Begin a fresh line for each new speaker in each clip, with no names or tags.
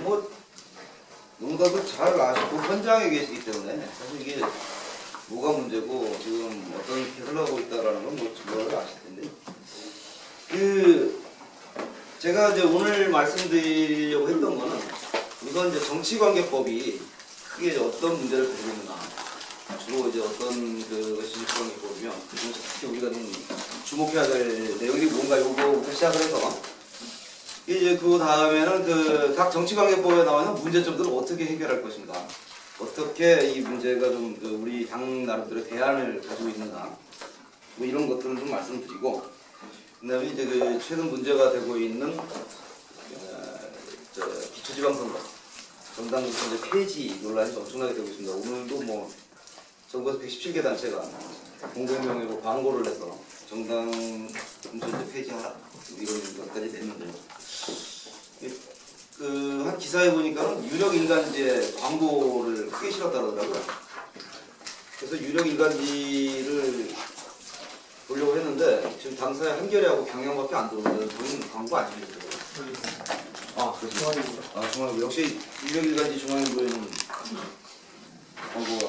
뭐 농가도 잘 아시고 현장에 계시기 때문에 사실 이게 뭐가 문제고 지금 어떻게 흘러가고 있다라는 건 뭐 아실 텐데, 제가 이제 오늘 말씀드리려고 했던 거는 우선 이제 정치관계법이 크게 어떤 문제를 가지고 있는가, 주로 이제 어떤 그것이 정치관계법이며 그중에서 특히 우리가 좀 주목해야 될 내용이 뭔가 요거부터 시작을 해서 이제 그 다음에는 그 각 정치관계법에 나와 있는 문제점들을 어떻게 해결할 것인가, 어떻게 이 문제가 좀 그 우리 당 나름대로 대안을 가지고 있는가, 뭐 이런 것들을 좀 말씀드리고, 그다음에 이제 그 최근 문제가 되고 있는 기초지방선거 정당 이제 폐지 논란이 엄청나게 되고 있습니다. 오늘도 뭐 전국에서 117개 단체가 공공명의로 광고를 해서 정당 이제 폐지하라 이런 것까지 됐는데요. 한 기사에 보니까 유력 일간지에 광고를 크게 실었다 그러더라고요. 그래서 유력 일간지를 보려고 했는데 지금 당사에 한겨레하고 경향밖에 안 들어오는데 저는 광고 안 찍히더라고요. 아, 그렇죠. 중앙일보. 역시 유력 일간지 중앙일보에는 광고가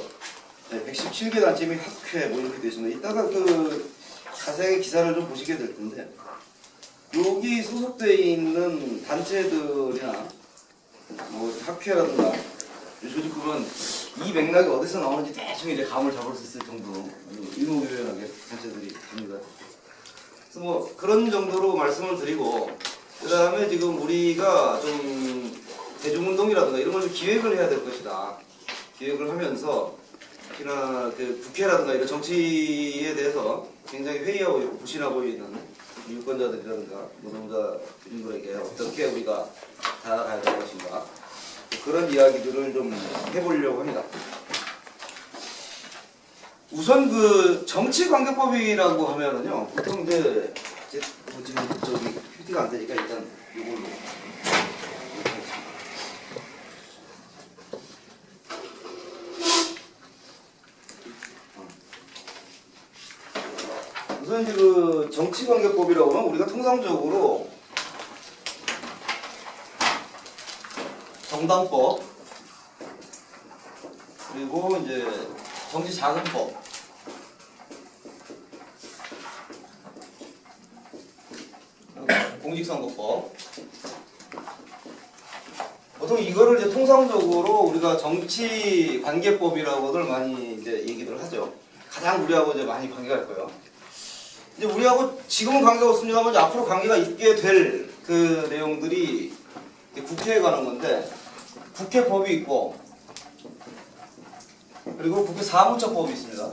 117개 단체의 학회 뭐 이렇게 되어 있습니다. 이따가 그 자세하게 기사를 좀 보시게 될 텐데, 여기 소속되어 있는 단체들이나 뭐 학회라든가 조직 보면 이 맥락이 어디서 나오는지 대충 이제 감을 잡을 수 있을 정도로 일목요연하게 단체들이 됩니다. 그래서 뭐 그런 정도로 말씀을 드리고, 그 다음에 지금 우리가 좀 대중운동이라든가 이런 걸 좀 기획을 해야 될 것이다. 기획을 하면서 특히나 그 국회라든가 이런 정치에 대해서 굉장히 회의하고 불신하고 있는 유권자들이라든가 노동자 분들에게 어떻게 우리가 다가가야 될 것인가, 그런 이야기들을 좀 해보려고 합니다. 우선 그 정치관계법이라고 하면은요, 보통 이제 지금 저기 큐티가 안 되니까 일단 이걸로. 우선 이제 그 정치관계법이라고 하면 우리가 통상적으로 정당법, 그리고 이제 정치자금법, 공직선거법, 보통 이거를 이제 통상적으로 우리가 정치관계법이라고들 많이 이제 얘기를 하죠. 가장 우리하고 이제 많이 관계가 있고요. 이제 우리하고 지금은 관계가 없습니다만 이제 앞으로 관계가 있게 될 그 내용들이 국회에 관한 건데, 국회법이 있고, 그리고 국회 사무처법이 있습니다.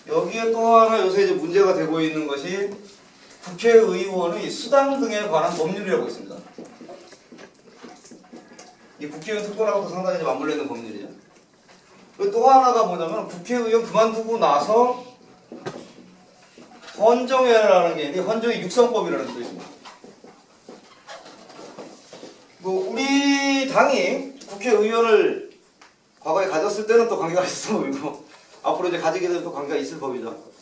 여기에 또 하나 요새 이제 문제가 되고 있는 것이 국회의원의 수당 등에 관한 법률이라고 있습니다. 이 국회의원 특권하고도 상당히 이제 맞물려 있는 법률이죠. 그리고 또 하나가 뭐냐면 국회의원 그만두고 나서 헌정회라는 게 있는데, 헌정회 육성법이라는 것도 있습니다. 뭐 우리 당이 국회의원을 과거에 가졌을 때는 또 관계가 있을 법이고, 앞으로 이제 가지게 되면 또 관계가 있을 법이죠.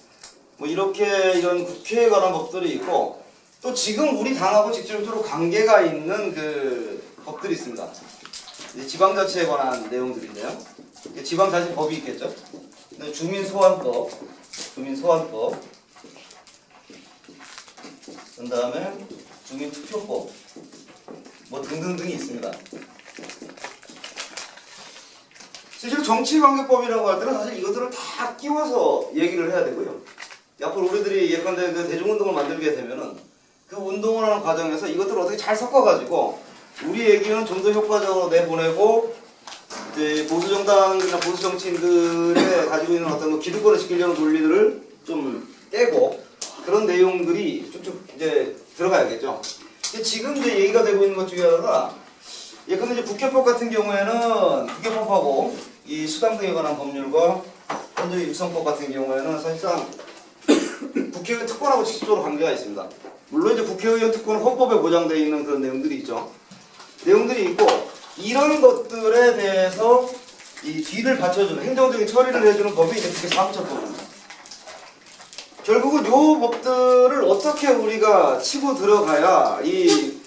뭐 이렇게 이런 국회에 관한 법들이 있고, 또 지금 우리 당하고 직접적으로 관계가 있는 그 법들이 있습니다. 지방자치에 관한 내용들인데요. 지방자치법이 있겠죠. 주민소환법, 그 다음에 주민투표법, 뭐 등등등이 있습니다. 실제로 정치관계법이라고 할 때는 사실 이것들을 다 끼워서 얘기를 해야 되고요. 앞으로 우리들이 예컨대 그 대중운동을 만들게 되면은 그 운동을 하는 과정에서 이것들을 어떻게 잘 섞어가지고 우리 얘기는 좀 더 효과적으로 내보내고, 이제 보수정당이나 보수정치인들의 가지고 있는 어떤 기득권을 지키려는 논리들을 좀 깨고, 그런 내용들이 쭉쭉 이제 들어가야겠죠. 지금 이제 얘기가 되고 있는 것 중에 하나가, 예컨대 이제 국회법 같은 경우에는 국회법하고 이 수당 등에 관한 법률과 헌정의 육성법 같은 경우에는 사실상 국회의원 특권하고 직접적으로 관계가 있습니다. 물론 이제 국회의원 특권은 헌법에 보장되어 있는 그런 내용들이 있죠. 내용들이 있고, 이런 것들에 대해서 이 뒤를 받쳐주는 행정적인 처리를 해주는 법이 이제 국회 사무처법입니다. 결국은 요 법들을 어떻게 우리가 치고 들어가야 이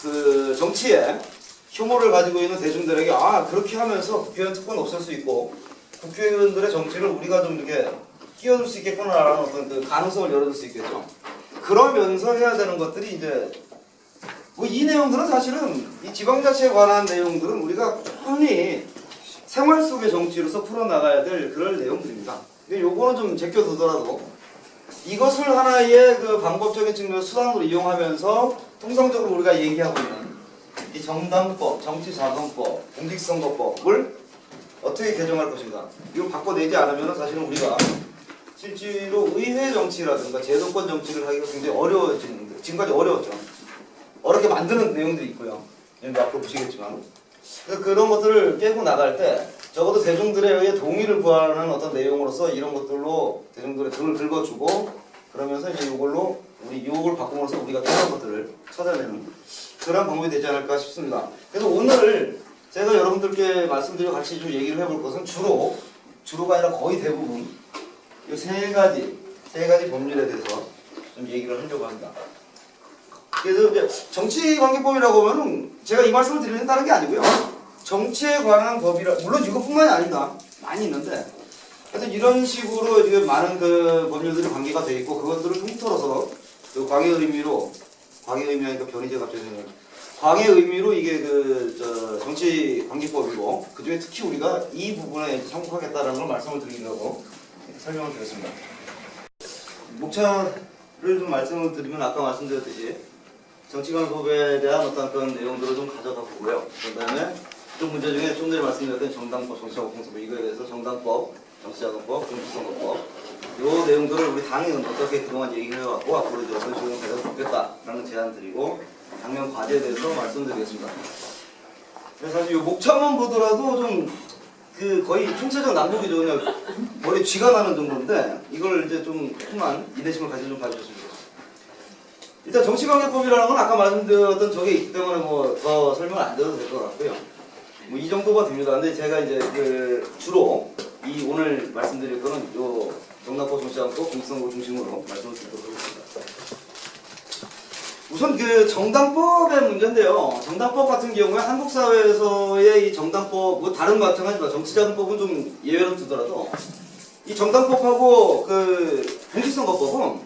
그 정치에 혐오를 가지고 있는 대중들에게 그렇게 하면서 국회의원 특권 없앨 수 있고 국회의원들의 정치를 우리가 좀 이렇게 끼워줄 수 있겠구나라는 어떤 그 가능성을 열어줄 수 있겠죠. 그러면서 해야 되는 것들이 이제 뭐 이 내용들은 사실은 이 지방자치에 관한 내용들은 우리가 꾸준히 생활 속의 정치로서 풀어나가야 될 그런 내용들입니다. 근데 요거는 좀 제껴두더라도 이것을 하나의 그 방법적인 측면 수단으로 이용하면서 통상적으로 우리가 얘기하고 있는 이 정당법, 정치자금법, 공직선거법을 어떻게 개정할 것인가 이걸 바꿔내지 않으면 사실은 우리가 실제로 의회 정치라든가 제도권 정치를 하기가 굉장히 어려워지는데 지금까지 어려웠죠. 어렵게 만드는 내용들이 있고요. 여기 앞으로 보시겠지만 그래서 그런 것들을 깨고 나갈 때 적어도 대중들에 의해 동의를 구하는 어떤 내용으로서 이런 것들로 대중들의 등을 긁어주고 그러면서 이제 이걸로 우리 유혹을 바꿈으로써 우리가 필요한 것들을 찾아내는 그런 방법이 되지 않을까 싶습니다. 그래서 오늘 제가 여러분들께 말씀드리고 같이 좀 얘기를 해볼 것은 주로가 아니라 거의 대부분 이 세 가지 법률에 대해서 좀 얘기를 하려고 합니다. 그래서 이제 정치관계법이라고 하면은 제가 이 말씀을 드리는 다른 게 아니고요. 정치에 관한 법이라 물론 이것뿐만이 아니다. 많이 있는데 하여튼 이런 식으로 지금 많은 그 법률들이 관계가 돼 있고 그것들을 통틀어서 그 광의 의미하니까 변이제 갑자기 생각나요. 광의 의미로 이게 그 정치관계법이고 그 중에 특히 우리가 이 부분에 참고하겠다라는 걸 말씀을 드리려고 설명을 드렸습니다. 목차를 좀 말씀을 드리면 아까 말씀드렸듯이 정치관계법에 대한 어떤 그런 내용들을 좀 가져가 보고요. 그 다음에 좀 문제 중에 좀 전에 말씀드렸던 정당법, 정치자금법 이거에 대해서 정당법, 정치자금법, 공직선거법 이 내용들을 우리 당이 어떻게 그동안 얘기를 해왔고 앞으로 이제 어떤 식으로 가져도 좋겠다라는 제안 드리고 당면 과제에 대해서 말씀드리겠습니다. 그래서 사실 이 목차만 보더라도 좀 그 거의 총체적 난국이죠. 그냥 머리에 쥐가 나는 정도인데 이걸 이제 좀 조금만 인내심을 가지고 좀 봐주셨으면 좋겠습니다. 일단 정치관계법이라는 건 아까 말씀드렸던 저게 있기 때문에 뭐 더 설명을 안 드려도 될 것 같고요. 뭐 이 정도가 됩니다. 근데 제가 이제 그 주로 이 오늘 말씀드릴 거는 요 정당법, 정치자금법, 공직선거 중심으로 말씀을 드리도록 하겠습니다. 우선 그 정당법의 문제인데요. 정당법 같은 경우에 한국 사회에서의 이 정당법, 뭐 다른 거 마찬가지지만 정치자금법은 좀 예외로 두더라도 이 정당법하고 그 공직선거법은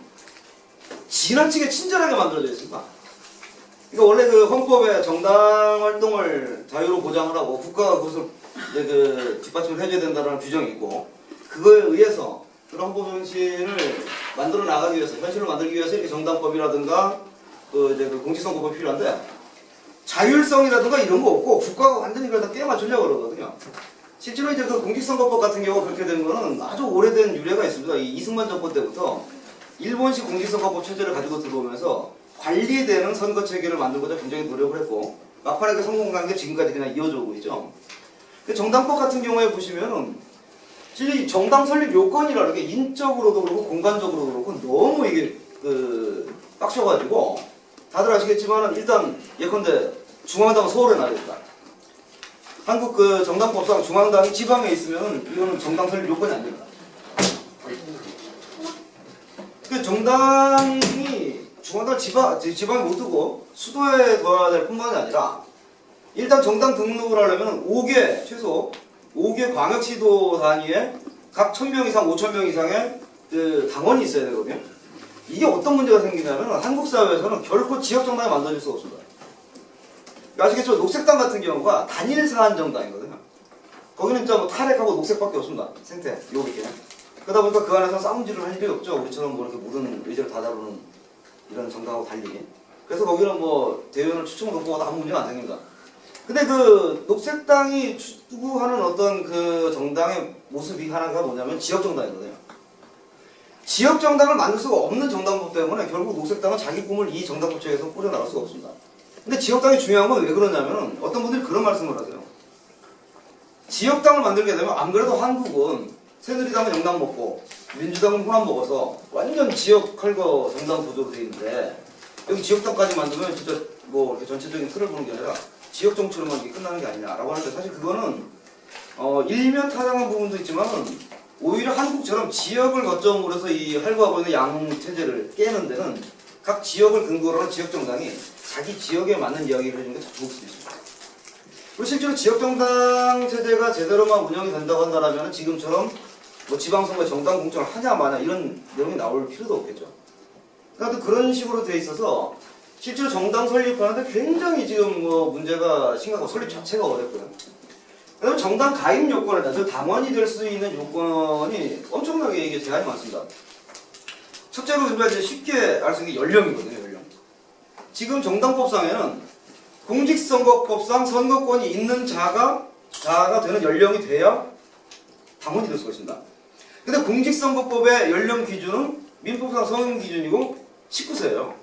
지나치게 친절하게 만들어져 있습니다. 그러니까 원래 그 헌법에 정당 활동을 자유로 보장을 하고 국가가 그것을 이제 그 뒷받침을 해줘야 된다는 규정이 있고 그거에 의해서 그런 헌법 정신을 만들어 나가기 위해서 현실을 만들기 위해서 이렇게 정당법이라든가 그 이제 그 공직선거법이 필요한데 자율성이라든가 이런 거 없고 국가가 완전히 그걸 다 깨맞추려고 그러거든요. 실제로 이제 그 공직선거법 같은 경우 그렇게 된 거는 아주 오래된 유래가 있습니다. 이 이승만 정권 때부터 일본식 공직선거법 체제를 가지고 들어오면서 관리되는 선거 체계를 만들고자 굉장히 노력을 했고 막판에 그 성공한 게 지금까지 그냥 이어져 오고 있죠. 그 정당법 같은 경우에 보시면은 실제 정당 설립 요건이라는 게 인적으로도 그렇고 공간적으로도 그렇고 너무 이게 그 빡쳐가지고 다들 아시겠지만 일단 예컨대 중앙당은 서울에 나야 된다. 한국 그 정당법상 중앙당이 지방에 있으면 이거는 정당 설립 요건이 안 됩니다. 그 정당이 중앙당 지방에 못 두고 수도에 둬야 될 뿐만이 아니라 일단 정당 등록을 하려면 5개 최소 5개 광역시도 단위에 각 1000명 이상 5000명 이상의 그 당원이 있어야 되거든요. 이게 어떤 문제가 생기냐면 한국 사회에서는 결코 지역 정당이 만들어질 수가 없습니다. 아시겠죠? 녹색당 같은 경우가 단일 사안 정당이거든요. 거기는 진짜 뭐 탈핵하고 녹색밖에 없습니다. 생태 요렇게. 그러다 보니까 그 안에서 싸움질을 할 일이 없죠. 우리처럼 뭐 이렇게 모든 의제를 다 다루는 이런 정당하고 달리. 그래서 거기는 뭐 대의원을 추첨을 놓고 와도 아무 문제가 안 생깁니다. 근데 그 녹색당이 추구하는 어떤 그 정당의 모습이 하나가 뭐냐면 지역 정당이거든요. 지역 정당을 만들 수가 없는 정당법 때문에 결국 녹색당은 자기 꿈을 이 정당법 체계에서 꾸려나갈 수가 없습니다. 근데 지역당이 중요한 건 왜 그러냐면 어떤 분들이 그런 말씀을 하세요. 지역당을 만들게 되면 안 그래도 한국은 새누리당은 영당 먹고 민주당은 호남 먹어서 완전 지역 컬거 정당 구조로 돼 있는데 여기 지역당까지 만들면 진짜 뭐 이렇게 전체적인 틀을 보는 게 아니라 지역 정치로만 이게 끝나는 게 아니냐라고 하는데 사실 그거는 일면 타당한 부분도 있지만 오히려 한국처럼 지역을 거점으로 해서 이 활보하고 있는 양 체제를 깨는 데는 각 지역을 근거로 하는 지역 정당이 자기 지역에 맞는 이야기를 해주는 게 더 좋을 수도 있습니다. 그리고 실제로 지역정당 체제가 제대로만 운영이 된다고 한다면 지금처럼 뭐 지방선거에 정당 공천을 하냐 마냐 이런 내용이 나올 필요도 없겠죠. 그러니까 그런 식으로 돼 있어서 실제로 정당 설립하는데 굉장히 지금 뭐 문제가 심각하고 설립 자체가 어렵고요. 그다음에 정당 가입 요건에 따라서 당원이 될 수 있는 요건이 엄청나게 이게 제한이 많습니다. 첫째로 우리가 이제 쉽게 알 수 있는 게 연령이거든요, 연령. 지금 정당법상에는 공직선거법상 선거권이 있는 자가 되는 연령이 돼야 당원이 될 수가 있습니다. 근데 공직선거법의 연령 기준은 민법상 성인 기준이고 19세예요.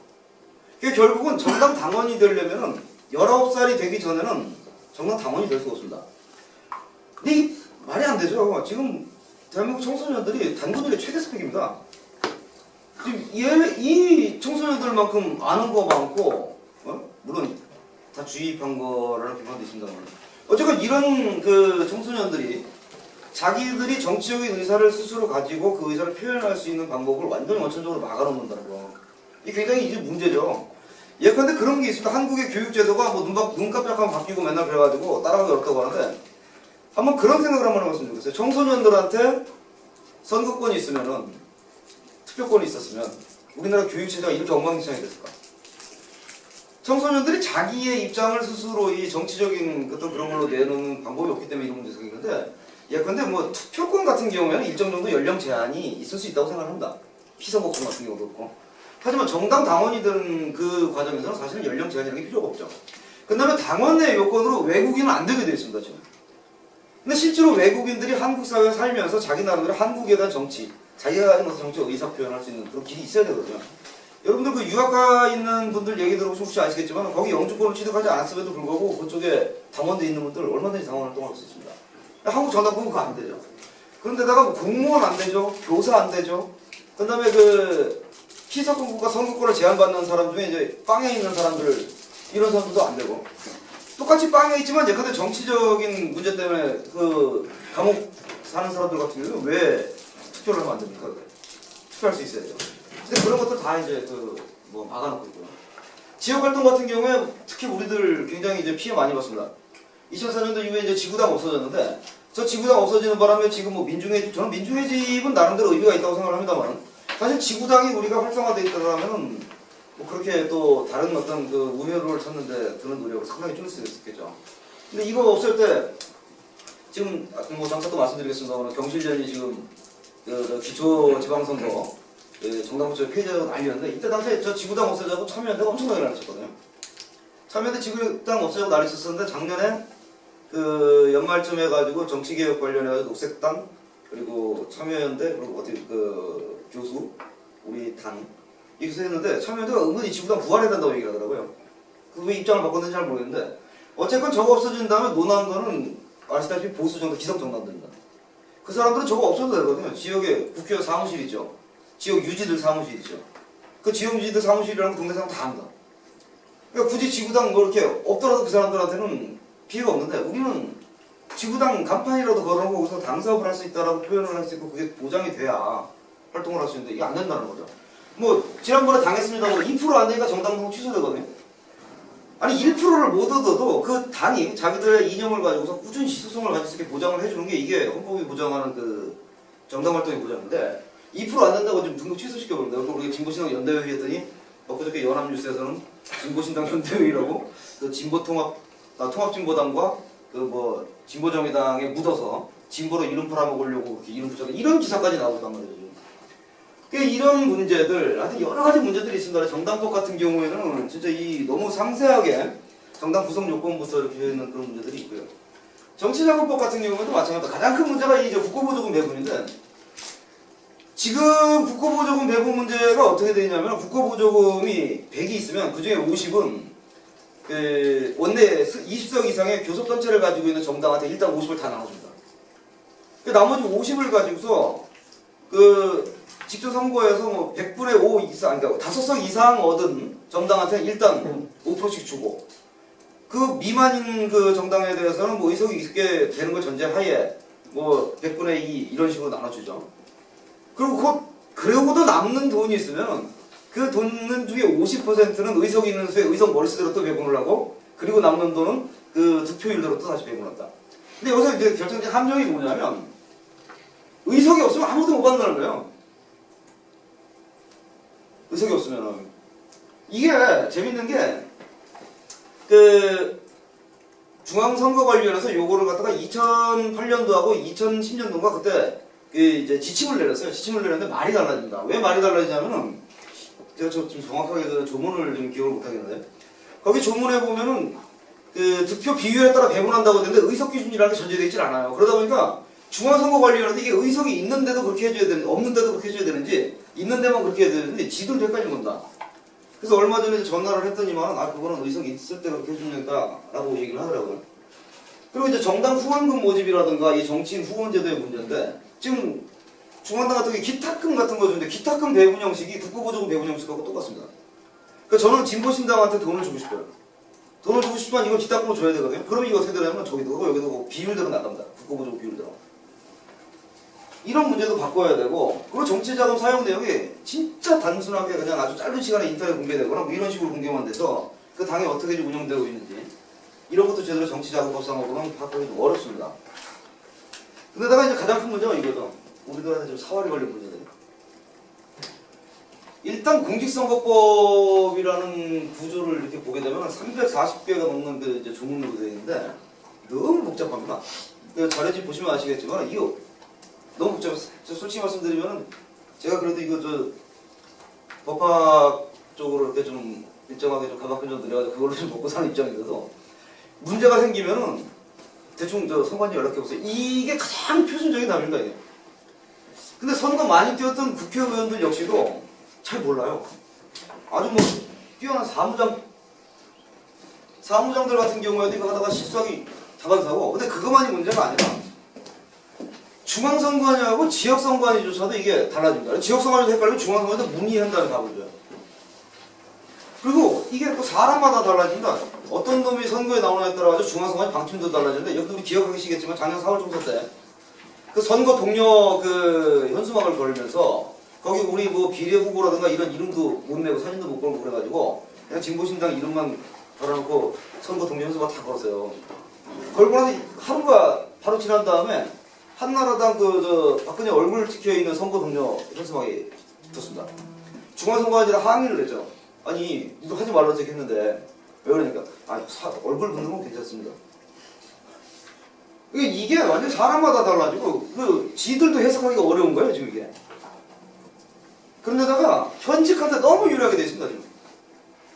그러니까 결국은 정당 당원이 되려면은 19살이 되기 전에는 정당 당원이 될 수가 없습니다. 근데 이게 말이 안 되죠. 지금 대한민국 청소년들이 단도직입 최대 스펙입니다. 지금 이 청소년들만큼 아는 거 많고, 물론 다 주입한 거라는 비판도 있습니다만, 어쨌건 이런 그 청소년들이 자기들이 정치적인 의사를 스스로 가지고 그 의사를 표현할 수 있는 방법을 완전히 원천적으로 막아놓는다는 거. 이게 굉장히 이제 문제죠. 예컨대 그런 게 있습니다. 한국의 교육제도가 뭐 눈 깜짝하면 바뀌고 맨날 그래가지고 따라가기 어렵다고 하는데, 한번 그런 생각을 한번 해봤으면 좋겠어요. 청소년들한테 선거권이 있으면은, 투표권이 있었으면 우리나라 교육체제가 이렇게 엉망진창이 됐을까? 청소년들이 자기의 입장을 스스로 이 정치적인 어떤 그런 걸로 내놓는 방법이 없기 때문에 이런 문제가 생기는데, 예컨대 뭐 투표권 같은 경우에는 일정 정도 연령 제한이 있을 수 있다고 생각합니다. 피선거권 같은 경우도 그렇고. 하지만 정당 당원이 되는 그 과정에서는 사실은 연령 제한이라는 게 필요가 없죠. 그 다음에 당원의 요건으로 외국인은 안 되게 되어 있습니다, 지금. 근데 실제로 외국인들이 한국 사회에 살면서 자기 나름대로 한국에 대한 정치, 자기가 가진 것을 정치적 의사 표현할 수 있는 그런 길이 있어야 되거든요. 여러분들 그 유학가 있는 분들 얘기 들어보시면 혹시 아시겠지만 거기 영주권을 취득하지 않았음에도 불구하고 그쪽에 당원돼 있는 분들 얼마든지 당원 활동할 수 있습니다. 한국 전당법은 그거 안 되죠. 그런데다가 뭐 공무원 안 되죠. 교사 안 되죠. 그 다음에 그 피서권국가 선거권을 제한받는 사람 중에 이제 빵에 있는 사람들 이런 사람들도 안 되고 똑같이 빵에 있지만 예컨대 정치적인 문제 때문에 그 감옥 사는 사람들 같은 경우는 왜 투표를 하면 안 됩니까? 투표할 수 있어야 돼요. 근데 그런 것들 다 이제 그 뭐 막아놓고 있고요. 지역활동 같은 경우에 특히 우리들 굉장히 이제 피해 많이 봤습니다. 2004년도 이후에 이제 지구당 없어졌는데 저 지구당 없어지는 바람에 지금 뭐 민중의 저는 민중의 집은 나름대로 의미가 있다고 생각을 합니다만 사실 지구당이 우리가 활성화되어 있다라면은 뭐 그렇게 또 다른 어떤 그 우회로를 찾는데 드는 노력을 상당히 줄일 수 있겠죠. 근데 이거 없을 때 지금 뭐 잠깐 또 말씀드리겠습니다만 경실련이 지금 그 기초 지방선거 정당부처에 폐지하고 난리였는데 이때 당시에 저 지구당 없애자고 참여연대가 엄청나게 난리쳤거든요. 참여연대 지구당 없애자고 난리쳤었는데 작년에 그 연말쯤 해가지고 정치개혁 관련해가지고 녹색당 그리고 참여연대 그리고 어떻게 그 교수 우리 당 이렇게 했는데 참여연대가 은근히 지구당 부활해야 된다고 얘기를 하더라고요. 그 왜 입장을 바꿨는지 잘 모르겠는데 어쨌건 저거 없어진 다음에 논한 거는 아시다시피 보수 정당 기성 정당들입니다. 그 사람들은 저거 없어도 되거든요. 지역에 국회의원 사무실 있죠. 지역 유지들 사무실 있죠. 그 지역 유지들 사무실이라는 거 동네 사람 다 합니다. 그러니까 굳이 지구당 뭐 이렇게 없더라도 그 사람들한테는 피해가 없는데 우리는 지구당 간판이라도 걸어놓고 거기서 당사업을 할 수 있다라고 표현을 할 수 있고 그게 보장이 돼야 활동을 할 수 있는데 이게 안 된다는 거죠. 뭐 지난번에 당했습니다만 2% 안 되니까 정당 등록 취소되거든요. 아니 1%를 못 얻어도 그 당이 자기들의 이념을 가지고서 꾸준히 지속성을 가질 수 있게 보장을 해주는 게 이게 헌법이 보장하는 그 정당 활동의 보장인데 2% 안 된다고 지금 등록 취소시켜버린다. 그리고 우리가 진보신당 연대회의 했더니 엊그저께 연합뉴스에서는 진보신당 연대회의라고 그 통합진보당과 그 뭐 진보정의당에 묻어서 진보로 이름 팔아먹으려고 그렇게 이름 붙여서 이런 기사까지 나오고 있단 말이죠. 그러니까 이런 문제들, 하여튼 여러 가지 문제들이 있습니다. 정당법 같은 경우에는 진짜 이 너무 상세하게 정당 구성 요건부터 이렇게 되어 있는 그런 문제들이 있고요. 정치자금법 같은 경우에도 마찬가지입니다. 가장 큰 문제가 이제 국고보조금 배분인데 지금 국고보조금 배분 문제가 어떻게 되냐면 국고보조금이 100이 있으면 그 중에 50은 그 원내 20석 이상의 교섭 단체를 가지고 있는 정당한테 일단 50을 다 나눠줍니다. 그 나머지 50을 가지고서 그 직접 선거에서 뭐 100분의 5 이상, 그러니까 5석 이상 얻은 정당한테 일단 5%씩 주고 그 미만인 그 정당에 대해서는 뭐 의석이 있게 되는 걸 전제하에 뭐 100분의 2 이런 식으로 나눠주죠. 그리고 그러고도 남는 돈이 있으면 그 돈 중에 50%는 의석이 있는 수에 의석 머릿수대로 또 배분을 하고 그리고 남는 돈은 그 득표율대로 또 다시 배분한다. 근데 여기서 이제 결정적인 함정이 뭐냐면 의석이 없으면 아무도 못 받는다는 거예요. 의석이 없으면은 이게 재밌는 게 그 중앙선거관리위원회에서 요거를 갖다가 2008년도하고 2010년도인가 그때 그 이제 지침을 내렸어요. 지침을 내렸는데 말이 달라진다. 왜 말이 달라지냐면은 제가 지금 정확하게 그 조문을 좀 기억을 못 하겠는데 거기 조문에 보면은 그 득표 비율에 따라 배분한다고 했는데 의석 기준이라는 게 전제되어 있질 않아요. 그러다 보니까 중앙선거관리위원회도 이게 의석이 있는데도 그렇게 해줘야 되는지 없는데도 그렇게 해줘야 되는지 있는 데만 그렇게 해야 되는데 지들도 헷갈린 건다. 그래서 얼마 전에 전화를 했더니만 그거는 의석이 있을 때 그렇게 해준다라고 얘기를 하더라고요. 그리고 이제 정당 후원금 모집이라든가 이 정치인 후원제도의 문제인데 지금 중앙당 같은 게 기타금 같은 거 주는데 기타금 배분 형식이 국고보조금 배분 형식하고 똑같습니다. 그러니까 저는 진보신당한테 돈을 주고 싶어요. 돈을 주고 싶지만 이걸 기타금으로 줘야 되거든요. 그러면 이거 어떻게 되냐면 저기도 하고 여기도 하고 비율대로 나갑니다. 국고보조금 비율대로. 이런 문제도 바꿔야 되고 그리고 정치자금 사용 내역이 진짜 단순하게 그냥 아주 짧은 시간에 인터넷 공개되거나 뭐 이런 식으로 공개만 돼서 그 당이 어떻게 운영되고 있는지 이런 것도 제대로 정치자금법상으로는 바꾸기 좀 어렵습니다. 근데다가 이제 가장 큰 문제가 이거죠. 우리들한테 좀 사활이 걸린 문제들. 일단 공직선거법이라는 구조를 이렇게 보게 되면 340개가 넘는 그 이제 조문으로 되어 있는데 너무 복잡합니다. 그 자료집 보시면 아시겠지만 이거 너무 복잡해요. 솔직히 말씀드리면 제가 그래도 이거 법학 쪽으로 이렇게 좀 일정하게 좀 가방끈 좀 늘려가지고 그걸로 좀 먹고 사는 입장인데도 문제가 생기면은 대충 선관위 연락해보세요. 이게 가장 표준적인 답입니다. 이게. 근데 선거 많이 뛰었던 국회의원들 역시도 잘 몰라요. 아주 뭐 뛰어난 사무장들 같은 경우에도 이거 하다가 실수하기 다반사고 근데 그것만이 문제가 아니라 중앙선관위하고 지역선관위조차도 이게 달라집니다. 지역선관위도 헷갈리면 중앙선관위도 문의한다는 답을 줘요. 그리고 이게 또 사람마다 달라진다. 어떤 놈이 선거에 나오느냐에 따라 중앙선관위 방침도 달라지는데 여러분들이 기억하시겠지만 작년 4월 총선 때 그 선거 동료 그 현수막을 걸면서 거기 우리 뭐 비례 후보라든가 이런 이름도 못 내고 사진도 못 걸고 그래가지고 그냥 진보신당 이름만 걸어놓고 선거 동료 현수막 다 걸었어요. 걸고 나서 하루가 바로 지난 다음에 한나라당 박근혜 얼굴 찍혀있는 선거 동료 현수막이 붙었습니다. 중앙선관위에다 항의를 했죠. 아니 이거 하지 말라고 했는데 왜 그러니까 얼굴 붙는 건 괜찮습니다. 이게 완전 사람마다 달라지고 그 지들도 해석하기가 어려운 거예요 지금 이게. 그런데다가 현직한테 너무 유리하게 돼 있습니다 지금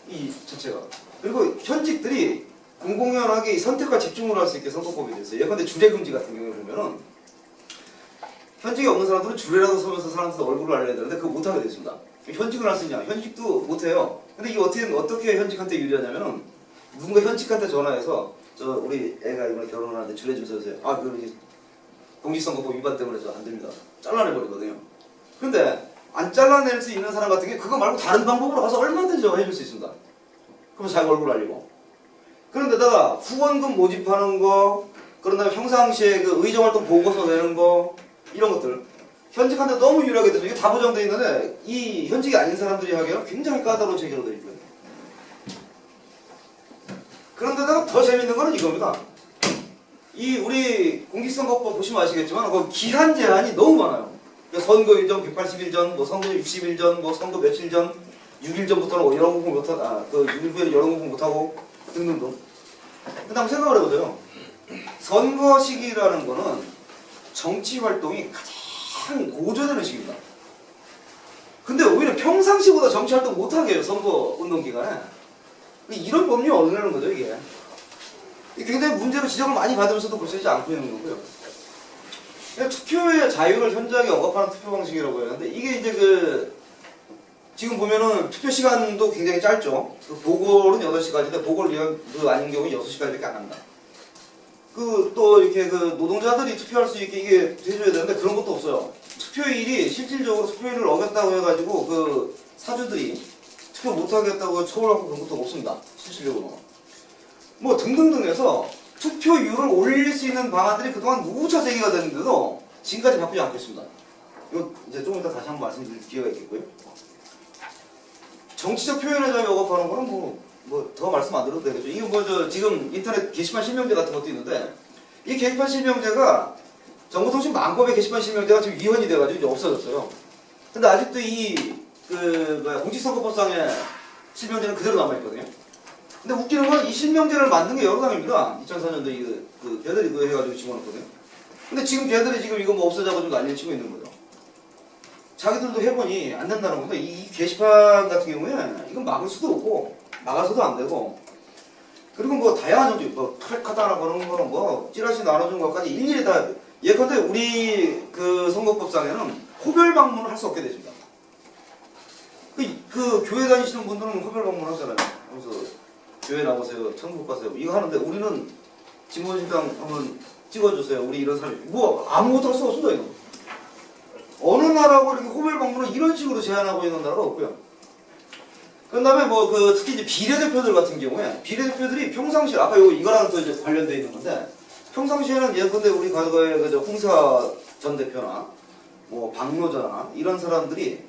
이 자체가. 그리고 현직들이 공공연하게 선택과 집중을 할 수 있게 선거법이 됐어요. 예컨대 주례금지 같은 경우에 보면은 현직이 없는 사람들은 주례라도 서면서 사람들 얼굴을 알려야 되는데 그거 못하게 됐습니다. 현직을 할 수 있냐? 현직도 못해요. 근데 이게 어떻게 현직한테 유리하냐면은 누군가 현직한테 전화해서 우리 애가 이번에 결혼을 하는데 주례 좀 써주세요. 그 공직선거법 위반 때문에 안 됩니다. 잘라내버리거든요. 근데 안 잘라낼 수 있는 사람 같은 게 그거 말고 다른 방법으로 가서 얼마든지 해줄 수 있습니다. 그럼 자기 얼굴 알리고. 그런데다가 후원금 모집하는 거, 그런 다음에 평상시에 그 의정활동 보고서 내는 거, 이런 것들. 현직한테 너무 유리하게 되죠. 이게 다 보장되어 있는데, 이 현직이 아닌 사람들이 하기에는 굉장히 까다로운 체계로 되어 있고요. 그런데다가 더 재밌는 거는 이겁니다. 이 우리 공직선거법 보시면 아시겠지만, 그 기한 제한이 너무 많아요. 선거 일정 180일 전, 뭐 선거 60일 전, 뭐 선거 며칠 전, 6일 전부터는 여러 공부 못하고, 그 6일 후에는 여러 공부 못하고, 등등등. 근데 한번 생각을 해보세요. 선거 시기라는 거는 정치 활동이 가장 고조되는 시기입니다. 근데 오히려 평상시보다 정치 활동 못하게 해요, 선거 운동 기간에. 이런 법률이 어디라는 거죠, 이게. 굉장히 문제로 지적을 많이 받으면서도 고쳐지지 않고 있는 거고요. 투표의 자유를 현저하게 억압하는 투표 방식이라고 하는데 이게 이제 지금 보면은 투표 시간도 굉장히 짧죠. 보궐은 8시까지인데 보궐 위한 아닌 경우는 6시까지밖에 안 합니다. 또 이렇게 노동자들이 투표할 수 있게 이게 해줘야 되는데 그런 것도 없어요. 투표일이 실질적으로 투표일을 어겼다고 해가지고 사주들이 투표 못하겠다고 처벌하고 그런 것도 없습니다. 실질적으로. 뭐 등등등 해서 투표율을 올릴 수 있는 방안들이 그동안 누차 제기가 됐는데도 지금까지 바꾸지 않고 있습니다. 이거 이제 조금 이따 다시 한번 말씀드릴 기회가 있겠고요. 정치적 표현의 자유 억압하는 거는 뭐 더 말씀 안 드려도 되겠죠. 이거 뭐 저 지금 인터넷 게시판 실명제 같은 것도 있는데 이 게시판 실명제가 정보통신망법의 게시판 실명제가 지금 위헌이 돼가지고 이제 없어졌어요. 근데 아직도 공직선거법상의 실명제는 그대로 남아있거든요. 근데 웃기는 건 이 실명제를 만든 게 여러 당입니다. 2004년도에 걔들이 그거 해가지고 집어넣었거든요. 근데 지금 걔들이 지금 이거 뭐 없어져가지고 난리를 치고 있는 거죠. 자기들도 해보니 안 된다는 건데 이 게시판 같은 경우에 이건 막을 수도 없고 막아서도 안 되고 그리고 뭐 다양한 정도 뭐 트랙하다나 그런 거는 뭐 찌라시 나눠준 것까지 일일이 다 예컨대 우리 그 선거법상에는 호별 방문을 할 수 없게 되십니다. 그 교회 다니시는 분들은 호별 방문 하잖아요. 그래서 교회 나오세요, 천국 가세요 이거 하는데 우리는 진보신당 한번 찍어주세요. 우리 이런 사람이 뭐 아무것도 할 수 없습니다. 이거. 어느 나라고 이렇게 호별 방문을 이런 식으로 제한하고 있는 나라가 없고요. 그 다음에 뭐 특히 이제 비례대표들 같은 경우에 비례대표들이 평상시 아까 이거랑 또 이제 관련되어 있는 건데 평상시에는 예컨대 우리 과거에 홍사 전 대표나 뭐 박노자나 이런 사람들이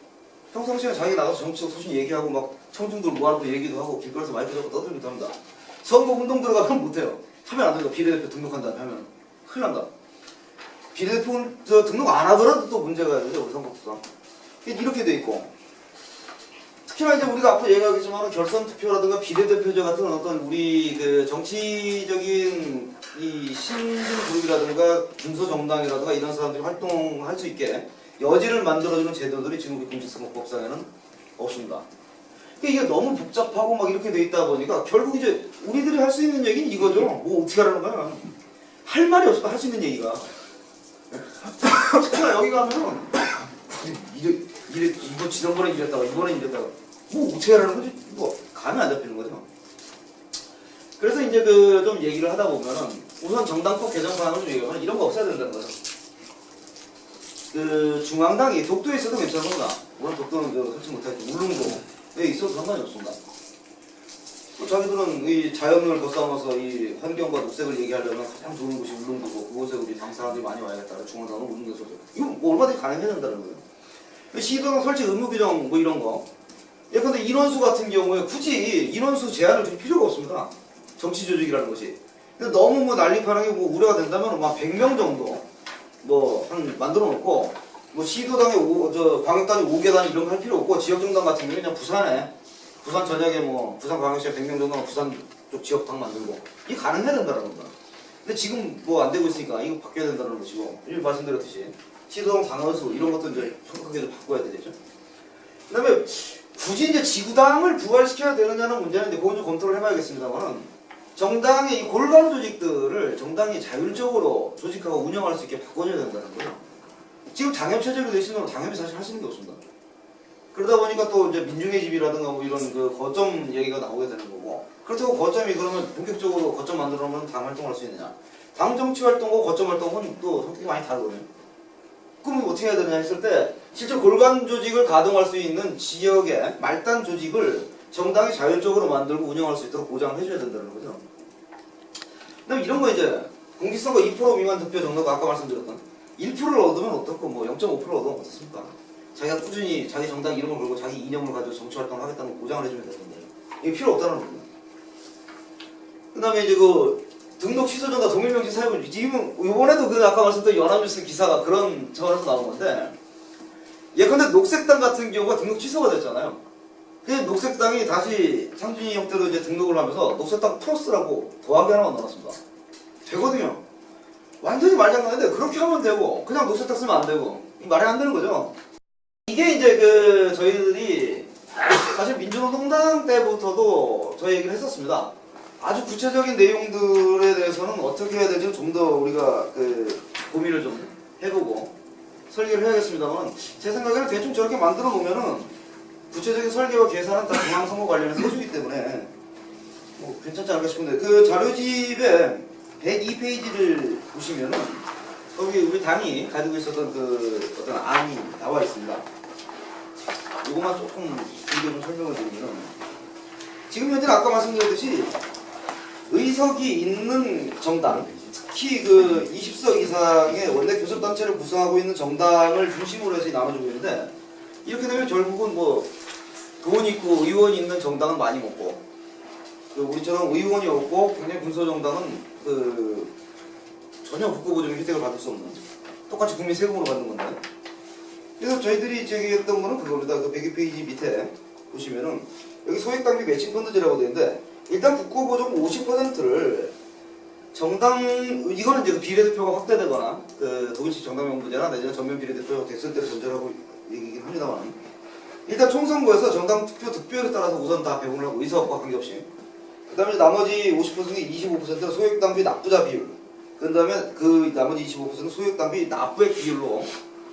평상시에 자기 나가서 정치적 소신 얘기하고 막 청중들 모아놓고 얘기도 하고 길거리에서 마이크 잡고 떠들기도 합니다. 선거 운동 들어가면 못해요. 하면 안 됩니다. 비례대표 등록한 다음에 하면 큰일 난다. 비례대표 등록 안 하더라도 또 문제가 있죠. 우리 선거법상. 이렇게 돼 있고 특히나 이제 우리가 앞으로 얘기하겠지만 결선 투표라든가 비례대표제 같은 어떤 우리 그 정치적인 이 신진 그룹이라든가 중소정당이라든가 이런 사람들이 활동할 수 있게 여지를 만들어주는 제도들이 지금 우리 공직선거법상에는 없습니다. 이게 너무 복잡하고 막 이렇게 돼 있다 보니까 결국 이제 우리들이 할 수 있는 얘기는 이거죠. 뭐 어떻게 하라는 거야? 할 말이 없어. 할 수 있는 얘기가. 특히나 여기 가면은 이거 지난번에 이랬다가 이번에 이랬다가 뭐 어떻게 하라는 거지? 뭐 감이 안 잡히는 거죠. 그래서 이제 좀 얘기를 하다 보면은 우선 정당법 개정 사항을 좀 얘기하면 이런 거 없어야 된다는 거죠. 중앙당이 독도에 있어도 괜찮습니다. 물론 독도는 설치 못했죠. 울릉도에 있어도 상관이 없습니다. 자기들은 이 자연을 거쳐서 이 환경과 녹색을 얘기하려면 가장 좋은 곳이 울릉도고 그곳에 우리 당 사람들이 많이 와야겠다. 중앙당은 울릉도에서 이거 뭐 얼마든지 가능해야 된다는 거예요. 시도당 설치 의무 규정 뭐 이런 거. 예컨대 인원수 같은 경우에 굳이 인원수 제한을 줄 필요가 없습니다. 정치 조직이라는 것이. 근데 너무 뭐 난립하는 게 뭐 우려가 된다면 막 100명 정도 뭐 한 만들어 놓고 뭐 시도당에 광역단위 5개단 이런 거 할 필요 없고 지역정당 같은 경우는 그냥 부산 전역에 뭐 부산광역시에 100명 정도는 부산 쪽 지역당 만들고 이게 가능해야 된다는 겁니다. 근데 지금 뭐 안 되고 있으니까 이거 바뀌어야 된다는 것이고 말씀드렸듯이 시도당 당원수 이런 것도 이제 정확하게 바꿔야 되겠죠. 그 다음에 굳이 이제 지구당을 부활시켜야 되느냐는 문제는 이제 그건 좀 검토를 해봐야겠습니다만은 정당의 이 골반 조직들을 정당이 자율적으로 조직하고 운영할 수 있게 바꿔줘야 된다는 거예요. 지금 당협 체제로 되어 있으면 당협이 사실 할 수 있는 게 없습니다. 그러다 보니까 또 이제 민중의 집이라든가 뭐 이런 거점 얘기가 나오게 되는 거고 그렇다고 거점이 그러면 본격적으로 거점 만들어 놓으면 당 활동을 할 수 있느냐. 당 정치 활동과 거점 활동은 또 성격이 많이 다르거든요. 그럼 어떻게 해야 되느냐 했을 때 실제 골반 조직을 가동할 수 있는 지역의 말단 조직을 정당이 자율적으로 만들고 운영할 수 있도록 보장을 해줘야 된다는 거죠. 그다음에 이런 거 이제 공직선거 2% 미만 득표 정도가 아까 말씀드렸던 1%를 얻으면 어떻고 뭐 0.5% 얻으면 어떻습니까? 자기가 꾸준히 자기 정당 이름을 걸고 자기 이념을 가지고 정치 활동을 하겠다는 거 보장을 해주면 되는데 이게 필요 없다는 겁니다. 그다음에 이제 등록 취소 전과 동일명시 사유를 지금 이번에도 아까 말씀드린 연합뉴스 기사가 그런 차원에서 나온 건데 예컨대 녹색당 같은 경우가 등록 취소가 됐잖아요. 근데 녹색당이 다시 창준이 형태로 이제 등록을 하면서 녹색당 플러스라고 더하기 하나만 넣어놨습니다. 되거든요. 완전히 말장난인데 그렇게 하면 되고 그냥 녹색당 쓰면 안 되고 말이 안 되는 거죠. 이게 이제 저희들이 사실 민주노동당 때부터도 저희 얘기를 했었습니다. 아주 구체적인 내용들에 대해서는 어떻게 해야 될지 좀 더 우리가 고민을 좀 해보고 설계를 해야겠습니다만 제 생각에는 대충 저렇게 만들어 놓으면은 구체적인 설계와 계산은 다 중앙선거관리원에서 해주기 때문에 뭐 괜찮지 않을까 싶은데 그 자료집에 102페이지를 보시면은 거기 우리 당이 가지고 있었던 어떤 안이 나와 있습니다. 이것만 조금 길게 좀 설명을 드리면 지금 현재 아까 말씀드렸듯이 의석이 있는 정당, 특히 20석 이상의 원내 교섭단체를 구성하고 있는 정당을 중심으로 해서 나눠주고 있는데 이렇게 되면 결국은 돈 있고 의원이 있는 정당은 많이 먹고, 그 우리처럼 의원이 없고 굉장히 군소정당은 그 전혀 국고보조금 혜택을 받을 수 없는, 똑같이 국민 세금으로 받는 건데. 그래서 저희들이 제기했던 거는 그겁니다. 그 102페이지 밑에 보시면은 여기 소액당비 매칭 펀드제라고 되어 있는데, 일단 국고보조금 50%를 정당, 이거는 이제 그 비례대표가 확대되거나 그 독일식 정당명부제나 내지는 전면 비례대표가 됐을 때를 전제라고 얘기긴 합니다만, 일단 총선거에서 정당 투표 득표율에 따라서 우선 다 배분을 하고, 의사업과 관계없이. 그 다음에 나머지 50% 중에 25%는 소액당비 납부자 비율, 그 다음에 그 나머지 25%는 소액당비 납부액 비율로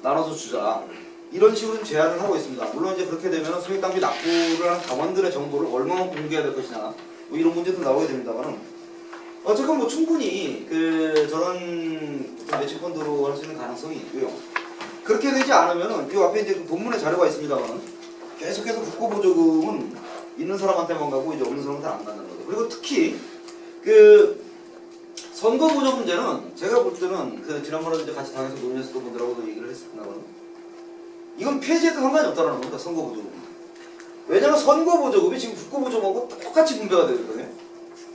나눠서 주자, 이런 식으로 좀 제한을 하고 있습니다. 물론 이제 그렇게 되면 소액당비 납부를 한 당원들의 정보를 얼마나 공개해야 될 것이냐, 뭐 이런 문제도 나오게 됩니다만, 어쨌건 뭐 충분히 그 저런 매칭펀드로 할 수 있는 가능성이 있고요. 그렇게 되지 않으면은 이 앞에 이제 그 본문에 자료가 있습니다만, 계속해서 국고보조금은 있는 사람한테만 가고 이제 없는 사람한테 안 간다는 거죠. 그리고 특히 그 선거보조금제는 제가 볼 때는 그 지난번에 이제 같이 당에서 논의했었던 분들하고도 얘기를 했습니다만, 이건 폐지해도 상관이 없다는 겁니다. 선거보조금. 왜냐면 선거보조금이 지금 국고보조금하고 똑같이 분배가 되거든요.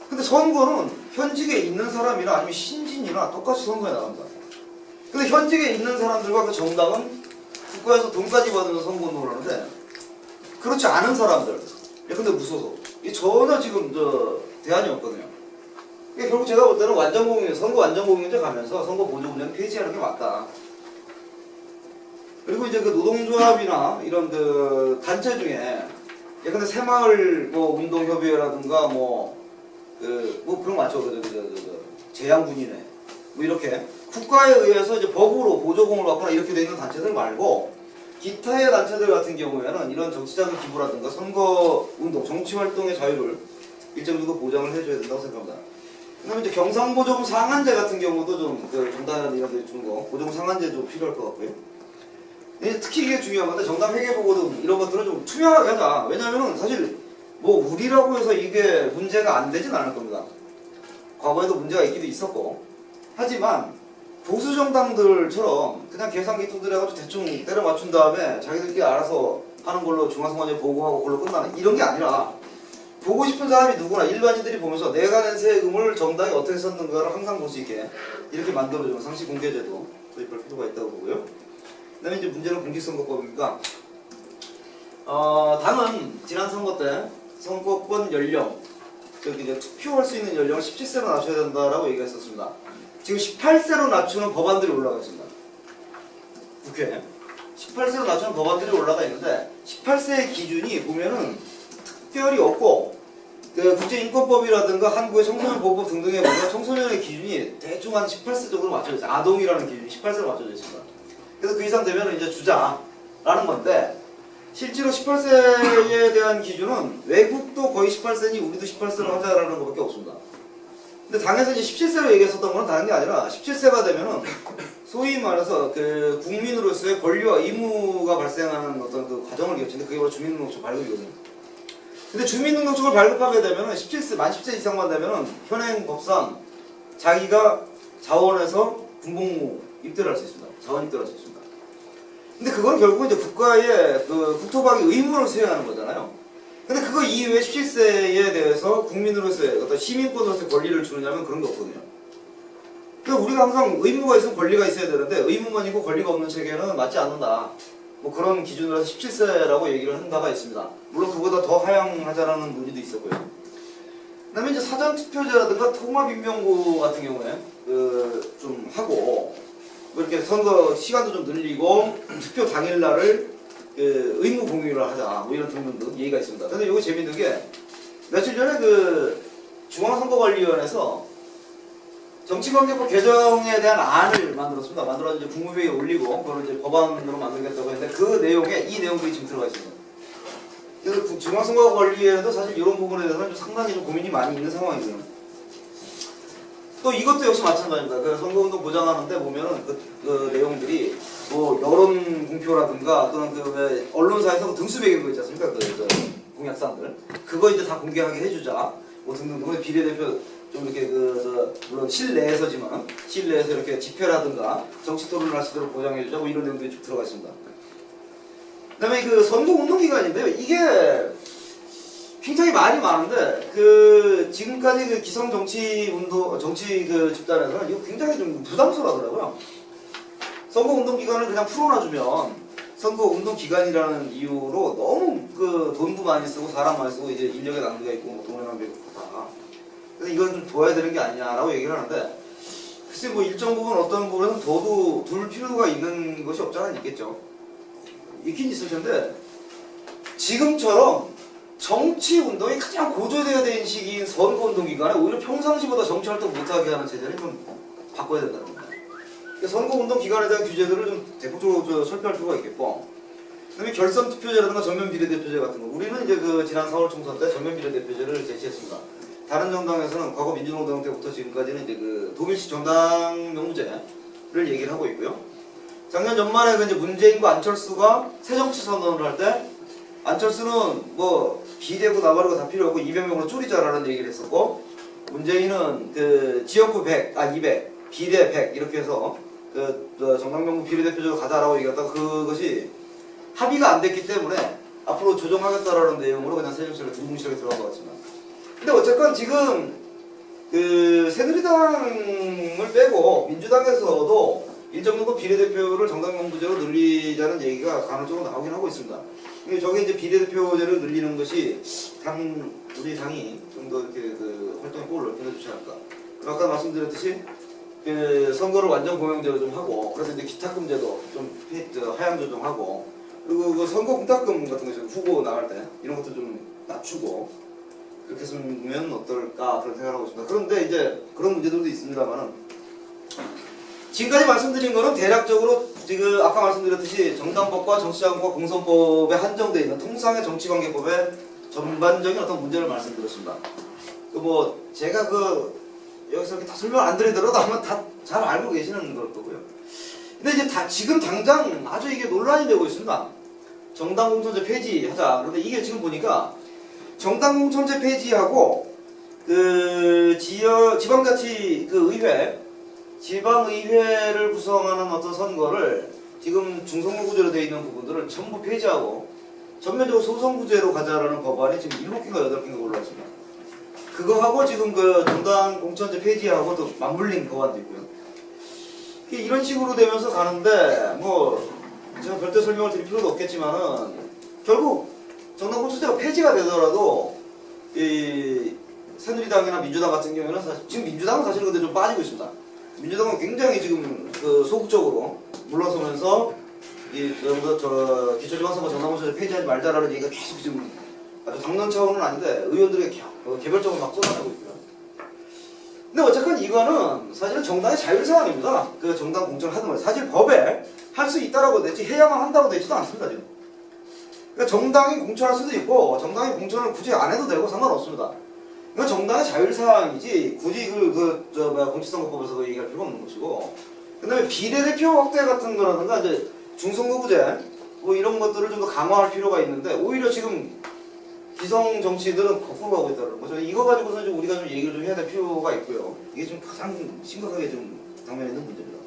근데 선거는 현직에 있는 사람이나 아니면 신진이나 똑같이 선거에 나갑니다. 근데 현직에 있는 사람들과 그 정당은 국가에서 돈까지 받으면서 선거운동을 하는데, 그렇지 않은 사람들, 근데 무소속, 이 전혀 지금 대안이 없거든요. 그러니까 결국 제가 볼 때는 완전공영, 선거 완전공영제 가면서 선거 보조금제는 폐지하는 게 맞다. 그리고 이제 그 노동조합이나 이런 그 단체 중에 예컨대 새마을 뭐 운동협의회라든가 뭐 그런 거 맞죠? 재향군인회 뭐 이렇게 국가에 의해서 이제 법으로 보조금을 받거나 이렇게 되어 있는 단체들 말고, 기타의 단체들 같은 경우에는 이런 정치자금 기부라든가 선거운동, 정치활동의 자유를 일정 정도 보장을 해줘야 된다고 생각합니다. 그 다음에 이제 경상보조금 상한제 같은 경우도 좀 정당 이런 데 주는 거, 보조금 상한제 좀 필요할 것 같고요. 특히 이게 중요한 건데, 정당 회계보고등 이런 것들은 좀 투명하게 하자. 왜냐하면 사실 뭐 우리라고 해서 이게 문제가 안 되진 않을 겁니다. 과거에도 문제가 있기도 있었고. 하지만 보수 정당들처럼 그냥 계산기 두드려가지고 대충 때려 맞춘 다음에 자기들끼리 알아서 하는 걸로 중앙선관위에 보고하고 그걸로 끝나는 이런 게 아니라, 보고 싶은 사람이 누구나 일반인들이 보면서 내가 낸 세금을 정당이 어떻게 썼는가를 항상 볼 수 있게 이렇게 만들어주는 상시 공개제도 도입할 필요가 있다고 보고요. 그 다음에 이제 문제는 공직선거법입니다. 당은 지난 선거 때 선거권 연령, 이제 투표할 수 있는 연령을 17세로 낮춰야 된다라고 얘기했었습니다. 지금 18세로 낮추는 법안들이 올라가 있습니다. 국회에 18세로 낮추는 법안들이 올라가 있는데, 18세의 기준이 보면은 특별히 없고, 그 국제인권법이라든가 한국의 청소년보호법 등등에 보면 청소년의 기준이 대충 한 18세 정도로 맞춰져 있어요. 아동이라는 기준이 18세로 맞춰져 있습니다. 그래서 그 이상 되면 이제 주자라는 건데, 실제로 18세에 대한 기준은 외국도 거의 18세니 우리도 18세로 하자라는 것밖에 없습니다. 근데 당에서 이제 17세로 얘기했었던 건 다른 게 아니라, 17세가 되면은 소위 말해서 그 국민으로서의 권리와 의무가 발생하는 어떤 그 과정을 거치는데, 그게 바로 주민등록증 발급이거든요. 근데 주민등록증을 발급하게 되면은 17세, 만 10세 이상만 되면은 현행 법상 자기가 자원에서 군복무 입대를 할 수 있습니다. 자원 입대를 할 수 있습니다. 근데 그건 결국 이제 국가의 그 국토박이 의무를 수행하는 거잖아요. 근데 그거 이후에 17세에 대해서 국민으로서의 어떤 시민권으로서의 권리를 주느냐면 그런 게 없거든요. 그러니까 우리가 항상 의무가 있으면 권리가 있어야 되는데, 의무만 있고 권리가 없는 체계는 맞지 않는다. 뭐 그런 기준으로 해서 17세라고 얘기를 한 바가 있습니다. 물론 그보다 더 하향하자라는 논의도 있었고요. 그 다음에 이제 사전투표제라든가 통합임명부 같은 경우에 좀 하고, 뭐 이렇게 선거 시간도 좀 늘리고, 투표 당일날을 의무 공유를 하자, 뭐 이런 등등등 얘기가 있습니다. 근데 이거 재밌는 게, 며칠 전에 그 중앙선거관리위원회에서 정치관계법 개정에 대한 안을 만들었습니다. 만들어서 이제 국무회의에 올리고, 그걸 이제 법안으로 만들겠다고 했는데, 그 내용에 이 내용들이 지금 들어가 있습니다. 그래서 중앙선거관리위원회도 사실 이런 부분에 대해서는 좀 상당히 좀 고민이 많이 있는 상황이고요. 또 이것도 역시 마찬가지입니다. 그 선거운동 보장하는데 보면은 그 내용들이 뭐 여론 공표라든가 또는 그 언론사에서 등수 매기는 거 있지 않습니까? 그 공약사항들 그거 이제 다 공개하게 해주자. 뭐 등등. 비례대표 좀 이렇게 물론 실내에서지만 실내에서 이렇게 집회라든가 정치 토론을 할 수 있도록 보장해주자. 뭐 이런 내용들이 쭉 들어가 있습니다. 그다음에 그 선거 운동 기간인데요. 이게 굉장히 말이 많은데 그 지금까지 그 기성 정치 운동 정치 그 집단에서는 이거 굉장히 좀 부담스러워하더라고요. 선거 운동 기간을 그냥 풀어놔주면 선거 운동 기간이라는 이유로 너무 그 돈도 많이 쓰고 사람 많이 쓰고 이제 인력의 낭비가 있고 뭐 돈의 낭비가 있고 다. 그래서 이건 좀 둬야 되는 게 아니냐라고 얘기를 하는데 글쎄 뭐 일정 부분 어떤 부분에서는 더도 둘 필요가 있는 것이 없지 않아 있겠죠. 있긴 있을 텐데 지금처럼 정치 운동이 가장 고조되어야 되는 시기인 선거 운동 기간에 오히려 평상시보다 정치 활동 못하게 하는 체제를 좀 바꿔야 된다는 겁니다. 선거 운동 기간에 대한 규제들을 좀 대폭적으로 설명할 필요가 있겠고, 그다음에 결선 투표제라든가 전면 비례대표제 같은 거, 우리는 이제 그 지난 4월 총선 때 전면 비례대표제를 제시했습니다. 다른 정당에서는 과거 민주노동 때부터 지금까지는 이제 그 동일시 정당 명부제를 얘기를 하고 있고요. 작년 연말에 그 이제 문재인과 안철수가 새정치 선언을 할 때 안철수는 뭐 비대고 나발이고 다 필요 없고 200명으로 줄이자라는 얘기를 했었고, 문재인은 그 지역구 100, 200, 비대 100 이렇게 해서 그 정당명부 비례대표제로 가자라고 얘기했다가 그것이 합의가 안 됐기 때문에 앞으로 조정하겠다라는 내용으로 그냥 새정치를 두뭉실하게 들어간 것 같습니다. 근데 어쨌건 지금 그 새누리당을 빼고 민주당에서도 일정 정도 비례대표를 정당명부제로 늘리자는 얘기가 간헐적으로 나오긴 하고 있습니다. 저게 이제 비례대표제를 늘리는 것이 우리 당이 좀 더 이렇게 그 활동의 폭을 넓혀주지 않을까. 아까 말씀드렸듯이 그 선거를 완전 공영제로 좀 하고, 그래서 이제 기탁금제도 좀 하향 조정하고, 그리고 그 선거 공탁금 같은 거 후보 나갈 때 이런 것도 좀 낮추고 그렇게 했으면 어떨까 그런 생각을 하고 있습니다. 그런데 이제 그런 문제들도 있습니다만은 지금까지 말씀드린 거는 대략적으로 지금 아까 말씀드렸듯이 정당법과 정치자금과 공선법에 한정되어 있는 통상의 정치관계법의 전반적인 어떤 문제를 말씀드렸습니다. 그 뭐 제가 그 여기서 이렇게 다 설명 안 드리더라도 아마 다 잘 알고 계시는 걸 거고요. 근데 이제 지금 당장 아주 이게 논란이 되고 있습니다. 정당 공천제 폐지하자. 그런데 이게 지금 보니까 정당 공천제 폐지하고 그 지방자치 그 의회, 지방의회를 구성하는 어떤 선거를 지금 중선거구제로 되어 있는 부분들을 전부 폐지하고 전면적으로 소선구제로 가자라는 법안이 지금 7개인가 8개인가 올라왔습니다. 그거하고 지금 그 정당 공천제 폐지하고 또 맞물린 법안도 있고요. 이런 식으로 되면서 가는데 뭐 제가 별도 설명을 드릴 필요도 없겠지만은 결국 정당 공천제가 폐지가 되더라도 이 새누리당이나 민주당 같은 경우에는 사실 지금 민주당은 사실 근데 좀 빠지고 있습니다. 민주당은 굉장히 지금 그 소극적으로 물러서면서 이 기초지방선거 정당 공천제 폐지하지 말자라는 얘기가 계속 지금 아주 당론 차원은 아닌데 의원들에게 개별적으로 막 쏟아내고 있고요. 근데 어쨌건 이거는 사실은 정당의 자율사항입니다. 그 정당 공천을 하는 거예요. 사실 법에 할 수 있다라고 되지 해야만 한다고 되지도 않습니다. 지금. 그러니까 정당이 공천할 수도 있고 정당이 공천을 굳이 안 해도 되고 상관없습니다. 이건 정당의 자율사항이지 굳이 공직선거법에서 그 얘기할 필요가 없는 것이고, 그 다음에 비례대표 확대 같은 거라든가 이제 중선거구제 뭐 이런 것들을 좀 더 강화할 필요가 있는데 오히려 지금 기성 정치들은 거꾸로 가고 있다는 거죠. 이거 가지고서 좀 우리가 좀 얘기를 좀 해야 될 필요가 있고요. 이게 좀 가장 심각하게 좀 당면에 있는 문제입니다.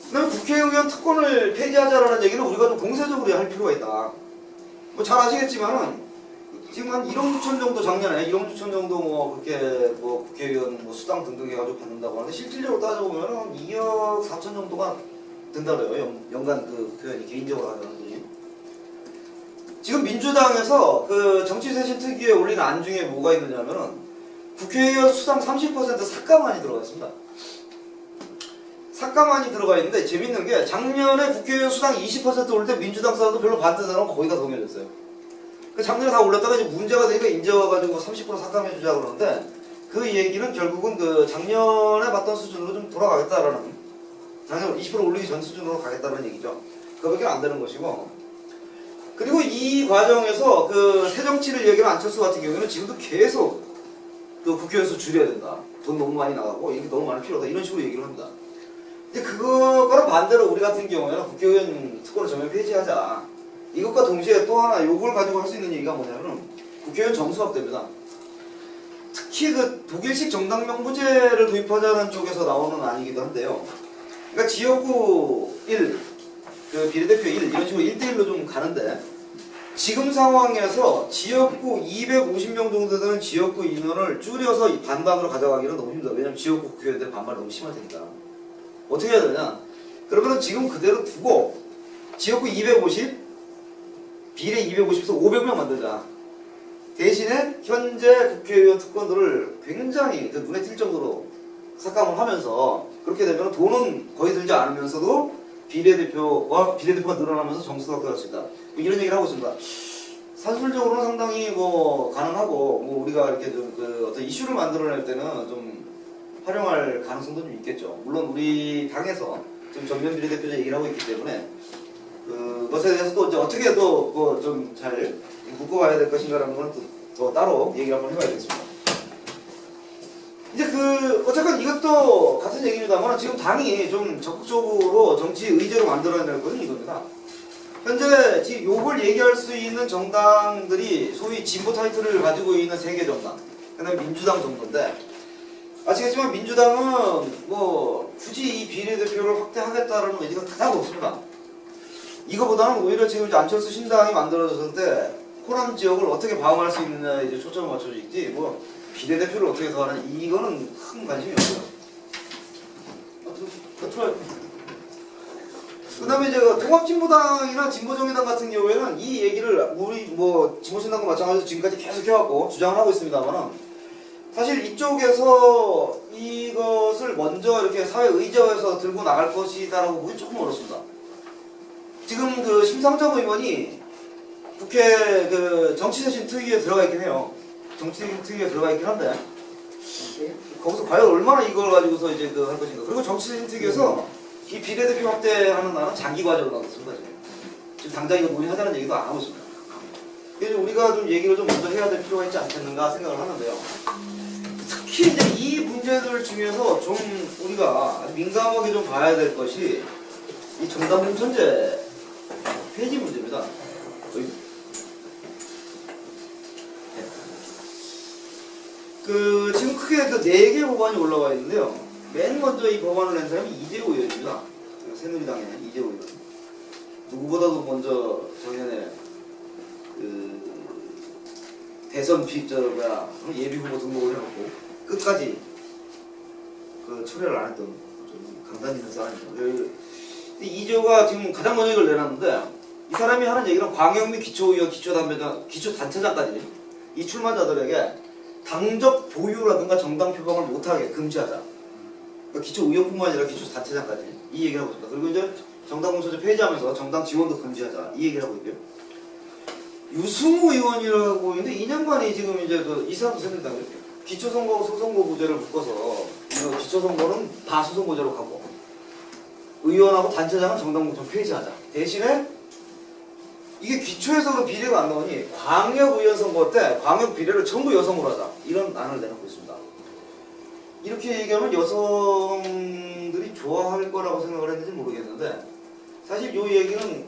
그다음에 국회의원 특권을 폐지하자라는 얘기는 우리가 좀 공세적으로 할 필요가 있다. 뭐 잘 아시겠지만은 지금 한 1억 6천 정도 작년에 1억 6천 정도 뭐 그렇게 뭐 국회의원 뭐 수당 등등 해가지고 받는다고 하는데 실질적으로 따져보면은 2억 4천 정도가 된다고요. 연간 그 국회의원이 개인적으로 하는 돈이. 지금 민주당에서 그 정치쇄신 특위에 올린 안 중에 뭐가 있느냐면은 국회의원 수당 30% 삭감안이 들어가 있습니다. 삭감안이 들어가 있는데 재밌는 게 작년에 국회의원 수당 20% 올 때 민주당 사람도 별로 반대 사람은 거의 다 동의해줬어요. 작년에 다 올렸다가 이제 문제가 되니까 이제 와가지고 30% 삭감해주자 그러는데 그 얘기는 결국은 그 작년에 봤던 수준으로 좀 돌아가겠다라는, 작년 20% 올리기 전 수준으로 가겠다는 얘기죠. 그거밖에 안 되는 것이고, 그리고 이 과정에서 그 새정치를 얘기하는 안철수 같은 경우에는 지금도 계속 그 국회의원 수 줄여야 된다. 돈 너무 많이 나가고 이게 너무 많이 필요하다. 이런 식으로 얘기를 합니다. 근데 그거랑 반대로 우리 같은 경우에는 국회의원 특권을 전면 폐지하자. 이것과 동시에 또 하나 요걸 가지고 할 수 있는 얘기가 뭐냐면 국회의원 정수합대입니다. 특히 그 독일식 정당명부제를 도입하자는 쪽에서 나오는 안이기도 한데요. 그러니까 지역구 1, 그 비례대표 1 이런 식으로 1대1로 좀 가는데 지금 상황에서 지역구 250명 정도 되는 지역구 인원을 줄여서 이 반반으로 가져가기는 너무 힘들어요. 왜냐면 지역구 국회의원들 반발이 너무 심할 테니까. 어떻게 해야 되냐? 그러면 지금 그대로 두고 지역구 250, 비례 250에서 500명 만들자. 대신에 현재 국회의원 특권들을 굉장히 눈에 띌 정도로 삭감을 하면서 그렇게 되면 돈은 거의 들지 않으면서도 비례대표가 늘어나면서 정수가 끌어갈 수 있다. 뭐 이런 얘기를 하고 있습니다. 산술적으로는 상당히 뭐 가능하고 뭐 우리가 이렇게 좀 그 어떤 이슈를 만들어낼 때는 좀 활용할 가능성도 좀 있겠죠. 물론 우리 당에서 지금 전면 비례대표제 얘기를 하고 있기 때문에 그것에 대해서 또 이제 어떻게 또 뭐 좀 잘 묶어가야 될 것인가라는 거는 또 더 따로 얘기를 한번 해봐야겠습니다. 이제 어쨌건 이것도 같은 얘기입니다만 지금 당이 좀 적극적으로 정치 의제로 만들어낼 것은 이겁니다. 현재 지금 요걸 얘기할 수 있는 정당들이 소위 진보 타이틀을 가지고 있는 3개 정당, 그다음에 민주당 정도인데 아시겠지만 민주당은 뭐 굳이 이 비례대표를 확대하겠다라는 의지가 그닥 없습니다. 이거보다는 오히려 지금 이제 안철수 신당이 만들어졌을 때 호남 지역을 어떻게 방어할 수 있느냐에 이제 초점을 맞춰져 있지 뭐 비례대표를 어떻게 더 하는 이거는 큰 관심이 없어요. 그 다음에 이제 통합진보당이나 진보정의당 같은 경우에는 이 얘기를 우리 뭐 진보신당과 마찬가지로 지금까지 계속 해왔고 주장을 하고 있습니다만은 사실 이쪽에서 이것을 먼저 이렇게 사회 의제화해서 들고 나갈 것이다라고 보기 조금 어렵습니다. 지금 그 심상정 의원이 국회 그 정치쇄신 특위에 들어가 있긴 해요. 정치쇄신 특위에 들어가 있긴 한데 거기서 과연 얼마나 이걸 가지고서 이제 할 것인가. 그리고 정치쇄신 특위에서 이 비례대표 확대하는 나는 장기 과정을 하고 있습니다. 지금 당장 이거 논의하자는 얘기도 안 하고 있습니다. 그래서 우리가 좀 얘기를 좀 먼저 해야 될 필요가 있지 않겠는가 생각을 하는데요. 특히 이제 이 문제들 중에서 좀 우리가 아주 민감하게 좀 봐야 될 것이 이 정당 공천제 폐지 문제입니다. 지금 크게 4개 법안이 올라와 있는데요. 맨 먼저 이 법안을 낸 사람이 이재호 의원입니다. 새누리당의 이재호 의원. 누구보다도 먼저 작년에 대선 예비 후보 등록을 해놓고 끝까지 철회를 안 했던 좀 강단 있는 사람이죠. 이재호가 지금 가장 먼저 이걸 내놨는데 이 사람이 하는 얘기는 광역 및 기초의원, 기초단체장까지 이 출마자들에게 당적 보유라든가 정당 표방을 못하게 금지하자. 그러니까 기초의원뿐만 아니라 기초단체장까지 이 얘기를 하고 있습니다. 그리고 이제 정당 공천제 폐지하면서 정당 지원도 금지하자 이 얘기를 하고 있고요. 유승우 의원이라고 있는데 이 양반이 지금 이제 이 사람도 새누리당이에요. 기초선거하고 소선거구제를 묶어서 기초선거는 다 소선거제로 가고 의원하고 단체장은 정당 공천 폐지하자. 대신에 이게 기초에서도 비례가 안 나오니 광역의원 선거 때 광역 비례를 전부 여성으로 하자. 이런 안을 내놓고 있습니다. 이렇게 얘기하면 여성들이 좋아할 거라고 생각을 했는지 모르겠는데 사실 이 얘기는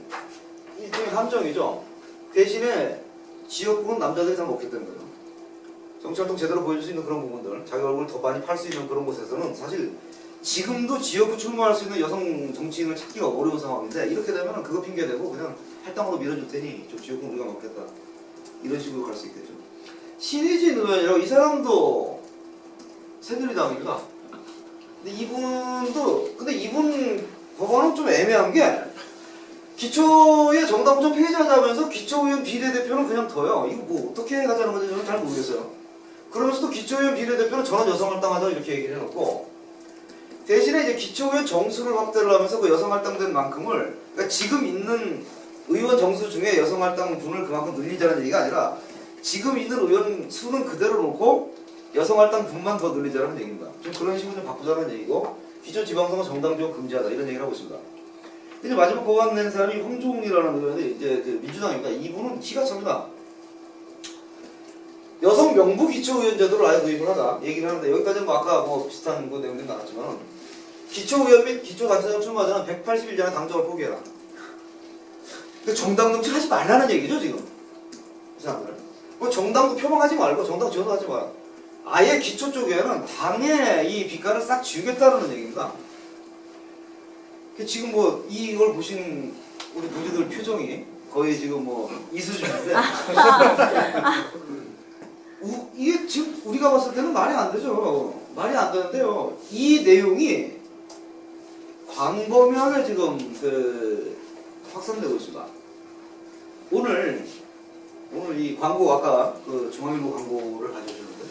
일종의 함정이죠. 대신에 지역구는 남자들이 다 먹기 때문에 정치활동 제대로 보여줄 수 있는 그런 부분들 자기 얼굴을 더 많이 팔 수 있는 그런 곳에서는 사실 지금도 지역구 출마할 수 있는 여성 정치인을 찾기가 어려운 상황인데 이렇게 되면 그거 핑계대고 그냥 할당으로 밀어줄 테니 저 지역구는 우리가 먹겠다 이런 식으로 갈 수 있겠죠. 신의진 의원이라고 이 사람도 새누리당입니다. 근데 이분 법안은 좀 애매한 게 기초에 정당 공천 폐지하자면서 기초의원 비례대표는 그냥 둬요. 이거 뭐 어떻게 하자는 건지 저는 잘 모르겠어요. 그러면서도 기초의원 비례대표는 전원 여성할당하자 이렇게 얘기를 해놓고 대신에 이제 기초의원 정수를 확대를 하면서 그 여성할당된 만큼을 그러니까 지금 있는 의원 정수 중에 여성할당 분을 그만큼 늘리자는 얘기가 아니라 지금 있는 의원 수는 그대로 놓고 여성할당 분만 더 늘리자는 얘기입니다. 좀 그런 식으로 좀 바꾸자는 얘기고 기초지방선거 정당 지원 금지하자 이런 얘기를 하고 있습니다. 이제 마지막 법안 낸 사람이 황종훈이라는 의원이 이제 민주당입니다. 이분은 기가 찹니다. 여성 명부 기초의원 제도를 아예 도입을 하자 얘기를 하는데 여기까지는 뭐 아까 뭐 비슷한 거 내용이 나왔지만 기초의원 및 기초단체장 출마자는 180일 전에 당적을 포기해라. 그러니까 정당 정치 하지 말라는 얘기죠 지금 이 사람들. 뭐 정당도 표방하지 말고 정당 지원도 하지 마. 아예 기초 쪽에는 당의 이 빛깔을 싹 지우겠다는 얘기입니다. 지금 뭐 이걸 보신 우리 동지들 표정이 거의 지금 뭐 이 수준인데 이게 지금 우리가 봤을 때는 말이 안 되죠. 말이 안 되는데요. 이 내용이 광범위하게 지금 확산되고 있습니다. 오늘 이 광고 아까 그 중앙일보 광고를 가져오셨는데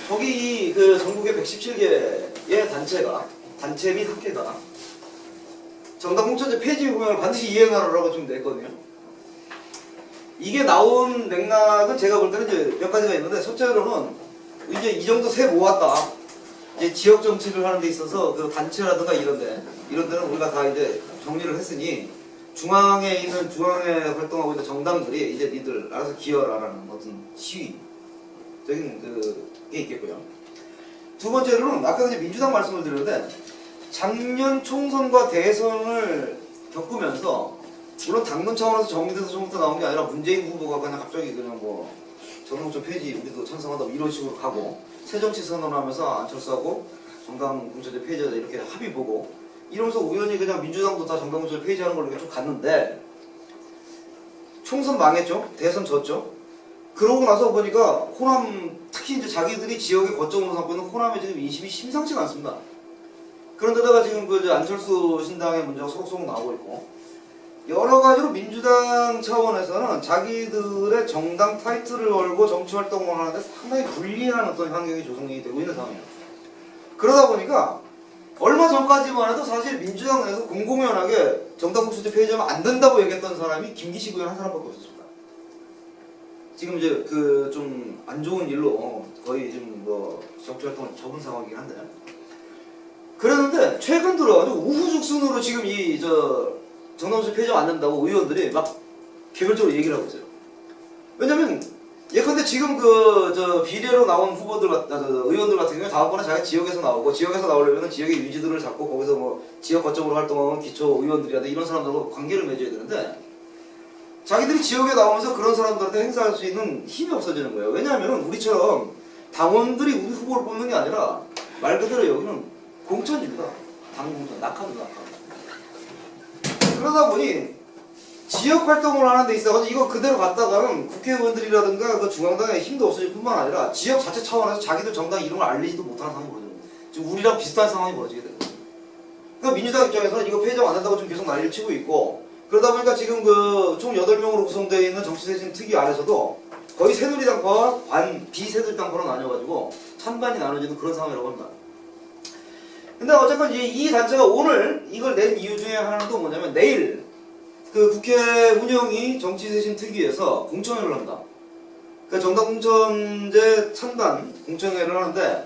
거기 그 전국의 117개의 단체 및 학회가 정당공천제 폐지 공약을 반드시 이행하라고 지금 냈거든요. 이게 나온 맥락은 제가 볼 때는 이제 몇 가지가 있는데 첫째로는 이제 이 정도 세 모았다. 이제 지역 정치를 하는 데 있어서 그 단체라든가 이런 데는 우리가 다 이제 정리를 했으니 중앙에 활동하고 있는 정당들이 이제 니들 알아서 기여라라는 어떤 시위적인 그게 있겠고요. 두 번째로는 아까 이제 민주당 말씀을 드렸는데 작년 총선과 대선을 겪으면서 물론 당론 차원에서 정리돼서 처음부터 나온 게 아니라 문재인 후보가 그냥 갑자기 그냥 뭐 정당공천 폐지 우리도 찬성하다 이런 식으로 가고 새정치 선언하면서 안철수하고 정당공천제 폐지하자 이렇게 합의 보고 이러면서 우연히 그냥 민주당도 다 정당공천제 폐지하는 걸로 쭉 갔는데 총선 망했죠. 대선 졌죠. 그러고 나서 보니까 호남 특히 이제 자기들이 지역에 거점으로 삼고 있는 호남에 지금 인심이 심상치가 않습니다. 그런데다가 지금 그 안철수 신당의 문제가 소록소록 나오고 있고 여러 가지로 민주당 차원에서는 자기들의 정당 타이틀을 걸고 정치 활동을 하는데 상당히 불리한 어떤 환경이 조성이 되고 있는 상황이에요. 그러다 보니까 얼마 전까지만 해도 사실 민주당 내에서 공공연하게 정당공천제 폐지하면 안 된다고 얘기했던 사람이 김기식 의원 한 사람밖에 없었습니다. 지금 이제 그 좀 안 좋은 일로 거의 지금 뭐 정치 활동을 접은 상황이긴 한데 그랬는데 최근 들어가지고 우후죽순으로 지금 정당공천제 폐지하면 안 된다고 의원들이 막 개별적으로 얘기를 하고 있어요. 왜냐면 예컨대 지금 비례로 나온 의원들 같은 경우에 다음번에 자기 지역에서 나오고 지역에서 나오려면 지역의 유지들을 잡고 거기서 뭐 지역 거점으로 활동하는 기초 의원들이라든지 이런 사람들하고 관계를 맺어야 되는데 자기들이 지역에 나오면서 그런 사람들한테 행사할 수 있는 힘이 없어지는 거예요. 왜냐하면 우리처럼 당원들이 우리 후보를 뽑는 게 아니라 말 그대로 여기는 공천입니다. 당 공천, 낙하입니다. 그러다 보니 지역 활동을 하는 데 있어서 이거 그대로 갔다가는 국회의원들이라든가 그 중앙당의 힘도 없어질 뿐만 아니라 지역 자체 차원에서 자기들 정당 이름을 알리지도 못하는 상황이 벌어져요. 지금 우리랑 비슷한 상황이 벌어지게 되는 거예요. 그러니까 민주당 입장에서는 이거 폐지하면 안 된다고 지금 계속 난리를 치고 있고 그러다 보니까 지금 총 8명으로 구성되어 있는 정치쇄신 특위 안에서도 거의 새누리당과 비새누리당파로 나뉘어가지고 찬반이 나눠지는 그런 상황이라고 합니다. 근데 어쨌건 이 단체가 오늘 이걸 낸 이유 중에 하나는 또 뭐냐면 내일 그 국회 운영위 정치쇄신 특위에서 공청회를 합니다. 그 정당공천제 찬반 공청회를 하는데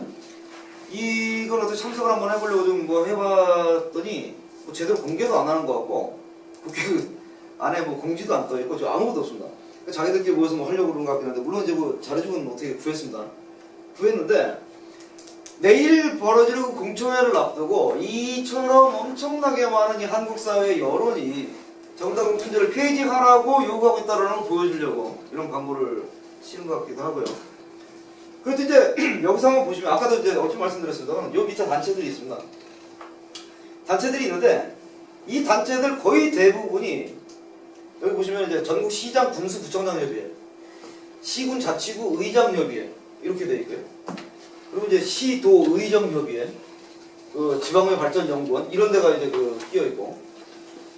이걸 어떻게 참석을 한번 해보려고 좀 뭐 해봤더니 뭐 제대로 공개도 안 하는 것 같고 국회 안에 뭐 공지도 안 떠있고 저 아무것도 없습니다. 자기들끼리 모여서 뭐 하려고 그런 것 같긴 한데 물론 이제 뭐 자료주는 어떻게 구했습니다. 구했는데 내일 벌어지는 공청회를 앞두고 이처럼 엄청나게 많은 이 한국 사회의 여론이 정당공천제를 폐지하라고 요구하고 있다는 걸 보여주려고 이런 광고를 씌운 것 같기도 하고요. 그런데 이제 여기서 한번 보시면 아까도 이제 얼핏 말씀드렸습니다만 요 밑에 단체들이 있습니다. 단체들이 있는데 이 단체들 거의 대부분이 여기 보시면 이제 전국 시장 군수 구청장 협의회, 시군 자치구 의장 협의회 이렇게 되어 있고요. 그리고 이제 시도 의정 협의회, 그 지방의 발전연구원 이런 데가 이제 끼어 있고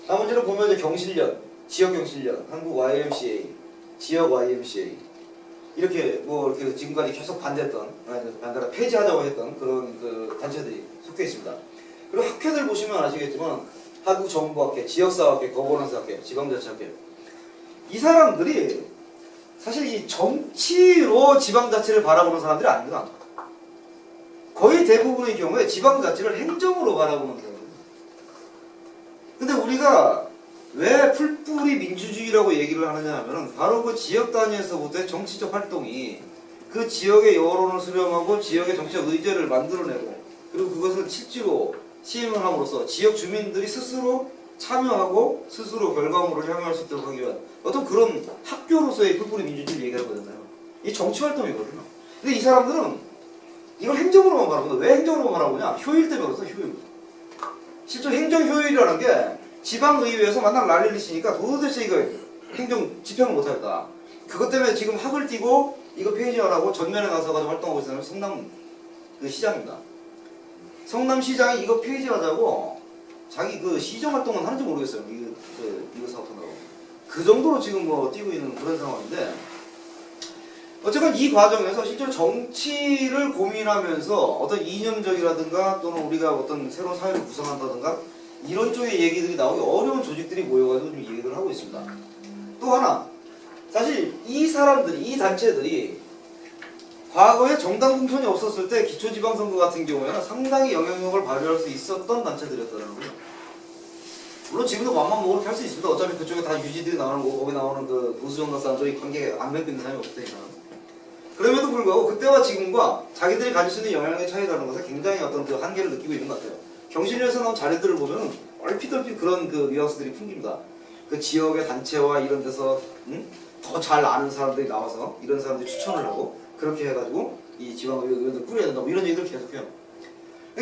나머지를 보면 이제 경실련, 지역 경실련, 한국 YMCA, 지역 YMCA 이렇게 뭐 이렇게 지금까지 계속 반대했던 폐지하자고 했던 그런 그 단체들이 속해 있습니다. 그리고 학회들 보시면 아시겠지만 한국정보학회, 지역사학회, 거버넌스학회, 지방자치학회 이 사람들이 사실 이 정치로 지방자치를 바라보는 사람들이 아닙니다. 거의 대부분의 경우에 지방자치를 행정으로 바라보는 사람입니다. 근데 우리가 왜 풀뿌리 민주주의라고 얘기를 하느냐 하면 바로 그 지역 단위에서부터의 정치적 활동이 그 지역의 여론을 수렴하고 지역의 정치적 의제를 만들어내고 그리고 그것을 실제로 시행을 함으로써 지역 주민들이 스스로 참여하고 스스로 결과물을 향유할 수 있도록 하기 위한 어떤 그런 학교로서의 풀뿌리 민주주의를 얘기하거든요. 이 정치 활동이거든요. 근데 이 사람들은 이걸 행정으로만 바라보는데 왜 행정으로만 바라보냐? 효율 때문에 그렇습니다. 효율. 실제 행정 효율이라는 게 지방의회에서 만날 난리를 치니까 도대체 이거 행정 집행을 못하겠다. 그것 때문에 지금 학을 띄고 이거 폐지하라고 전면에 나서 가지고 활동하고 있는 성남 그 시장입니다. 성남시장이 이거 폐지하자고 자기 그 시정 활동은 하는지 모르겠어요. 이거 사업한다고. 그 정도로 지금 뭐 뛰고 있는 그런 상황인데, 어쨌건 이 과정에서 실제로 정치를 고민하면서 어떤 이념적이라든가 또는 우리가 어떤 새로운 사회를 구성한다든가 이런 쪽의 얘기들이 나오기 어려운 조직들이 모여가지고 좀 얘기를 하고 있습니다. 또 하나, 사실 이 사람들이, 이 단체들이 과거에 정당 공천이 없었을 때 기초지방선거 같은 경우에는 상당히 영향력을 발휘할 수 있었던 단체들이었다는 거죠. 물론 지금도 맘만 먹으로 할 수 있습니다. 어차피 그쪽에 다 유지들이 나오는 거고 거기 나오는 그 보수정당 사람들이 관계에 안 맺고 있는 사람이 없을 테니까. 그럼에도 불구하고 그때와 지금과 자기들이 가질 수 있는 영향력의 차이라는 것에 굉장히 어떤 그 한계를 느끼고 있는 것 같아요. 경실련에서 나온 자료들을 보면 얼핏얼핏 그런 그 뉘앙스들이 풍깁니다. 그 지역의 단체와 이런 데서 더 잘 아는 사람들이 나와서 이런 사람들이 추천을 하고 그렇게 해가지고 이 지방의회를 꾸려야 된다 뭐 이런 얘기들 계속해요.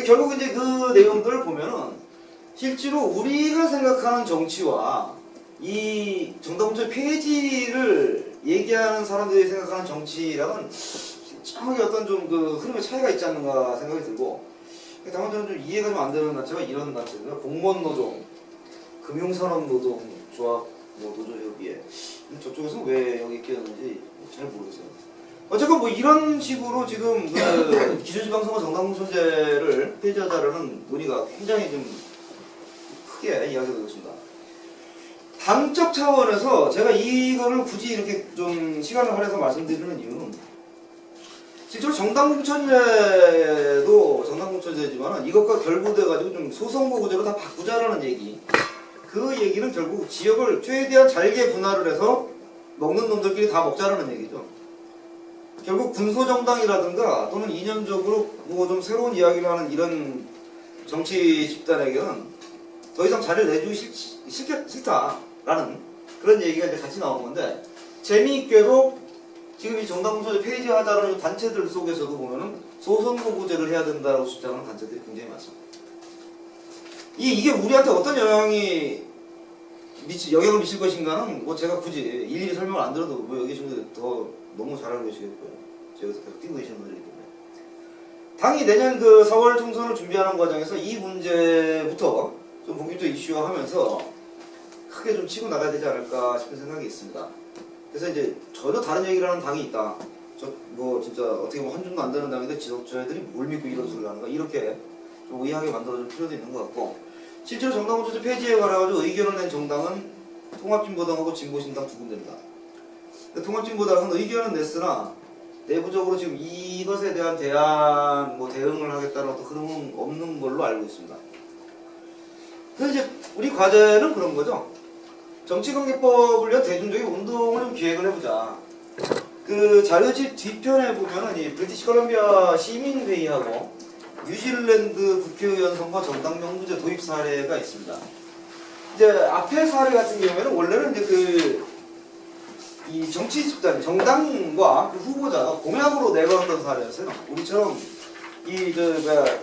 결국 이제 그 내용들을 보면은 실제로 우리가 생각하는 정치와 이 정당공천 폐지를 얘기하는 사람들이 생각하는 정치랑은 정확히 어떤 좀 그 흐름의 차이가 있지 않는가 생각이 들고, 다만 저는 좀 이해가 좀 안 되는 단체가 이런 단체입니다. 공무원노동, 금융산업노동조합, 뭐 노조협의회, 저쪽에서 왜 여기 끼었는지 잘 모르겠어요. 어쨌건 뭐 이런 식으로 지금 그 기초지방선거 정당공천제를 폐지하자라는 논의가 굉장히 좀 크게 이야기가 되고 있습니다. 당적 차원에서 제가 이거를 굳이 이렇게 좀 시간을 할애해서 말씀드리는 이유는 실제로 정당공천제도 정당공천제지만 이것과 결부돼가지고 좀 소선거구제로 다 바꾸자라는 얘기, 그 얘기는 결국 지역을 최대한 잘게 분할을 해서 먹는 놈들끼리 다 먹자라는 얘기죠. 결국 군소정당이라든가 또는 이념적으로 뭐 좀 새로운 이야기를 하는 이런 정치 집단에게는 더 이상 자리를 내주기 싫다라는 그런 얘기가 이제 같이 나오는 건데, 재미있게도 지금 이 정당공천제 폐지하자라는 단체들 속에서도 보면은 소선거구제를 해야 된다고 주장하는 단체들이 굉장히 많습니다. 이게 우리한테 어떤 영향을 미칠 것인가는 뭐 제가 굳이 일일이 설명을 안 드려도 뭐 여기 친구들 더 너무 잘 알고 계시겠고요. 제가 계속 뛰고 계시는 분들이기 때문에. 당이 내년 그 4월 총선을 준비하는 과정에서 이 문제부터 좀 본격적으로 이슈화하면서 크게 좀 치고 나가야 되지 않을까 싶은 생각이 있습니다. 그래서 이제 전혀 다른 얘기를 하는 당이 있다. 뭐 진짜 어떻게 보면 한 줌도 안 되는 당인데 저희들이 뭘 믿고 이런 소리를 하는가, 이렇게 좀 의아하게 만들어줄 필요도 있는 것 같고, 실제로 정당공천제 폐지에 관해서 의견을 낸 정당은 통합진보당하고 진보신당 두 군데입니다. 통합진보당은 의견은 냈으나 내부적으로 지금 이것에 대한 대응을 하겠다는 어떤 흐름은 없는 걸로 알고 있습니다. 그래서 이제 우리 과제는 그런 거죠. 정치관계법을 위한 대중적인 운동을 좀 기획을 해보자. 그 자료집 뒤편에 보면은 이 브리티시 컬럼비아 시민회의하고 뉴질랜드 국회의원 선거 정당 명부제 도입 사례가 있습니다. 이제 앞에 사례 같은 경우에는 원래는 이제 이 정치 집단, 정당과 그 후보자가 공약으로 내걸었던 사례였어요. 우리처럼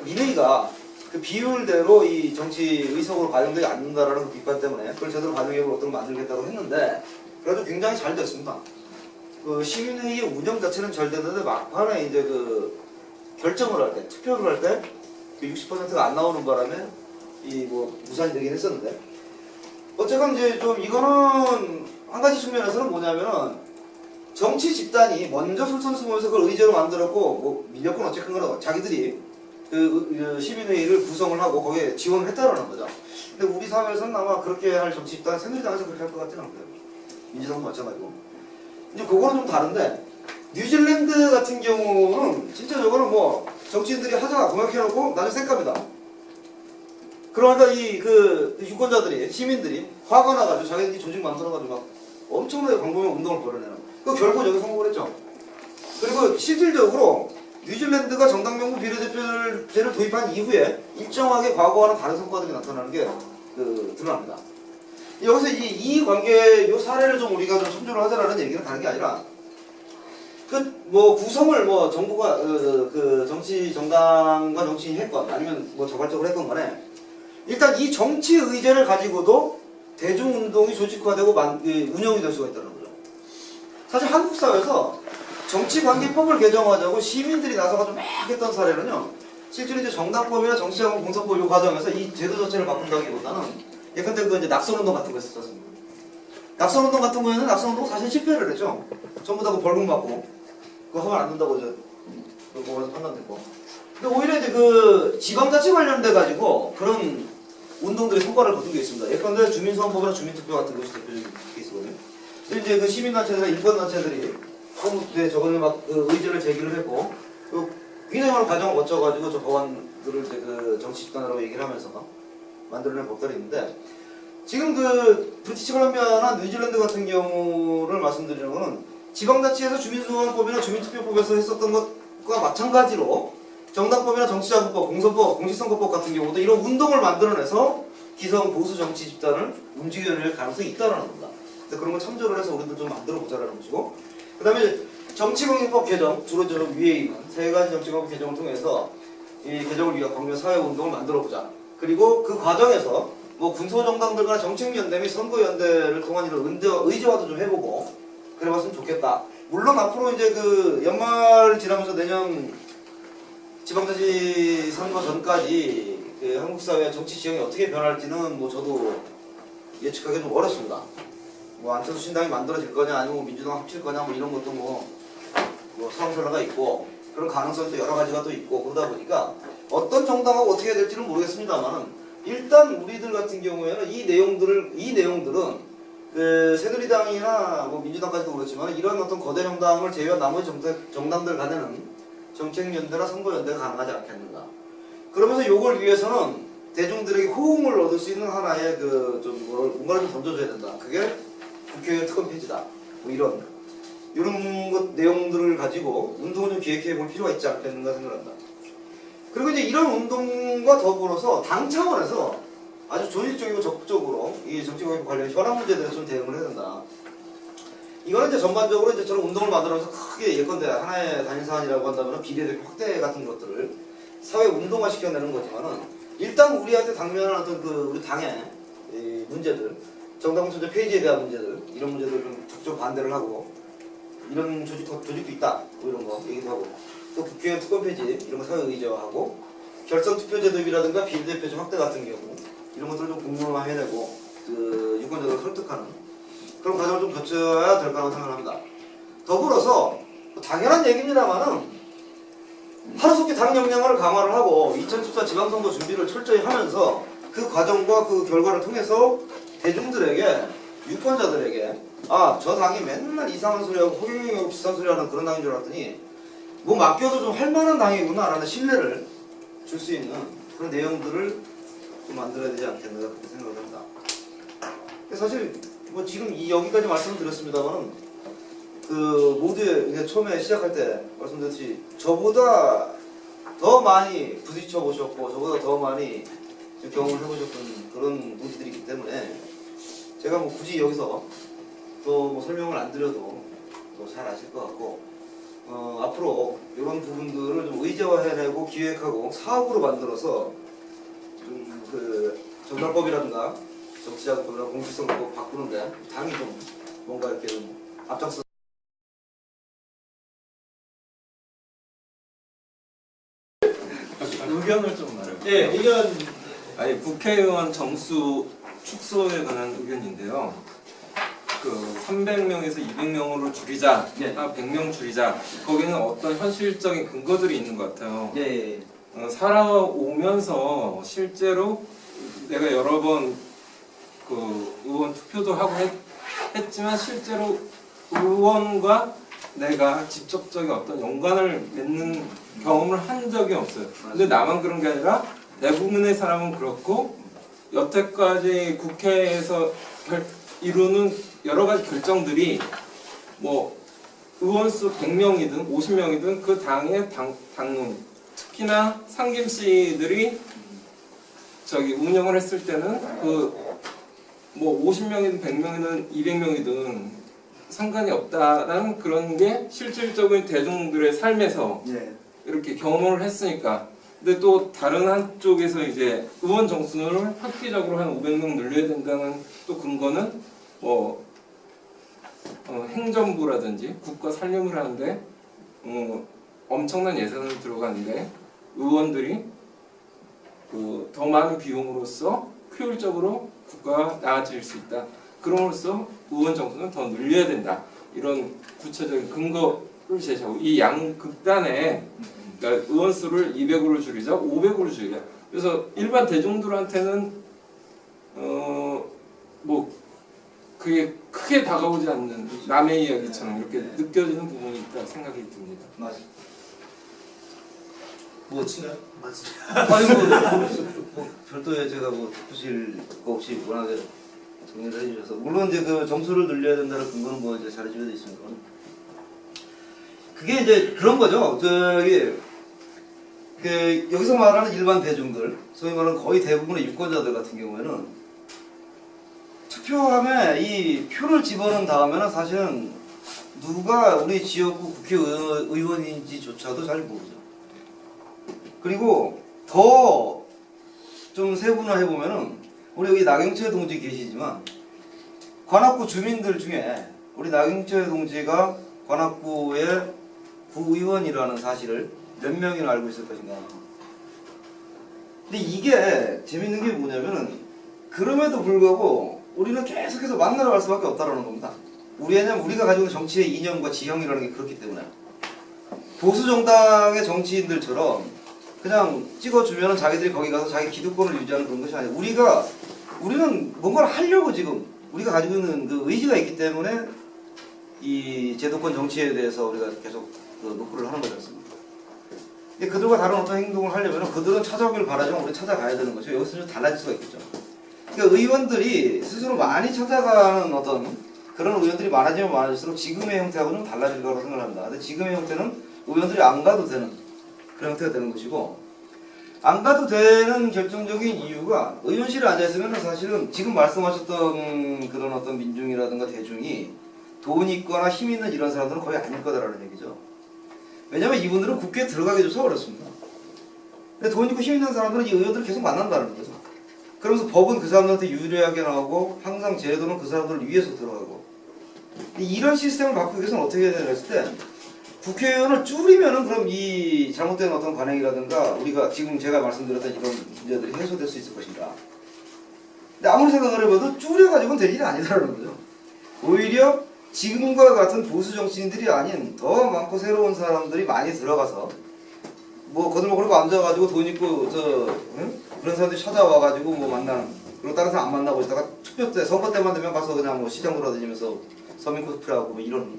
민의가 그 비율대로 이 정치 의석으로 반영되지 않는다라는 그 비판 때문에 그걸 제대로 반영해볼 어떤 걸 만들겠다고 했는데, 그래도 굉장히 잘 됐습니다. 그 시민회의의 운영 자체는 잘 됐는데 막판에 이제 그 결정을 할 때, 투표를 할 때 60%가 안 나오는 바람에 무산이 되긴 했었는데, 어쨌건 이제 좀 이거는 한 가지 측면에서는 뭐냐면은 정치 집단이 먼저 솔선수범해서 그걸 의제로 만들었고 뭐 밀렸건 어쨌건 자기들이 그 시민회의를 구성을 하고 거기에 지원을 했다라는 거죠. 근데 우리 사회에서는 아마 그렇게 할 정치 집단, 새누리당에서 그렇게 할 것 같지는 않고요. 민주당도 마찬가지고. 이제 그거는 좀 다른데, 뉴질랜드 같은 경우는 진짜 저거는 뭐 정치인들이 하자 공약해놓고 나중에 쌩깝니다. 그러니까 그 유권자들이, 시민들이 화가 나가지고 자기들이 조직 만들어가지고 막 엄청나게 광범위한 운동을 벌여내는, 그 결국 여기 성공을 했죠. 그리고 실질적으로 뉴질랜드가 정당명부 비례대표제를 도입한 이후에 일정하게 과거와는 다른 성과들이 나타나는 게 드러납니다. 여기서 이 관계, 이 사례를 좀 우리가 좀 참조를 하자라는 얘기는 다른 게 아니라, 구성을 정부가 정당과 정치인이 했건 아니면 자발적으로 했건 간에 일단 이 정치 의제를 가지고도 대중운동이 조직화되고 운영이 될 수가 있다는 거죠. 사실 한국 사회에서 정치관계법을 개정하자고 시민들이 나서가지고 막 했던 사례는요, 실제로 이제 정당법이나 정치자금 공사법 이 과정에서 이 제도 자체를 바꾼다기보다는 예컨대 그 이제 낙선운동 같은 거 했었지 않습니까? 낙선운동 같은 경우에는 낙선운동 사실 실패를 했죠. 전부 다 그 벌금 받고 그거 하면 안 된다고 이제 법원에서 판단됐고. 근데 오히려 이제 그 지방자치 관련돼 가지고 그런 운동들이 성과를 거둔 게 있습니다. 예컨대 주민소환법이나 주민투표 같은 것이 대표적인 케이스거든요. 근데 이제 그 시민단체들이나 인권단체들이 법무부에 저번에 막 그 의제를 제기를 했고, 그 굉장히 많은 과정을 거쳐가지고 저 법안들을 이제 그 정치 집단이라고 얘기를 하면서 만들어낸 법들이 있는데, 지금 그 브리티시 콜롬비아나 뉴질랜드 같은 경우를 말씀드리는 거는 지방자치에서 주민소환법이나 주민투표법에서 했었던 것과 마찬가지로 정당법이나 정치자금법, 공선법, 공직선거법 같은 경우도 이런 운동을 만들어내서 기성 보수 정치 집단을 움직여낼 가능성이 있다는 겁니다. 그런 걸 참조를 해서 우리도 좀 만들어 보자라는 것이고, 그 다음에 정치공익법 개정, 주로 저 위에 있는 세 가지 정치공익법 개정을 통해서 이 개정을 위한 광면 사회운동을 만들어 보자. 그리고 그 과정에서 뭐 군소정당들과 정책연대 및 선거연대를 통한 이런 의제화도 좀 해보고 그래봤으면 좋겠다. 물론 앞으로 이제 그 연말 지나면서 내년 지방자치 선거 전까지 그 한국 사회 정치 지형이 어떻게 변할지는 뭐 저도 예측하기 좀 어렵습니다. 뭐 안철수 신당이 만들어질 거냐, 아니면 민주당 합칠 거냐, 뭐 이런 것도 뭐 상황설화가 있고 그런 가능성도 여러 가지가 또 있고 그러다 보니까 어떤 정당하고 어떻게 해야 될지는 모르겠습니다만은 일단 우리들 같은 경우에는 이 내용들은 그 새누리당이나 뭐 민주당까지도 그렇지만 이런 어떤 거대 정당을 제외한 나머지 정당들 간에는 정책연대나 선거연대가 가능하지 않겠는가. 그러면서 요걸 위해서는 대중들에게 호응을 얻을 수 있는 하나의 그 좀 뭔가를 좀 던져줘야 된다. 그게 국회 특검 폐지다. 뭐 이런 것 내용들을 가지고 운동을 좀 기획해 볼 필요가 있지 않겠는가 생각한다. 그리고 이제 이런 운동과 더불어서 당 차원에서 아주 조직적이고 적극적으로 이 정치공익 관련 현안 문제들에 좀 대응을 해야 된다. 이거는 이제 전반적으로 이제 저런 운동을 만들어서 크게 예컨대 하나의 단일사안이라고 한다면 비례대표 확대 같은 것들을 사회 운동화 시켜내는 거지만은 일단 우리한테 당면한 어떤 그 우리 당의 이 문제들, 정당공천제 폐지에 대한 문제들, 이런 문제들 좀 적극 반대를 하고 이런 조직도 있다, 뭐 이런 거 얘기도 하고 또 국회 특검 폐지 이런 거 사회 의제화하고 결선 투표제 도입이라든가 비례대표제 확대 같은 경우 이런 것들을 좀 공론화해내고 그 유권자들을 설득하는 그런 과정을 좀 거쳐야 될 거라고 생각합니다. 더불어서 당연한 얘기입니다만은 하루속히 당 역량을 강화를 하고 2014 지방선거 준비를 철저히 하면서 그 과정과 그 결과를 통해서 대중들에게, 유권자들에게 아, 저 당이 맨날 이상한 소리하고 허경영하고 비슷한 소리하는 그런 당인 줄 알았더니 뭐 맡겨도 좀 할만한 당이구나 라는 신뢰를 줄 수 있는 그런 내용들을 좀 만들어야 되지 않겠나 그렇게 생각을 합니다. 사실 뭐 지금 여기까지 말씀을 드렸습니다만은 그 모두의 처음에 시작할 때 말씀드렸듯이 저보다 더 많이 부딪혀 보셨고 저보다 더 많이 경험을 해보셨던 그런 분들이기 때문에 제가 뭐 굳이 여기서 또 뭐 설명을 안 드려도 또 잘 아실 것 같고 앞으로 이런 부분들을 좀 의제화해내고 기획하고 사업으로 만들어서 좀 그 정당법이라든가 정치자금법이나 공직선거법 바꾸는데 당이 좀 뭔가 이렇게 좀 앞장서
의견을 좀 말해볼게요.
네, 의견.
아니, 국회의원 정수 축소에 관한 의견인데요. 그 300명에서 200명으로 줄이자,
네.
100명 줄이자. 거기는 어떤 현실적인 근거들이 있는 것 같아요.
네.
살아오면서 실제로 내가 여러 번 그 의원 투표도 하고 했지만 실제로 의원과 내가 직접적인 어떤 연관을 맺는 경험을 한 적이 없어요. 근데 나만 그런 게 아니라 대부분의 사람은 그렇고 여태까지 국회에서 이루는 여러 가지 결정들이 뭐 의원수 100명이든 50명이든 그 당의 당론, 특히나 상김씨들이 저기 운영을 했을 때는 그 뭐 50명이든 100명이든 200명이든 상관이 없다라는 그런 게 실질적인 대중들의 삶에서
네.
이렇게 경험을 했으니까 근데 또 다른 한쪽에서 이제 의원 정수를 획기적으로 한 500명 늘려야 된다는 또 근거는 뭐 행정부라든지 국가 살림을 하는데 엄청난 예산을 들어가는데 의원들이 그 더 많은 비용으로서 효율적으로 국가가 나아질 수 있다. 그럼으로써 의원 정수는 더 늘려야 된다. 이런 구체적인 근거를 제시하고 이 양극단에 그러니까 의원 수를 200으로 줄이자 500으로 줄이자. 그래서 일반 대중들한테는 뭐 그게 크게 다가오지 않는 남의 이야기처럼 이렇게 느껴지는 부분이 있다 생각이 듭니다.
맞아. 뭐 친가요?
맞습니다.
아니 뭐 별도의 제가 뭐 덧붙일 거 없이 워낙에 정리를 해주셔서 물론 이제 그 점수를 늘려야 된다는 근거는 뭐 이제 잘해줘야 돼 있으니까 그게 이제 그런 거죠. 저기 그 여기서 말하는 일반 대중들 소위 말하는 거의 대부분의 유권자들 같은 경우에는 투표함에 이 표를 집어넣은 다음에는 사실은 누가 우리 지역구 국회의원인지조차도 잘 모르죠. 그리고 더 좀 세분화해 보면은 우리 여기 나경철 동지 계시지만 관악구 주민들 중에 우리 나경철 동지가 관악구의 구의원이라는 사실을 몇 명이나 알고 있을 것인가. 근데 이게 재밌는 게 뭐냐면은 그럼에도 불구하고 우리는 계속해서 만나러 갈 수밖에 없다라는 겁니다. 왜냐면 우리가 가지고 있는 정치의 이념과 지형이라는 게 그렇기 때문에 보수 정당의 정치인들처럼 그냥 찍어주면은 자기들이 거기 가서 자기 기득권을 유지하는 그런 것이 아니라 우리는 뭔가를 하려고 지금 우리가 가지고 있는 그 의지가 있기 때문에 이 제도권 정치에 대해서 우리가 계속 그 노크를 하는 거지 않습니까? 근데 그들과 다른 어떤 행동을 하려면 그들은 찾아오길 바라지만 우리는 찾아가야 되는 거죠. 여기서 좀 달라질 수가 있겠죠. 그러니까 의원들이 스스로 많이 찾아가는 어떤 그런 의원들이 많아지면 많아질수록 지금의 형태하고는 좀 달라질 거라고 생각합니다. 근데 지금의 형태는 의원들이 안 가도 되는 그런 형태가 되는 것이고 안 가도 되는 결정적인 이유가 의원실에 앉아있으면 사실은 지금 말씀하셨던 그런 어떤 민중이라든가 대중이 돈 있거나 힘 있는 이런 사람들은 거의 아닐 거다라는 얘기죠. 왜냐면 이분들은 국회에 들어가기조차 어렵습니다. 근데 돈 있고 힘 있는 사람들은 이 의원들을 계속 만난다는 거죠. 그러면서 법은 그 사람들한테 유리하게 나오고 항상 제도는 그 사람들을 위해서 들어가고 이런 시스템을 바꾸기 위해서는 어떻게 해야 되나 했을 때 국회의원을 줄이면은 그럼 이 잘못된 어떤 관행이라든가 우리가 지금 제가 말씀드렸던 이런 문제들이 해소될 수 있을 것인가. 근데 아무리 생각을 해봐도 줄여가지고는 될 일이 아니다라는 거죠. 오히려 지금과 같은 보수 정치인들이 아닌 더 많고 새로운 사람들이 많이 들어가서 뭐 거들먹거리고 앉아가지고 돈 있고 그런 사람들이 찾아와가지고 뭐 만나는 그리고 다른 사람 안 만나고 있다가 투표 때 선거 때만 되면 가서 그냥 뭐 시장 돌아다니면서 서민 코스프레하고 뭐 이런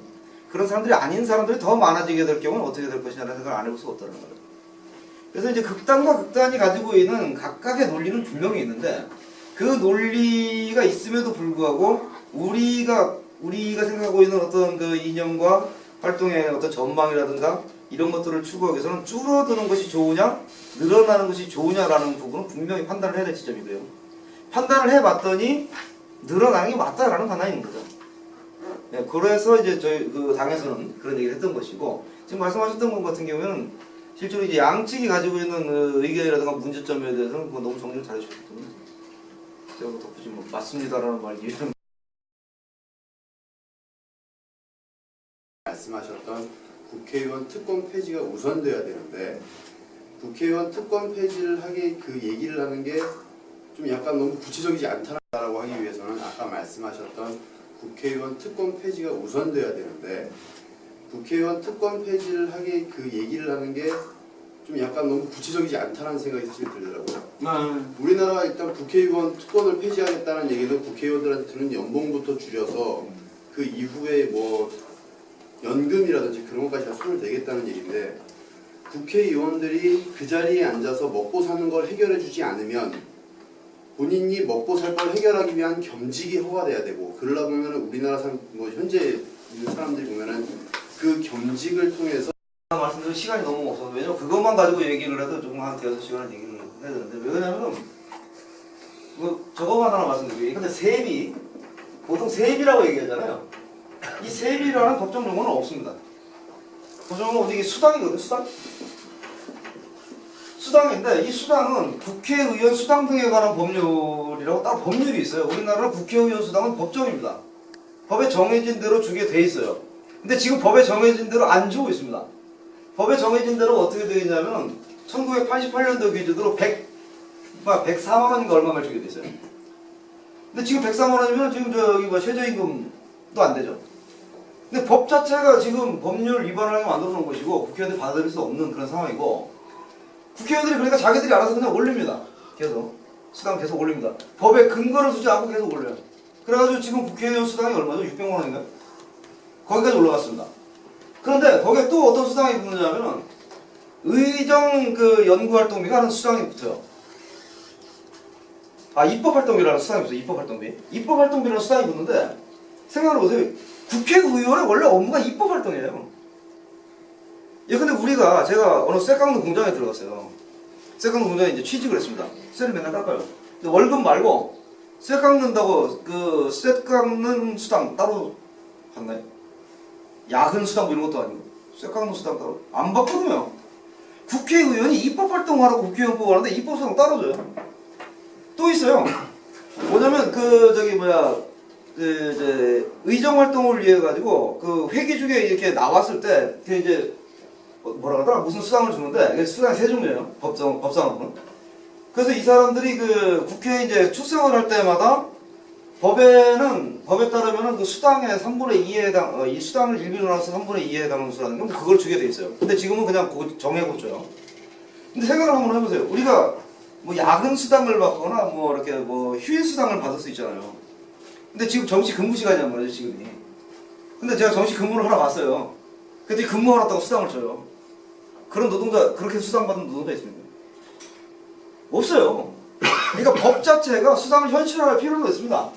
그런 사람들이 아닌 사람들이 더 많아지게 될 경우는 어떻게 될 것이냐는 생각을 안 해볼 수가 없다는 거예요. 그래서 이제 극단과 극단이 가지고 있는 각각의 논리는 분명히 있는데 그 논리가 있음에도 불구하고 우리가 생각하고 있는 어떤 그 이념과 활동의 어떤 전망이라든가 이런 것들을 추구하기 위해서는 줄어드는 것이 좋으냐 늘어나는 것이 좋으냐라는 부분은 분명히 판단을 해야 될 지점이고요. 판단을 해봤더니 늘어나는 게 맞다라는 판단이 있는 거죠. 네, 그래서 이제 저희 그 당에서는 그런 얘기를 했던 것이고 지금 말씀하셨던 것 같은 경우에는 실제로 이제 양측이 가지고 있는 의견이라든가 문제점에 대해서는 뭐 너무 정리를 잘해주셨기 때문에 제가 뭐 덧붙이 뭐 맞습니다라는 말 이런
말씀하셨던 국회의원 특권 폐지가 우선돼야 되는데 국회의원 특권 폐지를 하기 그 얘기를 하는 게 좀 약간 너무 구체적이지 않다라고 하기 위해서는 아까 말씀하셨던 국회의원 특권 폐지가 우선돼야 되는데 국회의원 특권 폐지를 하기 그 얘기를 하는 게 좀 약간 너무 구체적이지 않다는 생각이 사실 들더라고요. 우리나라가 일단 국회의원 특권을 폐지하겠다는 얘기는 국회의원들한테 주는 연봉부터 줄여서 그 이후에 뭐 연금이라든지 그런 것까지 다 손을 대겠다는 얘기인데 국회의원들이 그 자리에 앉아서 먹고 사는 걸 해결해 주지 않으면 본인이 먹고 살 걸 해결하기 위한 겸직이 허가돼야 되고 그러다 보면 우리나라 뭐 현재 있는 사람들이 보면은 그 겸직을 통해서
말씀드린 시간이 너무 없어서 왜냐면 그것만 가지고 얘기를 해도 조금 한 대여섯 시간을 얘기를 해야 되는데 왜 그러냐면 뭐 저거만 하나 말씀드릴게요. 근데 세비 보통 세비라고 얘기하잖아요. 이 세비라는 법정 용어는 없습니다. 법정 용어는 이게 수당이거든요. 수당인데 이 수당은 국회의원 수당 등에 관한 법률이라고 따로 법률이 있어요. 우리나라는 국회의원 수당은 법정입니다. 법에 정해진 대로 주게 돼 있어요. 근데 지금 법에 정해진 대로 안 주고 있습니다. 법에 정해진 대로 어떻게 되어 있냐면 1988년도 기준으로 104만 원인가 얼마를 주게 돼 있어요. 근데 지금 104만 원이면 지금 저기 뭐 최저임금도 안 되죠. 근데 법 자체가 지금 법률 위반을 하게 만들어 놓은 것이고 국회의원들이 받아들일 수 없는 그런 상황이고 국회의원들이 그러니까 자기들이 알아서 그냥 올립니다. 계속 수당 계속 올립니다. 법에 근거를 두지 않고 계속 올려요. 그래가지고 지금 국회의원 수당이 얼마죠? 600만 원인가요? 거기까지 올라갔습니다. 그런데 거기에 또 어떤 수당이 붙느냐면은 의정 그 연구활동비가 하는 수당이 붙어요. 아, 입법활동비라는 수당이 붙어요. 입법활동비. 입법활동비라는 수당이 붙는데 생각을 해보세요. 국회의원의 원래 업무가 입법활동이에요. 예, 근데 제가 어느 쇠깎는 공장에 들어갔어요. 쇠깎는 공장에 이제 취직을 했습니다. 쇠를 맨날 깎아요. 근데 월급 말고 쇠 깎는다고 그 쇠 깎는 수당 따로 받나요? 야근 수당 뭐 이런 것도 아니고 쇠 깎는 수당 따로 안 받거든요. 국회의원이 입법활동하라고 국회의원 뽑았는데 입법수당 따로 줘요. 또 있어요. 뭐냐면 의정활동을 위해 가지고 그 회기 중에 이렇게 나왔을 때 그 이제 뭐라 그러더라 무슨 수당을 주는데 수당이 세 종류예요. 법상으로는. 그래서 이 사람들이 그 국회에 이제 출석을 할 때마다 법에 따르면은 그 수당의 3분의 2에 해당 이 수당을 일비로 나눠서 3분의 2에 해당하는 수라는 건 그걸 주게 돼 있어요. 근데 지금은 그냥 정해고 줘요. 근데 생각을 한번 해보세요. 우리가 뭐 야근 수당을 받거나 뭐 이렇게 뭐 휴일 수당을 받을 수 있잖아요. 근데 지금 정시 근무 시간이란 말이죠, 지금이. 근데 제가 정시 근무를 하러 갔어요. 그때 근무하라고 수당을 줘요. 그런 노동자, 그렇게 수당받는 노동자 있습니까? 없어요. 그러니까 법 자체가 수당을 현실화할 필요가 있습니다.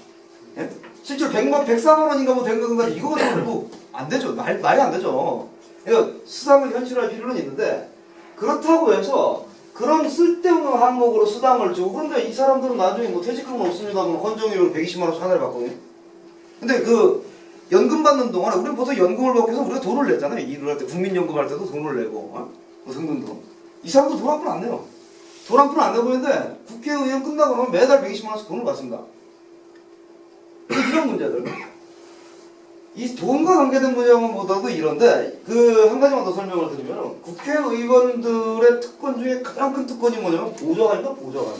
예? 실제로 104만 원인가 뭐 된 건가 이거 가지고 안 되죠. 말이 안 되죠. 그러니까 수당을 현실화할 필요는 있는데 그렇다고 해서 그런 쓸데없는 항목으로 수당을 주고 그런데 이 사람들은 나중에 뭐 퇴직금은 없습니다. 뭐 헌정료로 120만 원 차례를 받거든요. 근데 그 연금 받는 동안에 우리는 보통 연금을 받기 위해서 우리가 돈을 냈잖아요. 일을 할 때 국민연금 할 때도 돈을 내고 뭐 등등등. 이 사람도 돈 한 푼 안 내요. 돈 한 푼 안 내고 있는데 국회의원 끝나고 나면 매달 120만 원씩 돈을 받습니다. 이런 문제들. 이 돈과 관계된 문제보다도 이런데 그 한 가지만 더 설명을 드리면 국회의원들의 특권 중에 가장 큰 특권이 뭐냐면 보좌관입니다. 보좌관.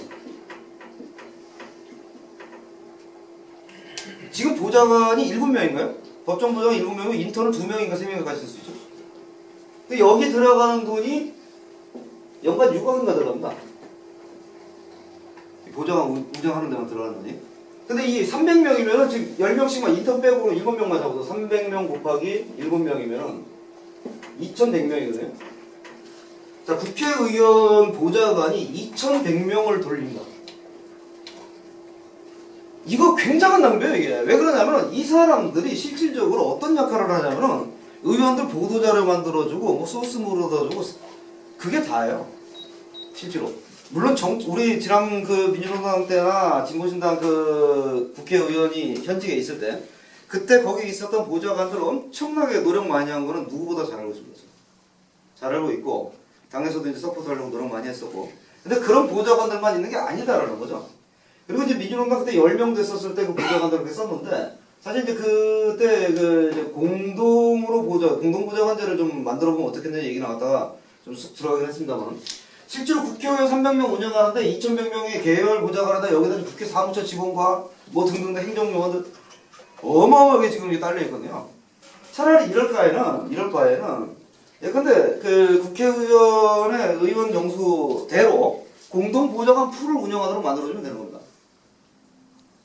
지금 보좌관이 7명인가요? 법정 보좌관 7명이고 인턴은 2명인가 3명인가 있을 수 있죠. 근데 여기 들어가는 돈이 연간 6억인가 들어갑니다. 보좌관 운영하는 데만 들어가는 돈이. 근데 이 300명이면은 지금 10명씩만 인턴 빼고 7명만 잡아도 300명 곱하기 7명이면은 2100명이거든요. 자, 국회의원 보좌관이 2100명을 돌립니다. 이거 굉장한 낭비예요, 이게. 왜 그러냐면 이 사람들이 실질적으로 어떤 역할을 하냐면은 의원들 보도자료 만들어주고 뭐 소스 물어다주고 그게 다예요. 실제로. 물론 우리 지난 그 민주노당 때나 진보신당 그 국회의원이 현직에 있을 때 그때 거기 있었던 보좌관들 엄청나게 노력 많이 한 거는 누구보다 잘 알고 있습니다. 잘 알고 있고 당에서도 이제 서포트하려고 노력 많이 했었고 근데 그런 보좌관들만 있는 게 아니다라는 거죠. 그리고 이제 민주노당 그때 10명 됐었을 때 그 보좌관들 그렇게 썼는데 사실 이제 그때 그 이제 공동보좌관제를 좀 만들어 보면 어떻겠냐 얘기 나왔다가 좀 쑥 들어가긴 했습니다만 실제로 국회의원 300명 운영하는데 2100명의 계열 보좌관에다 여기다 국회 사무처 직원과 뭐 등등 행정요원들 어마어마하게 지금 이게 딸려 있거든요. 차라리 이럴 바에는 예컨대 그 국회의원의 의원 정수대로 공동보좌관 풀을 운영하도록 만들어주면 되는 겁니다.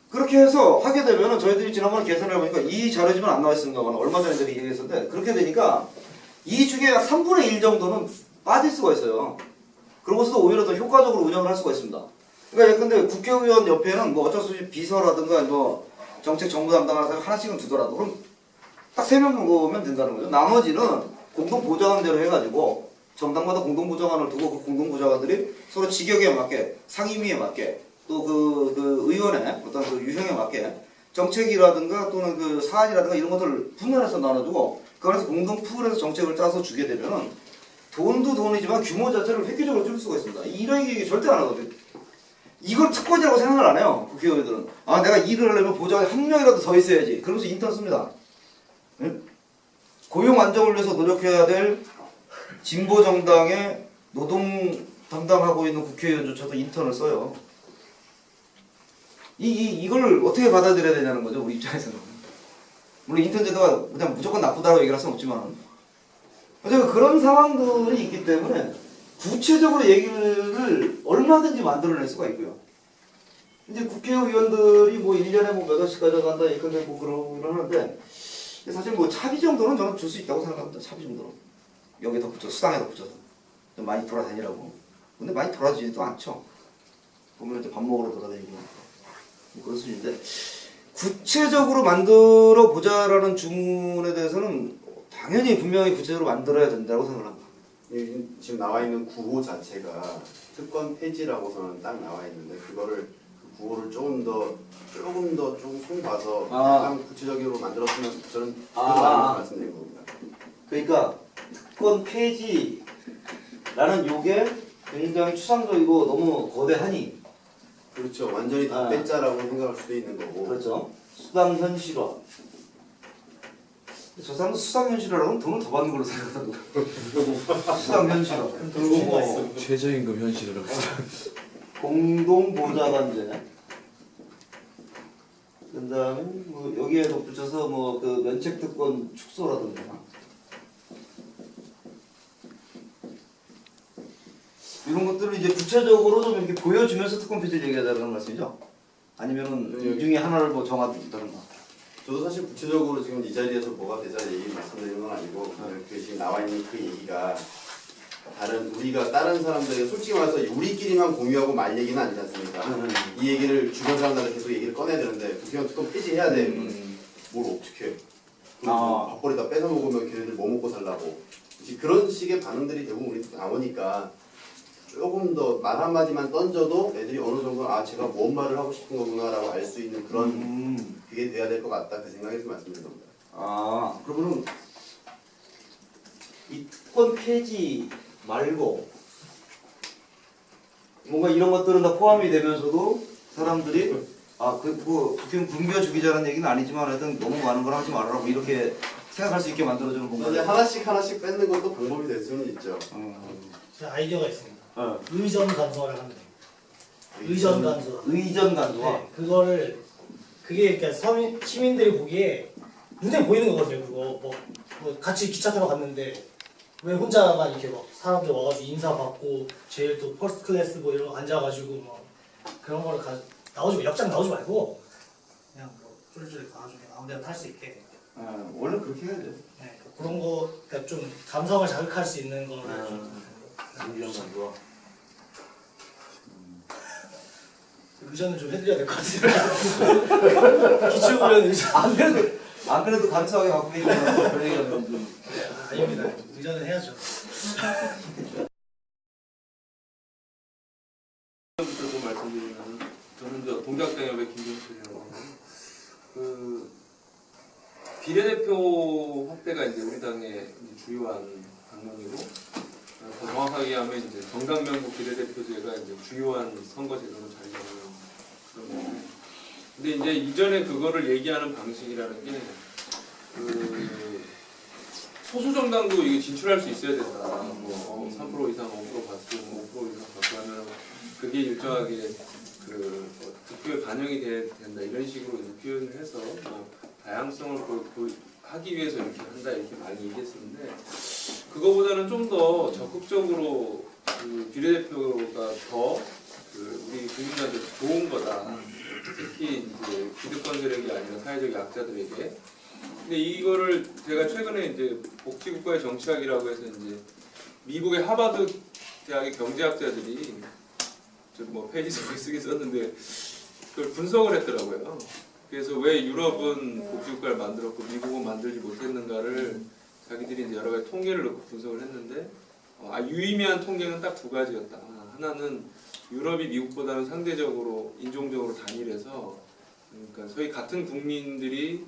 그렇게 해서 하게 되면은 저희들이 지난번에 계산을 해보니까 이 자료지만 안 나와 있습니다. 얼마 전에 저기 얘기했었는데 그렇게 되니까 이 중에 약 3분의 1 정도는 빠질 수가 있어요. 그러고서도 오히려 더 효과적으로 운영을 할 수가 있습니다. 그러니까 근데 국회의원 옆에는 뭐 어쩔 수 없이 비서라든가 뭐 정책 정부 담당하는 사람 하나씩은 두더라도 그럼 딱 3명 정도면 된다는 거죠. 나머지는 공동보좌관제로 해가지고 정당마다 공동보좌관을 두고 그 공동보좌관들이 서로 직역에 맞게 상임위에 맞게 또 그 의원의 어떤 그 유형에 맞게 정책이라든가 또는 그 사안이라든가 이런 것들을 분열해서 나눠주고 그 안에서 공동 풀에서 정책을 짜서 주게 되면은 돈도 돈이지만 규모 자체를 획기적으로 줄일 수가 있습니다. 이런 얘기 절대 안 하거든요. 이걸 특권이라고 생각을 안 해요. 국회의원들은. 아, 내가 일을 하려면 보좌관에 한 명이라도 더 있어야지. 그러면서 인턴 씁니다. 응? 고용 안정을 위해서 노력해야 될 진보 정당의 노동 담당하고 있는 국회의원조차도 인턴을 써요. 이걸 어떻게 받아들여야 되냐는 거죠, 우리 입장에서는. 물론 인턴 제도가 그냥 무조건 나쁘다고 얘기할 수는 없지만 어쨌든 그런 상황들이 있기 때문에 구체적으로 얘기를 얼마든지 만들어낼 수가 있고요. 이제 국회의원들이 뭐 1년에 뭐 몇 원씩 가져간다 이렇게 뭐 그러는데 사실 뭐 차비 정도는 저는 줄 수 있다고 생각합니다. 차비 정도는. 여기에 덧붙여 수당에 덧붙여서 좀 많이 돌아다니라고. 근데 많이 돌아다니지도 않죠. 보면 이제 밥 먹으러 돌아다니고 뭐 그런 수준인데 구체적으로 만들어 보자라는 주문에 대해서는 당연히 분명히 구체적으로 만들어야 된다고 생각합니다.
지금 나와 있는 구호 자체가 특권 폐지라고서는 딱 나와 있는데 그거를 그 구호를 조금 더 좀 봐서 약간 구체적으로 만들었으면 저는 그거 말씀드린 겁니다.
그러니까 특권 폐지라는 요게 굉장히 추상적이고 너무 거대하니
그렇죠. 완전히 다 뺐자라고 생각할 수도 있는 거고.
그렇죠. 수당 현실화. 저 사람도 수당 현실화라고는 돈을 더 받는 걸로 생각하고 수당 현실화. 그리고 뭐
최저임금 현실을
공동보좌관제. 그다음에 뭐 여기에 덧붙여서 뭐 그 면책특권 축소라든가. 이런 것들을 이제 구체적으로 좀 이렇게 보여주면서 특권 폐지를 얘기하자는 말씀이죠? 아니면은 이 중에 하나를 뭐 정하든가.
저도 사실 구체적으로 지금 이 자리에서 뭐가 되자 얘기 말씀드리는 건 아니고 그 지금 나와 있는 그 얘기가 우리가 다른 사람들에게 솔직히 말해서 우리끼리만 공유하고 말 얘기는 아니지 않습니까? 이 얘기를 주변 사람들한테 계속 얘기를 꺼내야 되는데 국회의원 특권 폐지해야 돼. 뭘 어떻게 해? 밥벌이 다 뺏어 먹으면 걔네들 뭐 먹고 살라고. 그런 식의 반응들이 대부분 우리 나오니까 조금 더 말 한마디만 던져도 애들이 어느 정도 제가 뭔 말을 하고 싶은 거구나라고 알 수 있는 그런 그게 돼야 될 것 같다 그 생각에서 말씀드린 겁니다.
그러면은 이 특권 폐지 말고 뭔가 이런 것들은 다 포함이 되면서도 사람들이 국회의원 굶겨 죽이자는 얘기는 아니지만 하여튼 너무 많은 걸 하지 말아라 이렇게 생각할 수 있게 만들어주는
이제
건가요?
하나씩 뺏는 것도 방법이 될 수는 있죠.
제가 아이디어가 있습니다. 의전 간소화를 하면 돼요. 의전 간소화.
의전 간소화.
네, 그게 그러니까 시민들이 보기에 눈에 보이는 거거든요. 그거 뭐 같이 기차 타러 갔는데 왜 혼자만 이렇게 막 사람들 와가지고 인사받고 제일 또 퍼스트 클래스 뭐 이런 거 앉아가지고 뭐 그런 거를 역장 나오지 말고 그냥 뭐 쫄쫄이 가가지고 아무데나 탈 수 있게.
원래 그렇게 해야죠.
네, 그런 거 그러니까 좀 감성을 자극할 수 있는 거를 좀.
의전 간소화.
의전을 좀 해드려야 될 것 같아요. 기출구면 의전.
안 그래도 간소하게 갖고 계시면 그런 얘기하면
아닙니다. 의전은 해야죠.
들고 말씀드리면 저는 동작당협의 김종철이라고 하고 그 비례대표 확대가 이제 우리 당의 주요한 방향이고 더 정확하게 하면 이제 정당 명부 비례대표제가 이제 주요한 선거 제도로 자리 잡는 그런 거고. 근데 이제 이전에 그거를 얘기하는 방식이라는 게 소수 정당도 이게 진출할 수 있어야 된다. 뭐 3% 이상 5% 받고 5% 이상 받고 하면 그게 일정하게 득표에 반영이 된다 이런 식으로 표현을 해서 뭐 다양성을 하기 위해서 이렇게 한다 이렇게 많이 얘기했었는데 그거보다는 좀 더 적극적으로 비례대표가 더 우리 국민들한테 좋은 거다. 특히 이제 기득권 세력이 아니라 사회적 약자들에게. 근데 이거를 제가 최근에 이제 복지국가의 정치학이라고 해서 이제 미국의 하버드 대학의 경제학자들이 뭐 페이지북에 쓰기 썼는데 그걸 분석을 했더라고요. 그래서 왜 유럽은 복지국가를 만들었고 미국은 만들지 못했는가를 자기들이 이제 여러 가지 통계를 넣고 분석을 했는데 유의미한 통계는 딱 두 가지였다. 하나는 유럽이 미국보다는 상대적으로 인종적으로 단일해서 그러니까 소위 같은 국민들이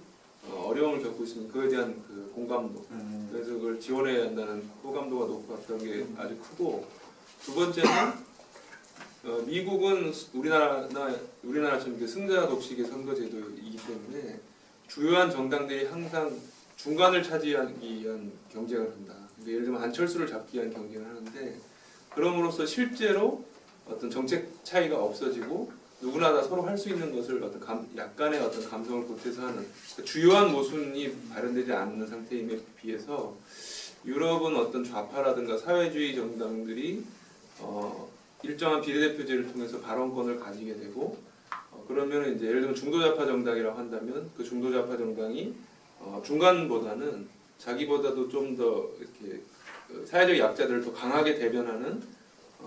어려움을 겪고 있으면 그에 대한 그 공감도, 그래서 그걸 지원해야 한다는 호감도가 높았던 게 아주 크고, 두 번째는 미국은 우리나라처럼 승자 독식의 선거제도이기 때문에 주요한 정당들이 항상 중간을 차지하기 위한 경쟁을 한다. 그러니까 예를 들면 안철수를 잡기 위한 경쟁을 하는데, 그럼으로써 실제로 어떤 정책 차이가 없어지고 누구나 다 서로 할 수 있는 것을 약간의 어떤 감성을 보태서 하는, 그러니까 주요한 모순이 발현되지 않는 상태임에 비해서 유럽은 어떤 좌파라든가 사회주의 정당들이 일정한 비례대표제를 통해서 발언권을 가지게 되고, 그러면 이제 예를 들면 중도좌파 정당이라고 한다면 그 중도좌파 정당이 중간보다는 자기보다도 좀 더 이렇게 사회적 약자들을 더 강하게 대변하는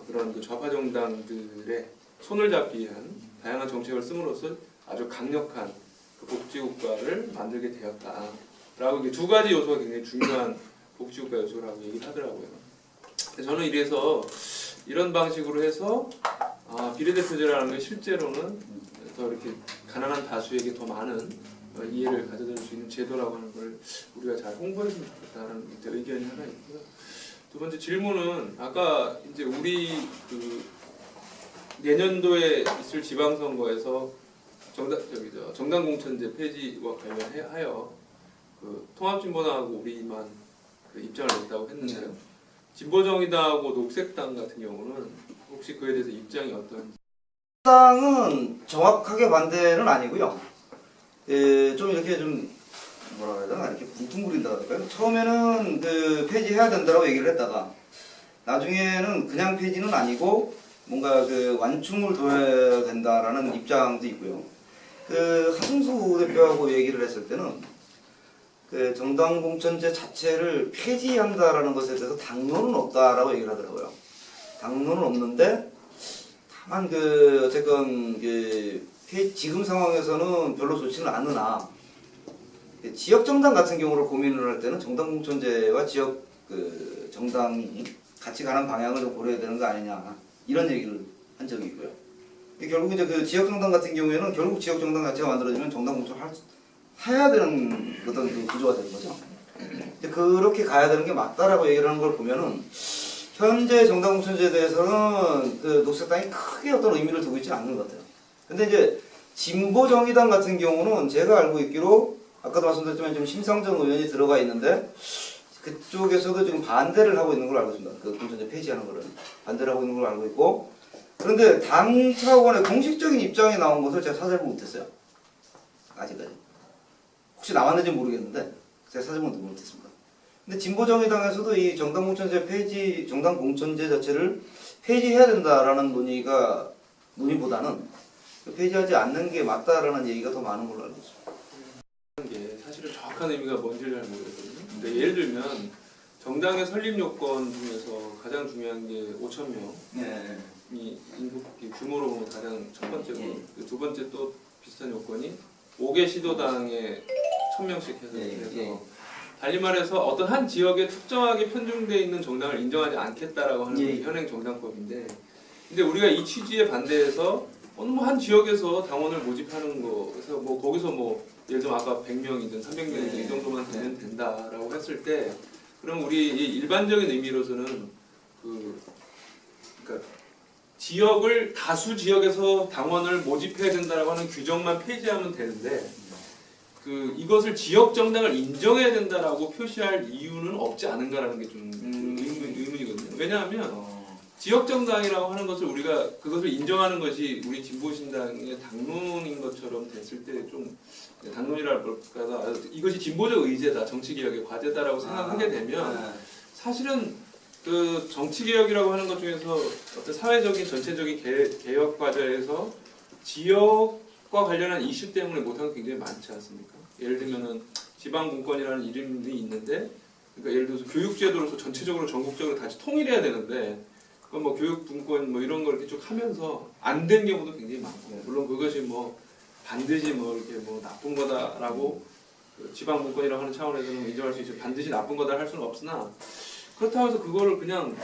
그런 그 좌파 정당들의 손을 잡기 위한 다양한 정책을 씀으로써 아주 강력한 그 복지국가를 만들게 되었다라고, 이게 두 가지 요소가 굉장히 중요한 복지국가 요소라고 얘기를 하더라고요. 저는 이래서 이런 방식으로 해서 비례대표제라는 게 실제로는 더 이렇게 가난한 다수에게 더 많은 이해를 가져다 줄 수 있는 제도라고 하는 걸 우리가 잘 홍보했으면 좋겠다는 의견이 하나 있고요. 두 번째 질문은 아까 이제 우리 그 내년도에 있을 지방선거에서 정당 공천제 폐지와 관련하여 그 통합진보당하고 우리만 그 입장을 냈다고 했는데요. 진보정의당하고 녹색당 같은 경우는 혹시 그에 대해서 입장이 어떤지?
당은 정확하게 반대는 아니고요. 좀 이렇게 좀 뭐라 그래야 되나, 이렇게 뭉뚱그린다 그럴까요? 처음에는 그 폐지해야 된다고 얘기를 했다가 나중에는 그냥 폐지는 아니고 뭔가 그 완충을 둬야 된다라는 입장도 있고요. 그 하승수 대표하고 얘기를 했을 때는 그 정당 공천제 자체를 폐지한다라는 것에 대해서 당론은 없다라고 얘기를 하더라고요. 당론은 없는데 다만 그 어쨌건 그 지금 상황에서는 별로 좋지는 않으나 지역 정당 같은 경우를 고민을 할 때는 정당 공천제와 지역 그 정당이 같이 가는 방향을 좀 고려해야 되는 거 아니냐, 이런 얘기를 한 적이 있고요. 결국 이제 그 지역 정당 같은 경우에는 결국 지역 정당 자체가 만들어지면 정당 공천을 해야 되는 어떤 그 구조가 되는 거죠. 그렇게 가야 되는 게 맞다라고 얘기를 하는 걸 보면은 현재 정당 공천제에 대해서는 그 녹색당이 크게 어떤 의미를 두고 있지 않는 것 같아요. 근데 이제 진보정의당 같은 경우는 제가 알고 있기로 아까도 말씀드렸지만 좀 심상정 의원이 들어가 있는데 그쪽에서도 지금 반대를 하고 있는 걸로 알고 있습니다. 그 공천제 폐지하는 거를 반대를 하고 있는 걸로 알고 있고, 그런데 당 차원의 공식적인 입장이 나온 것을 제가 찾아보지 못했어요. 아직까지. 혹시 나왔는지 모르겠는데 제가 찾아보지 못했습니다. 근데 진보정의당에서도 이 정당 공천제 폐지, 정당 공천제 자체를 폐지해야 된다라는 논의보다는 폐지하지 않는 게 맞다라는 얘기가 더 많은 걸로 알고 있습니다.
게 사실은 정확한 의미가 뭔지를 잘 모르겠거든요. 근데 예를 들면 정당의 설립 요건 중에서 가장 중요한 게 5천 명이 인구 규모로 보면 가장 첫 번째고, 두 번째 또 비슷한 요건이 5개 시도당에 1,000명씩 해서 달리 말해서 어떤 한 지역에 특정하게 편중되어 있는 정당을 인정하지 않겠다라고 하는 게 현행 정당법인데, 근데 우리가 이 취지에 반대해서 한 지역에서 당원을 모집하는 거, 그래서 뭐 거기서 뭐 예를 들면 아까 100명이든 300명이든 이 정도만 되면 된다라고 했을 때, 그럼 우리 일반적인 의미로서는 그러니까 지역을 다수 지역에서 당원을 모집해야 된다라고 하는 규정만 폐지하면 되는데, 이것을 지역 정당을 인정해야 된다라고 표시할 이유는 없지 않은가라는 게 좀 의문이거든요. 왜냐하면 지역 정당이라고 하는 것을 우리가 그것을 인정하는 것이 우리 진보신당의 당론인 것처럼 됐을 때 좀 당론이랄까 이것이 진보적 의제다, 정치개혁의 과제다라고 생각하게 되면 사실은 그 정치개혁이라고 하는 것 중에서 어떤 사회적인 전체적인 개혁 과제에서 지역과 관련한 이슈 때문에 못한 게 굉장히 많지 않습니까? 예를 들면은 지방분권이라는 이름이 있는데, 그러니까 예를 들어서 교육제도로서 전체적으로 전국적으로 다시 통일해야 되는데, 뭐 교육분권 뭐 이런 걸 이렇게 쭉 하면서 안 된 경우도 굉장히 많고, 물론 그것이 뭐 반드시 뭐 이렇게 뭐 나쁜 거다라고 지방분권이라고 하는 차원에서는 인정할 수 있죠. 반드시 나쁜 거다 할 수는 없으나,
그렇다고 해서 그거를 그냥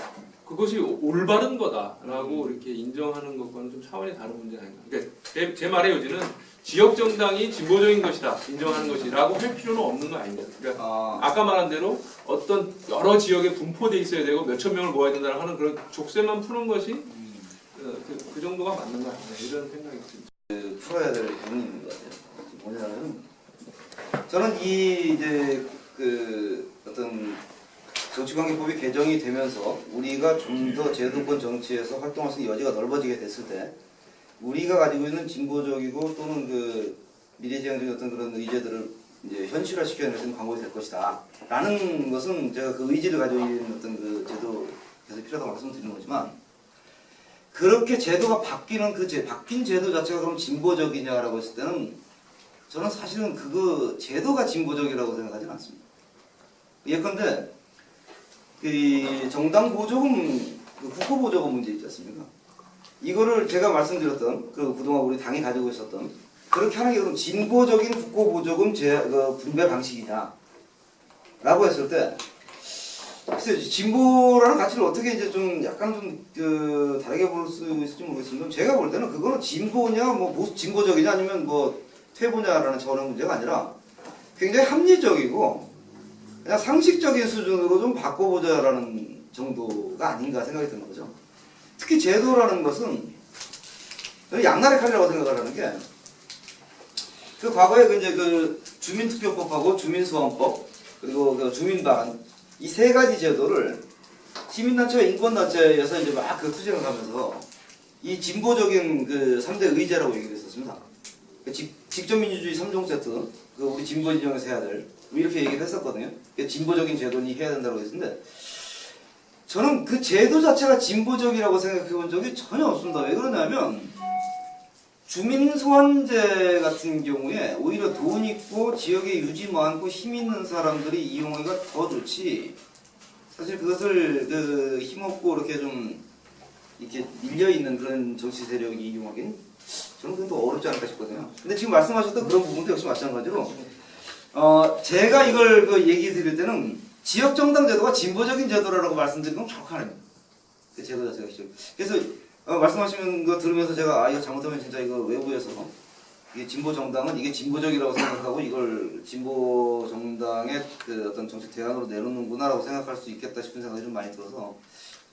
그것이 올바른 거다라고 이렇게 인정하는 것과는 좀 차원이 다른 문제 아닌가. 그러니까 제 말의 요지는 지역 정당이 진보적인 것이다 인정하는 것이라고 할 필요는 없는 거 아닙니다. 그러니까 아까 말한 대로 어떤 여러 지역에 분포돼 있어야 되고 몇천 명을 모아야 된다는 하는 그런 족쇄만 푸는 것이 그 정도가 맞는 거 아니냐 이런 생각이 듭니다.
풀어야 될 부분이 있는 것 같아요. 뭐냐면 저는 이 이제 그 어떤 정치관계법이 개정이 되면서 우리가 좀 더 제도권 정치에서 활동할 수 있는 여지가 넓어지게 됐을 때 우리가 가지고 있는 진보적이고 또는 그 미래지향적인 어떤 그런 의제들을 이제 현실화시켜낼 수 있는 방법이 될 것이다 라는 것은 제가 그 의지를 가지고 있는 어떤 그 제도에서 필요하다고 말씀드리는 거지만 그렇게 제도가 바뀌는 바뀐 제도 자체가 그럼 진보적이냐라고 했을 때는 저는 사실은 그거 제도가 진보적이라고 생각하지는 않습니다. 예컨대 그 정당 보조금, 그 국고 보조금 문제 있지 않습니까? 이거를 제가 말씀드렸던 그 그동안 우리 당이 가지고 있었던 그렇게 하는 게 그럼 진보적인 국고 보조금 분배 방식이냐? 라고 했을 때 글쎄 진보라는 가치를 어떻게 이제 좀 약간 좀 그 다르게 볼 수 있을지 모르겠습니다. 제가 볼 때는 그거는 진보냐 뭐 진보적이냐 아니면 뭐 퇴보냐라는 차원의 문제가 아니라 굉장히 합리적이고 그냥 상식적인 수준으로 좀 바꿔보자라는 정도가 아닌가 생각이 드는 거죠. 특히 제도라는 것은 양날의 칼이라고 생각을 하는 게 그 과거에 이제 그 주민투표법하고 주민소환법 그리고 그 주민반 이 세 가지 제도를 시민단체와 인권단체에서 이제 막 그 투쟁을 하면서 이 진보적인 그 3대 의제라고 얘기를 했었습니다. 직접민주주의 3종 세트, 그 우리 진보 진영에서 해야 될 이렇게 얘기를 했었거든요. 진보적인 제도니 해야 된다고 했는데 저는 그 제도 자체가 진보적이라고 생각해 본 적이 전혀 없습니다. 왜 그러냐면 주민소환제 같은 경우에 오히려 돈 있고 지역에 유지 많고 힘 있는 사람들이 이용하기가 더 좋지. 사실 그것을 그 힘없고 이렇게 좀 이렇게 밀려 있는 그런 정치 세력이 이용하기는 저는 그건 더 어렵지 않을까 싶거든요. 근데 지금 말씀하셨던 그런 부분도 역시 마찬가지로 제가 이걸 그 얘기 드릴 때는 지역 정당 제도가 진보적인 제도라고 말씀드리는 건 정확하네요. 그 제도 자체가 그래서 말씀하시는 거 들으면서 제가 이거 잘못하면 진짜 이거 외부에서 이게 진보 정당은 이게 진보적이라고 생각하고 이걸 진보 정당의 그 어떤 정책 대안으로 내놓는구나라고 생각할 수 있겠다 싶은 생각이 좀 많이 들어서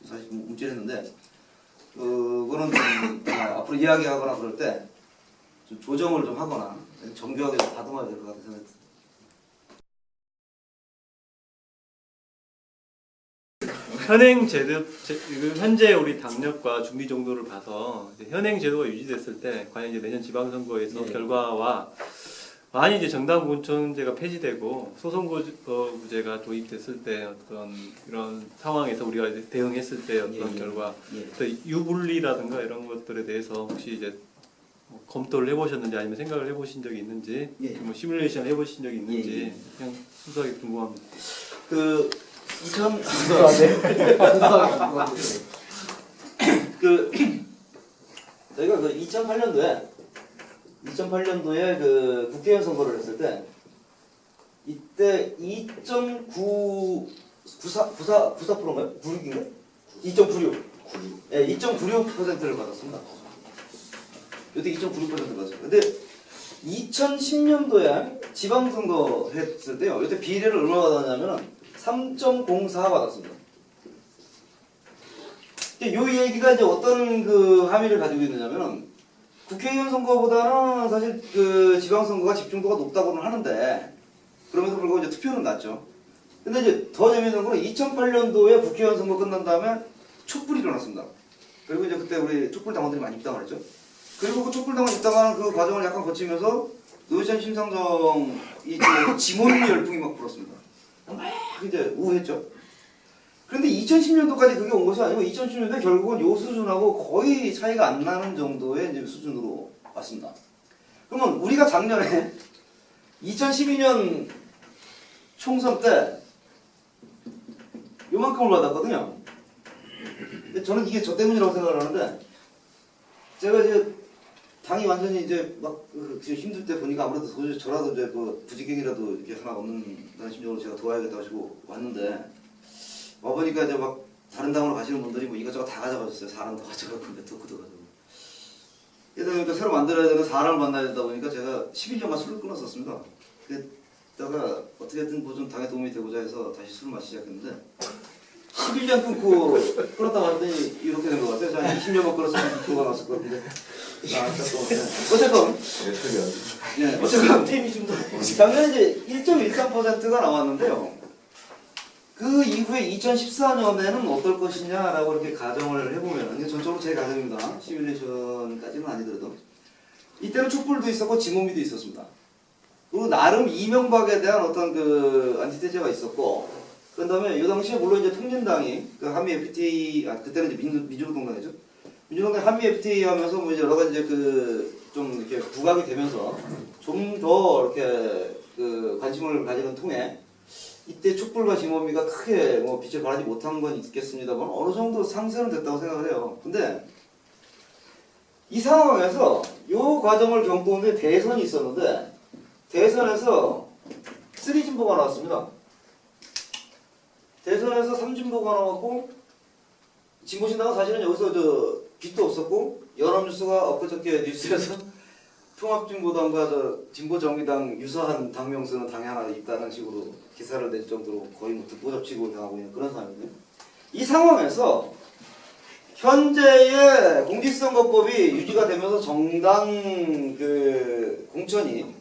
사실 좀 움찔했는데 그거는 좀 앞으로 이야기하거나 그럴 때 좀 조정을 좀 하거나 정교하게 좀 다듬어야 될 것 같아서 생각이 듭니다.
현행 제도, 현재 우리 당력과 준비 정도를 봐서 이제 현행 제도가 유지됐을 때 과연 이제 내년 지방선거에서 결과와 만약 이제 정당 공천제가 폐지되고 소선거구제가 도입됐을 때 어떤 이런 상황에서 우리가 이제 대응했을 때 어떤 결과, 또 유불리라든가 이런 것들에 대해서 혹시 이제 뭐 검토를 해보셨는지 아니면 생각을 해보신 적이 있는지, 뭐 시뮬레이션 해보신 적이 있는지 그냥 순수하게 궁금합니다.
저희가 그 2008년도에 그 국회의원 선거를 했을 때 이때 2.994%인가요? 96인가요? 2.96. 예, 2.96%를 받았습니다. 이때 2.96%를 받았어요. 근데 2010년도에 지방선거 했을 때요. 이때 비례를 얼마 받았냐면은 3.04 받았습니다. 이 얘기가 이제 어떤 그 함의를 가지고 있느냐면은 국회의원 선거보다는 사실 그 지방선거가 집중도가 높다고는 하는데 그럼에도 불구하고 이제 투표는 낮죠. 근데 이제 더 재미있는 거는 2008년도에 국회의원 선거 끝난 다음에 촛불이 일어났습니다. 그리고 이제 그때 우리 촛불 당원들이 많이 입당을 했죠. 그리고 그 촛불 당원 입당하는 그 과정을 약간 거치면서 노회찬 심상정 이 지몬 열풍이 막 불었습니다. 막 이제 우회했죠. 그런데 2010년도까지 그게 온 것이 아니고 2010년도에 결국은 요 수준하고 거의 차이가 안 나는 정도의 이제 수준으로 왔습니다. 그러면 우리가 작년에 2012년 총선 때 요만큼을 받았거든요. 근데 저는 이게 저 때문이라고 생각을 하는데 제가 이제 당이 완전히 이제 막 힘들 때 보니까 아무래도 도저히 저라도 이제 그 부지경이라도 이렇게 하나 얻는다는 심정으로 제가 도와야겠다고 하시고 왔는데 와보니까 이제 막 다른 당으로 가시는 분들이 뭐 이것저것 다 가져가셨어요. 사람도 가져가고 네트워크도 가져가고. 그러다 보니까 새로 만들어야 되는 사람을 만나야 되다 보니까 제가 11년간 술을 끊었었습니다. 그랬다가 어떻게든 뭐 좀 당에 도움이 되고자 해서 다시 술을 마시기 시작했는데 11년 끊고 끊었다 봤더니 이렇게 된 것 같아요. 제가 20년만 끊었으면 그거가 나왔을 것 같은데. 어쨌건 네, 어쨌건
템이 좀 더.
작년에 이제 1.13%가 나왔는데요. 그 이후에 2014년에는 어떨 것이냐라고 이렇게 가정을 해보면, 이게 전적으로 제 가정입니다. 시뮬레이션까지는 아니더라도. 이때는 촛불도 있었고 지문비도 있었습니다. 그리고 나름 이명박에 대한 어떤 그 안티테제가 있었고, 그 다음에 이 당시에 물론 이제 통진당이 그 한미 FTA, 그때는 이제 민주노동당이죠. 민주노동당 한미 FTA 하면서 뭐 이제 여러 가지 이제 그 좀 이렇게 부각이 되면서 좀 더 이렇게 그 관심을 가지는 통에 이때 촛불과 지원비가 크게 뭐 빛을 발하지 못한 건 있겠습니다만 어느 정도 상쇄는 됐다고 생각을 해요. 근데 이 상황에서 이 과정을 겪고는 대선이 있었는데 대선에서 3진보가 나왔습니다. 대선에서 3진보가 나왔고 진보신당은 사실은 여기서 저 빚도 없었고 여론뉴스가 엊그저께 뉴스에서 통합진보당과 저 진보정의당 유사한 당명수는 당에 하나 있다는 식으로 기사를 낼 정도로 거의 뭐 듣보잡치고 당하고 있는 그런 상황이거든요. 이 상황에서 현재의 공직선거법이 유지가 되면서 정당 그 공천이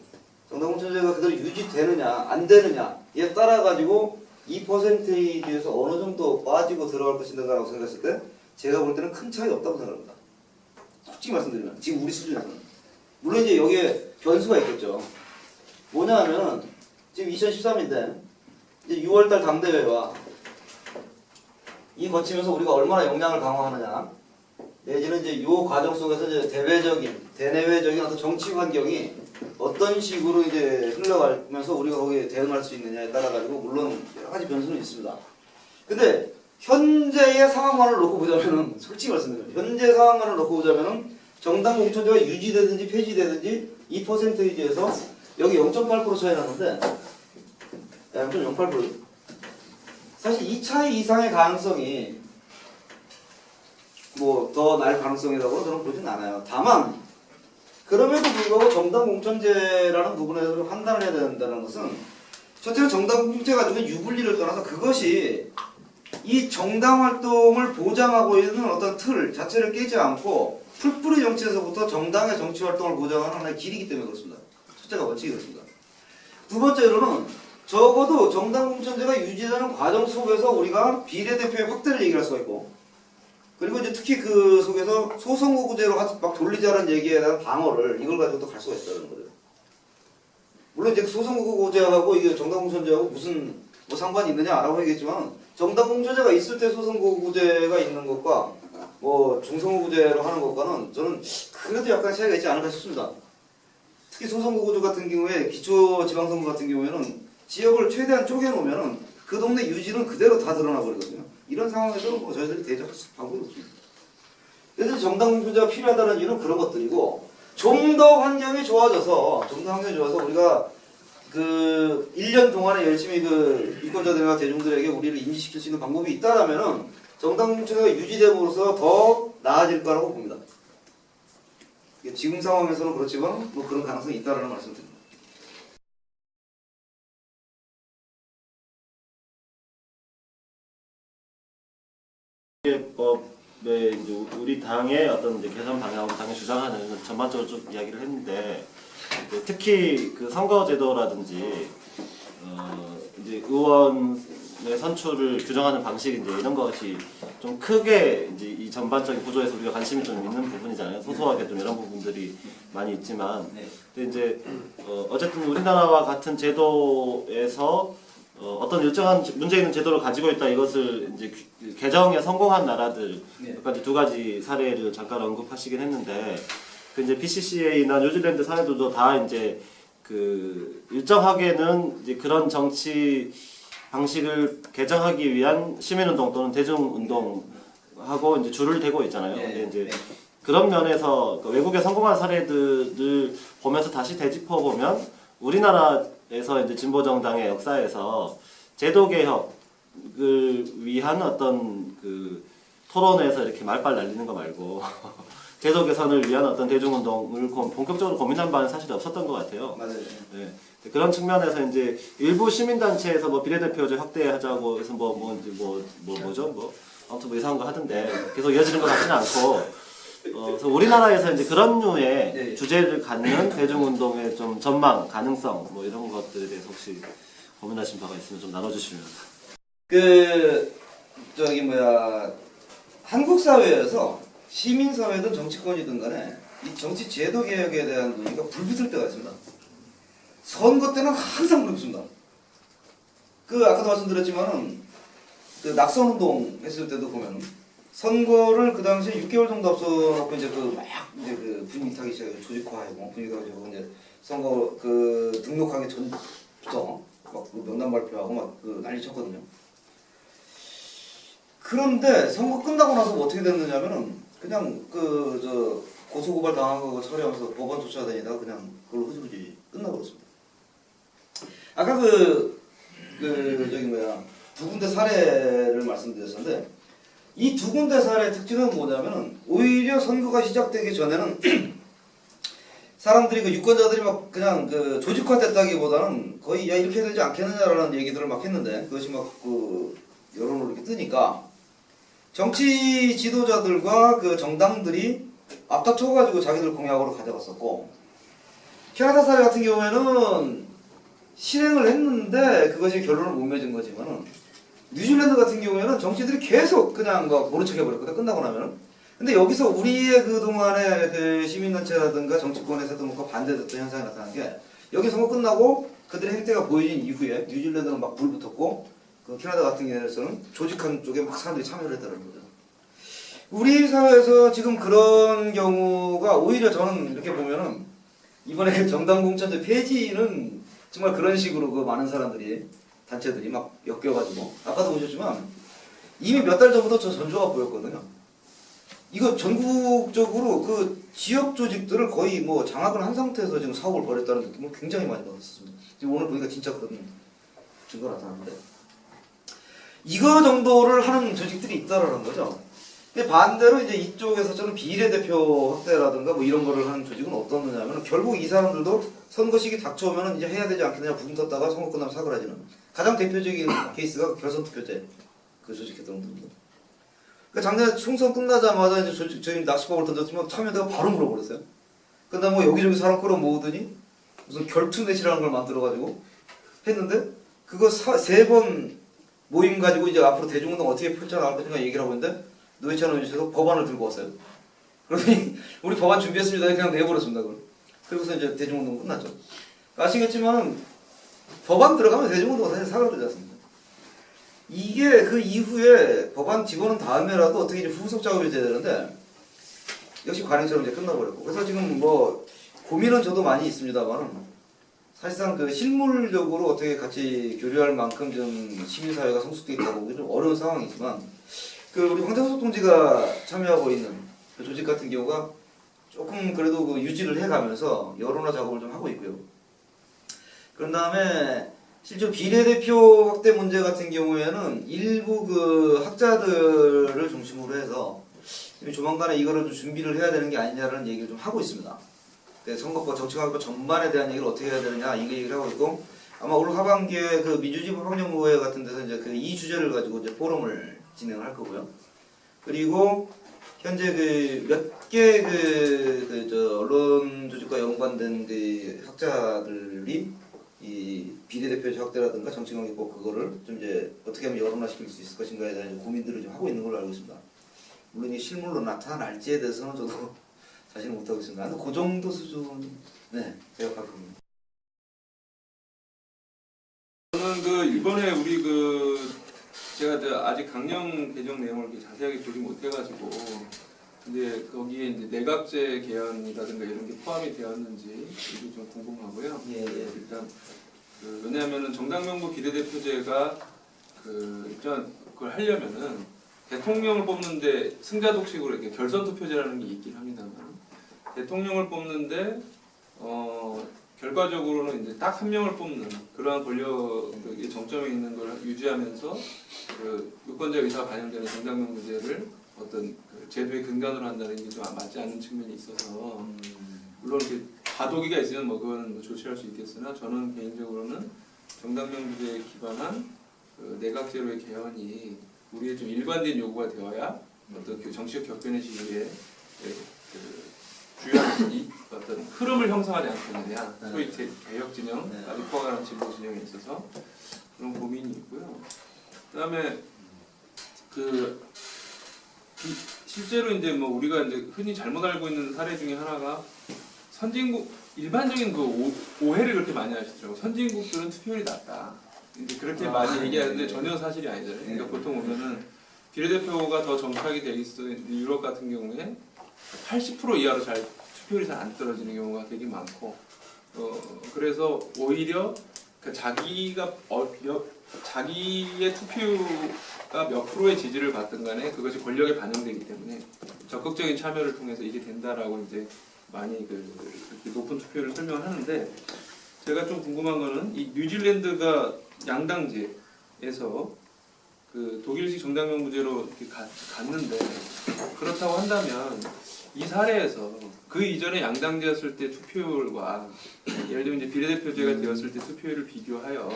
정당 공천제가 그대로 유지되느냐 안 되느냐에 따라 가지고 2%에서 어느 정도 빠지고 들어갈 것인가라고 생각했을 때 제가 볼 때는 큰 차이 없다고 생각합니다. 솔직히 말씀드리면 지금 우리 수준에서는 물론 이제 여기에 변수가 있겠죠. 뭐냐 하면은 지금 2013인데 이제 6월달 당대회와 이 거치면서 우리가 얼마나 역량을 강화하느냐 내지는 이제 이 과정 속에서 이제 대내외적인 어떤 정치 환경이 어떤 식으로 이제 흘러가면서 우리가 거기에 대응할 수 있느냐에 따라 가지고 물론 여러 가지 변수는 있습니다. 근데 현재의 상황만을 놓고 보자면은 솔직히 말씀드립니다. 현재 상황만을 놓고 보자면은 정당 공천제가 유지되든지 폐지되든지 2%에서 여기 0.8% 차이 나는데 0.08% 사실 이 차이 이상의 가능성이 뭐 더 날 가능성이라고 저는 보진 않아요. 다만 그럼에도 불구하고 정당 공천제라는 부분에서 판단을 해야 된다는 것은 첫째는 정당 공천제가 가지고 유불리를 떠나서 그것이 이 정당 활동을 보장하고 있는 어떤 틀 자체를 깨지 않고 풀뿌리 정치에서부터 정당의 정치 활동을 보장하는 하나의 길이기 때문에 그렇습니다. 첫째가 원칙이 그렇습니다. 두 번째로는 적어도 정당 공천제가 유지되는 과정 속에서 우리가 비례대표의 확대를 얘기할 수가 있고 그리고 이제 특히 그 속에서 소선거구제로 막 돌리자는 얘기에 대한 방어를 이걸 가지고 또 갈 수가 있다는 거예요. 물론 이제 소선거구제하고 이게 정당 공천제하고 무슨 뭐 상관이 있느냐라고 얘기했지만 정당 공천제가 있을 때 소선거구제가 있는 것과 뭐 중선거구제로 하는 것과는 저는 그래도 약간 차이가 있지 않을까 싶습니다. 특히 소선거구제 같은 경우에 기초지방선거 같은 경우에는 지역을 최대한 쪼개놓으면은 그 동네 유지는 그대로 다 드러나 버리거든요. 이런 상황에서 뭐 저희들이 대적할 방법이 없습니다. 그래서 정당 공천제가 필요하다는 이유는 그런 것들이고 좀 더 환경이 좋아져서 우리가 그 1년 동안에 열심히 그 유권자들과 대중들에게 우리를 인지시킬 수 있는 방법이 있다라면은 정당 공천제가 유지됨으로써 더 나아질 거라고 봅니다. 지금 상황에서는 그렇지만 뭐 그런 가능성이 있다라는 말씀드립니다.
네, 이제 우리 당의 어떤 이제 개선 방향으로 당이 주장하는 전반적으로 좀 이야기를 했는데 특히 그 선거제도라든지 이제 의원의 선출을 규정하는 방식 이제 이런 것이 좀 크게 이제 이 전반적인 구조에서 우리가 관심이 좀 있는 부분이잖아요. 소소하게 좀 이런 부분들이 많이 있지만, 근데 이제 어쨌든 우리나라와 같은 제도에서 어떤 일정한 문제 있는 제도를 가지고 있다 이것을 이제 개정에 성공한 나라들 몇 가지 두 가지 사례를 잠깐 언급하시긴 했는데 그 이제 PCCA나 뉴질랜드 사례들도 다 이제 그 일정하게는 이제 그런 정치 방식을 개정하기 위한 시민운동 또는 대중운동하고 이제 줄을 대고 있잖아요. 근데 이제 그런 면에서 외국의 성공한 사례들을 보면서 다시 되짚어 보면 우리나라에서 이제 진보정당의 역사에서 제도 개혁 위한 어떤 그 토론에서 이렇게 말빨 날리는 거 말고 제도 개선을 위한 어떤 대중운동을 본격적으로 고민한 바는 사실 없었던 것 같아요.
맞아요.
네. 그런 측면에서 이제 일부 시민단체에서 뭐 비례대표제 확대하자고 해서 뭐죠? 아무튼 뭐 이상한 거 하던데 계속 이어지는 것 같지는 않고 그래서 우리나라에서 이제 그런 류의
네.
주제를 갖는 대중운동의 좀 전망, 가능성 뭐 이런 것들에 대해서 혹시 고민하신 바가 있으면 좀 나눠주시면.
한국 사회에서 시민 사회든 정치권이든 간에 이 정치 제도 개혁에 대한 논의가 불붙을 때가 있습니다. 선거 때는 항상 불붙습니다. 아까도 말씀드렸지만은 낙선 운동 했을 때도 보면 선거를 그 당시에 6개월 정도 앞서놓고 이제 분위기 타기 시작해요. 조직화하고 분위기가 되고 이제 선거 등록하기 전부터 막 명단 발표하고 막 난리 쳤거든요. 그런데 선거 끝나고 나서 뭐 어떻게 됐느냐면은 그냥 고소고발 당한 거 처리하면서 법원 쫓아다니다가 그냥 그걸로 흐지부지 끝나버렸습니다. 아까 두 군데 사례를 말씀드렸었는데 이 두 군데 사례의 특징은 뭐냐면은 오히려 선거가 시작되기 전에는 사람들이 유권자들이 막 그냥 조직화됐다기보다는 거의 야 이렇게 되지 않겠느냐라는 얘기들을 막 했는데 그것이 막 여론으로 이렇게 뜨니까 정치 지도자들과 정당들이 앞다퉈가지고 자기들 공약으로 가져갔었고 캐나다 사례 같은 경우에는 실행을 했는데 그것이 결론을 못 맺은 거지만은 뉴질랜드 같은 경우에는 정치들이 계속 그냥 모른 척 해버렸거든 끝나고 나면은. 근데 여기서 우리의 그동안의 시민단체라든가 정치권에서도 반대됐던 현상이 나타난 게 여기 선거 끝나고 그들의 행태가 보여진 이후에 뉴질랜드는 막 불붙었고 캐나다 같은 경우에는 조직한 쪽에 막 사람들이 참여를 했다는 거죠. 우리 사회에서 지금 그런 경우가 오히려 저는 이렇게 보면은 이번에 정당 공천제 폐지는 정말 그런 식으로 많은 사람들이 단체들이 막 엮여가지고 아까도 보셨지만 이미 몇 달 전부터 저 전조가 보였거든요. 이거 전국적으로 지역 조직들을 거의 장악을 한 상태에서 지금 사업을 벌였다는 느낌을 굉장히 많이 받았습니다. 지금 오늘 보니까 진짜 그런 증거가 나타나는데 이거 정도를 하는 조직들이 있다라는 거죠. 근데 반대로 이제 이쪽에서 저는 비례대표 확대라든가 이런 거를 하는 조직은 어떻느냐면 결국 이 사람들도 선거 시기 닥쳐오면 이제 해야 되지 않겠느냐 부분 떴다가 선거 끝나면 사그라지는 가장 대표적인 케이스가 결선투표제 조직했던 분들. 그러니까 작년에 총선 끝나자마자 이제 저희 낚시법을 던졌지만 참여대가 바로 물어버렸어요. 그다음에 여기저기 사람 끌어 모으더니 무슨 결투넷이라는 걸 만들어가지고 했는데 그거 3번 모임 가지고 이제 앞으로 대중운동 어떻게 펼쳐나갈 것인가 얘기를 하고 있는데 노회찬 의원께서 법안을 들고 왔어요. 그러더니 우리 법안 준비했습니다. 그냥 내버렸습니다. 그걸. 그리고서 이제 대중운동 끝났죠. 아시겠지만 법안 들어가면 대중운동은 사실 사라지지 않습니다. 이게 그 이후에 법안 집어넣은 다음에라도 어떻게 이제 후속 작업이 돼야 되는데 역시 관행처럼 이제 끝나버렸고 그래서 지금 고민은 저도 많이 있습니다만은 사실상 실물적으로 어떻게 같이 교류할 만큼 좀 시민사회가 성숙되어 있다고 보기 좀 어려운 상황이지만 우리 황정석 동지가 참여하고 있는 조직 같은 경우가 조금 그래도 유지를 해가면서 여론화 작업을 좀 하고 있고요. 그런 다음에 실제 비례대표 확대 문제 같은 경우에는 일부 학자들을 중심으로 해서 조만간에 이거를 좀 준비를 해야 되는 게 아니냐라는 얘기를 좀 하고 있습니다. 선거법, 정치관법 전반에 대한 얘기를 어떻게 해야 되느냐 이 얘기를 하고 있고 아마 올 하반기에 민주주의 환경의회 같은 데서 이제 이 주제를 가지고 이제 포럼을 진행을 할 거고요. 그리고 현재 몇 개 언론 조직과 연관된 학자들이 이 비례대표 확대라든가 정치관계법 그거를 좀 이제 어떻게 하면 여론화시킬 수 있을 것인가에 대한 고민들을 좀 하고 있는 걸로 알고 있습니다. 물론 이 실물로 나타날지에 대해서는 저도 자신은 못하고 있습니다. 그 정도 수준 생각할 겁니다.
저는 이번에 우리 제가 아직 강령 개정 내용을 이렇게 자세하게 보지 못해가지고 근데 거기에 이제 내각제 개헌이라든가 이런 게 포함이 되었는지 이게 좀 궁금하고요. 일단 왜냐하면은 정당명부 비례대표제가 일단 그걸 하려면은 대통령을 뽑는데 승자 독식으로 이렇게 결선 투표제라는 게 있긴 합니다만 대통령을 뽑는데 결과적으로는 이제 딱 한 명을 뽑는 그러한 권력의 정점에 있는 걸 유지하면서 그 유권자 의사가 반영되는 정당명부제를 어떤 그 제도의 근간으로 한다는 게 좀 맞지 않는 측면이 있어서 물론 이렇게 과도기가 있으면 뭐 그거는 뭐 조치할 수 있겠으나 저는 개인적으로는 정당명부제에 기반한 그 내각제로의 개헌이 우리의 좀 일관된 요구가 되어야 어떤 그 정치적 격변의 시기에 그 주요한 이 어떤 흐름을 형성하지 않겠느냐 소위 개혁 진영까지 포함하는 진보 진영에 있어서 그런 고민이 있고요. 그다음에 실제로 이제 뭐 우리가 이제 흔히 잘못 알고 있는 사례 중에 하나가 선진국 일반적인 그 오해를 그렇게 많이 하시더라고요. 선진국들은 투표율이 낮다. 이제 그렇게 많이 얘기하는데 전혀 사실이 아니잖아요. 그러니까 보통 보면은 비례대표가 더 정착이 돼 있는 유럽 같은 경우에 80% 이하로 투표율이 잘 안 떨어지는 경우가 되게 많고, 그래서 오히려 그 자기의 투표가 몇 프로의 지지를 받든 간에 그것이 권력에 반영되기 때문에 적극적인 참여를 통해서 이게 된다라고 이제 많이 그렇게 높은 투표율을 설명을 하는데, 제가 좀 궁금한 거는 이 뉴질랜드가 양당제에서 그 독일식 정당명부제로 이렇게 갔는데, 그렇다고 한다면 이 사례에서 그 이전에 양당제였을 때 투표율과 예를 들면 이제 비례대표제가 되었을 때 투표율을 비교하여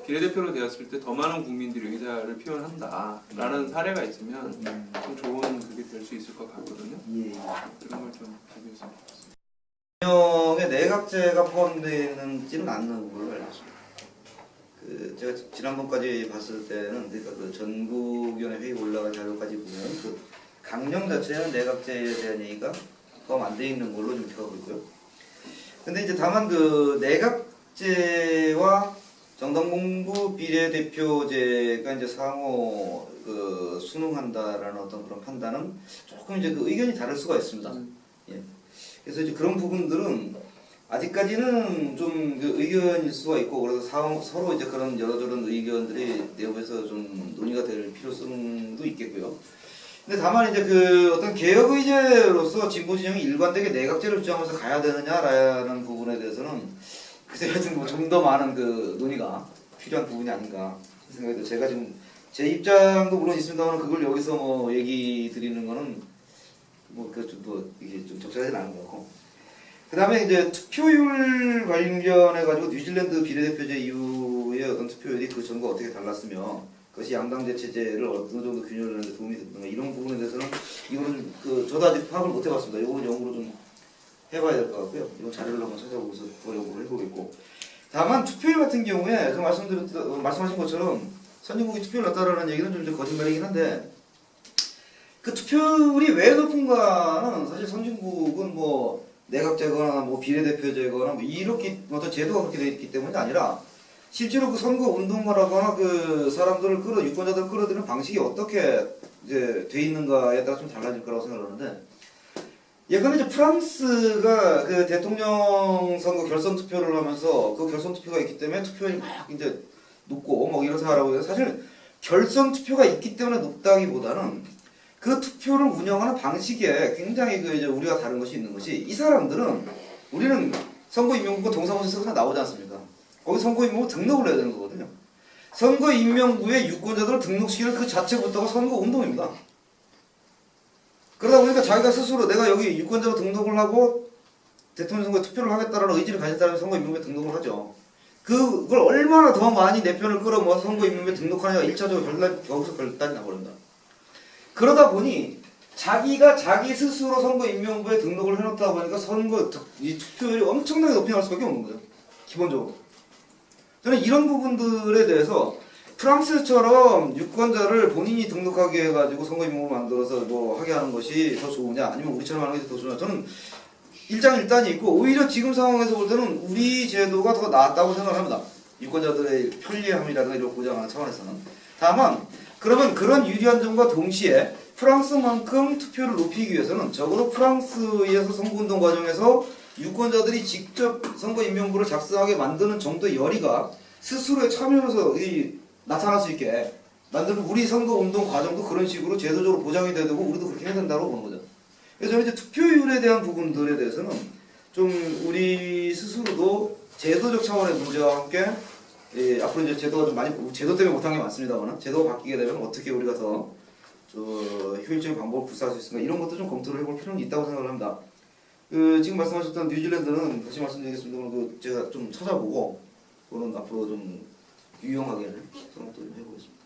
비례대표로 되었을 때 더 많은 국민들이 의사를 표현한다라는 사례가 있으면 좀 좋은 그게 될 수 있을 것 같거든요. 그런 걸 좀 비교했으면 좋겠습니다.
명의 내각제가 포함되는지는 않는 걸로 알고 있습니다. 제가 지난번까지 봤을 때는 그러니까 그 전국위원회 회의 올라간 자료까지 보면 그 강령 자체는 내각제에 대한 얘기가 포함 안 돼 있는 걸로 좀 기억하고 있고요. 근데 이제 다만 그 내각제와 정당공부 비례대표제가 이제 상호 그 순응한다라는 어떤 그런 판단은 조금 이제 그 의견이 다를 수가 있습니다. 예. 그래서 이제 그런 부분들은 아직까지는 좀 그 의견일 수가 있고, 그래서 서로 이제 그런 여러저런 의견들이 내부에서 좀 논의가 될 필요성도 있겠고요. 근데 다만 이제 그 어떤 개혁 의제로서 진보 진영이 일관되게 내각제를 주장하면서 가야 되느냐라는 부분에 대해서는 글쎄 하여튼 뭐 좀 더 많은 그 논의가 필요한 부분이 아닌가 생각이 들어요. 제가 지금 제 입장도 물론 있습니다만 그걸 여기서 뭐 얘기 드리는 거는 뭐 이게 좀 적절하진 않은 것 같고. 그 다음에 이제 투표율 관련해 가지고 뉴질랜드 비례대표제 이후의 어떤 투표율이 그 전과 어떻게 달랐으며 그것이 양당제 체제를 어느 정도 균열을 하는 데 도움이 됐던가 이런 부분에 대해서는 이거는 저도 아직 파악을 못 해봤습니다. 이거는 연구로 좀 해봐야 될 것 같고요. 이건 자료를 한번 찾아보고서 더 연구를 해보겠고. 다만 투표율 같은 경우에 그 말씀하신 것처럼 선진국이 투표율 낮다라는 얘기는 좀 이제 거짓말이긴 한데, 그 투표율이 왜 높은가는 사실 선진국은 뭐 내각제거나 뭐 비례대표제거나 뭐 이렇게 어떤 제도가 그렇게 되어 있기 때문이 아니라 실제로 그 선거 운동을 하거나 그 사람들을 유권자들을 끌어들이는 방식이 어떻게 이제 돼 있는가에 따라 좀 달라질 거라고 생각하는데, 예컨대 이제 프랑스가 그 대통령 선거 결선 투표를 하면서 그 결선 투표가 있기 때문에 투표율이 막 이제 높고 뭐 이렇다 하라고 해요. 사실 결선 투표가 있기 때문에 높다기보다는 그 투표를 운영하는 방식에 굉장히 그 이제 우리가 다른 것이 있는 것이, 이 사람들은 우리는 선거인명부가 동사무소에서 나오지 않습니까? 거기 선거인명부 등록을 해야 되는 거거든요. 선거인명부에 유권자들을 등록시키는 그 자체부터가 선거운동입니다. 그러다 보니까 자기가 스스로 내가 여기 유권자로 등록을 하고 대통령 선거에 투표를 하겠다라는 의지를 가진 사람이 선거인명부에 등록을 하죠. 그걸 얼마나 더 많이 내 편을 끌어모아서 선거인명부에 등록하느냐가 1차적으로 거기서 결단이 나버립니다. 그러다 보니 자기가 자기 스스로 선거인명부에 등록을 해놓다 보니까 이 투표율이 엄청나게 높이 나올 수밖에 없는 거예요. 기본적으로. 저는 이런 부분들에 대해서 프랑스처럼 유권자를 본인이 등록하게 해가지고 선거인명부를 만들어서 뭐 하게 하는 것이 더 좋으냐, 아니면 우리처럼 하는 것이 더 좋으냐, 저는 일장일단이 있고 오히려 지금 상황에서 볼 때는 우리 제도가 더 낫다고 생각합니다. 유권자들의 편리함이라든가 이런 보장하는 차원에서는. 다만 그러면 그런 유리한 점과 동시에 프랑스만큼 투표를 높이기 위해서는 적어도 프랑스에서 선거운동 과정에서 유권자들이 직접 선거인명부를 작성하게 만드는 정도의 열의가 스스로의 참여로서 나타날 수 있게 만들면 우리 선거운동 과정도 그런 식으로 제도적으로 보장이 되고 우리도 그렇게 해야 된다고 보는 거죠. 그래서 저는 이제 투표율에 대한 부분들에 대해서는 좀 우리 스스로도 제도적 차원의 문제와 함께 앞으로 이제 제도가 좀 많이 제도 때문에 못한 게 많습니다만 제도가 바뀌게 되면 어떻게 우리가 더 효율적인 방법을 구사할 수 있을까 이런 것도 좀 검토를 해볼 필요는 있다고 생각을 합니다. 지금 말씀하셨던 뉴질랜드는 다시 말씀드리겠습니다만 제가 좀 찾아보고 그거는 앞으로 좀 유용하게 생각도 좀 해보겠습니다.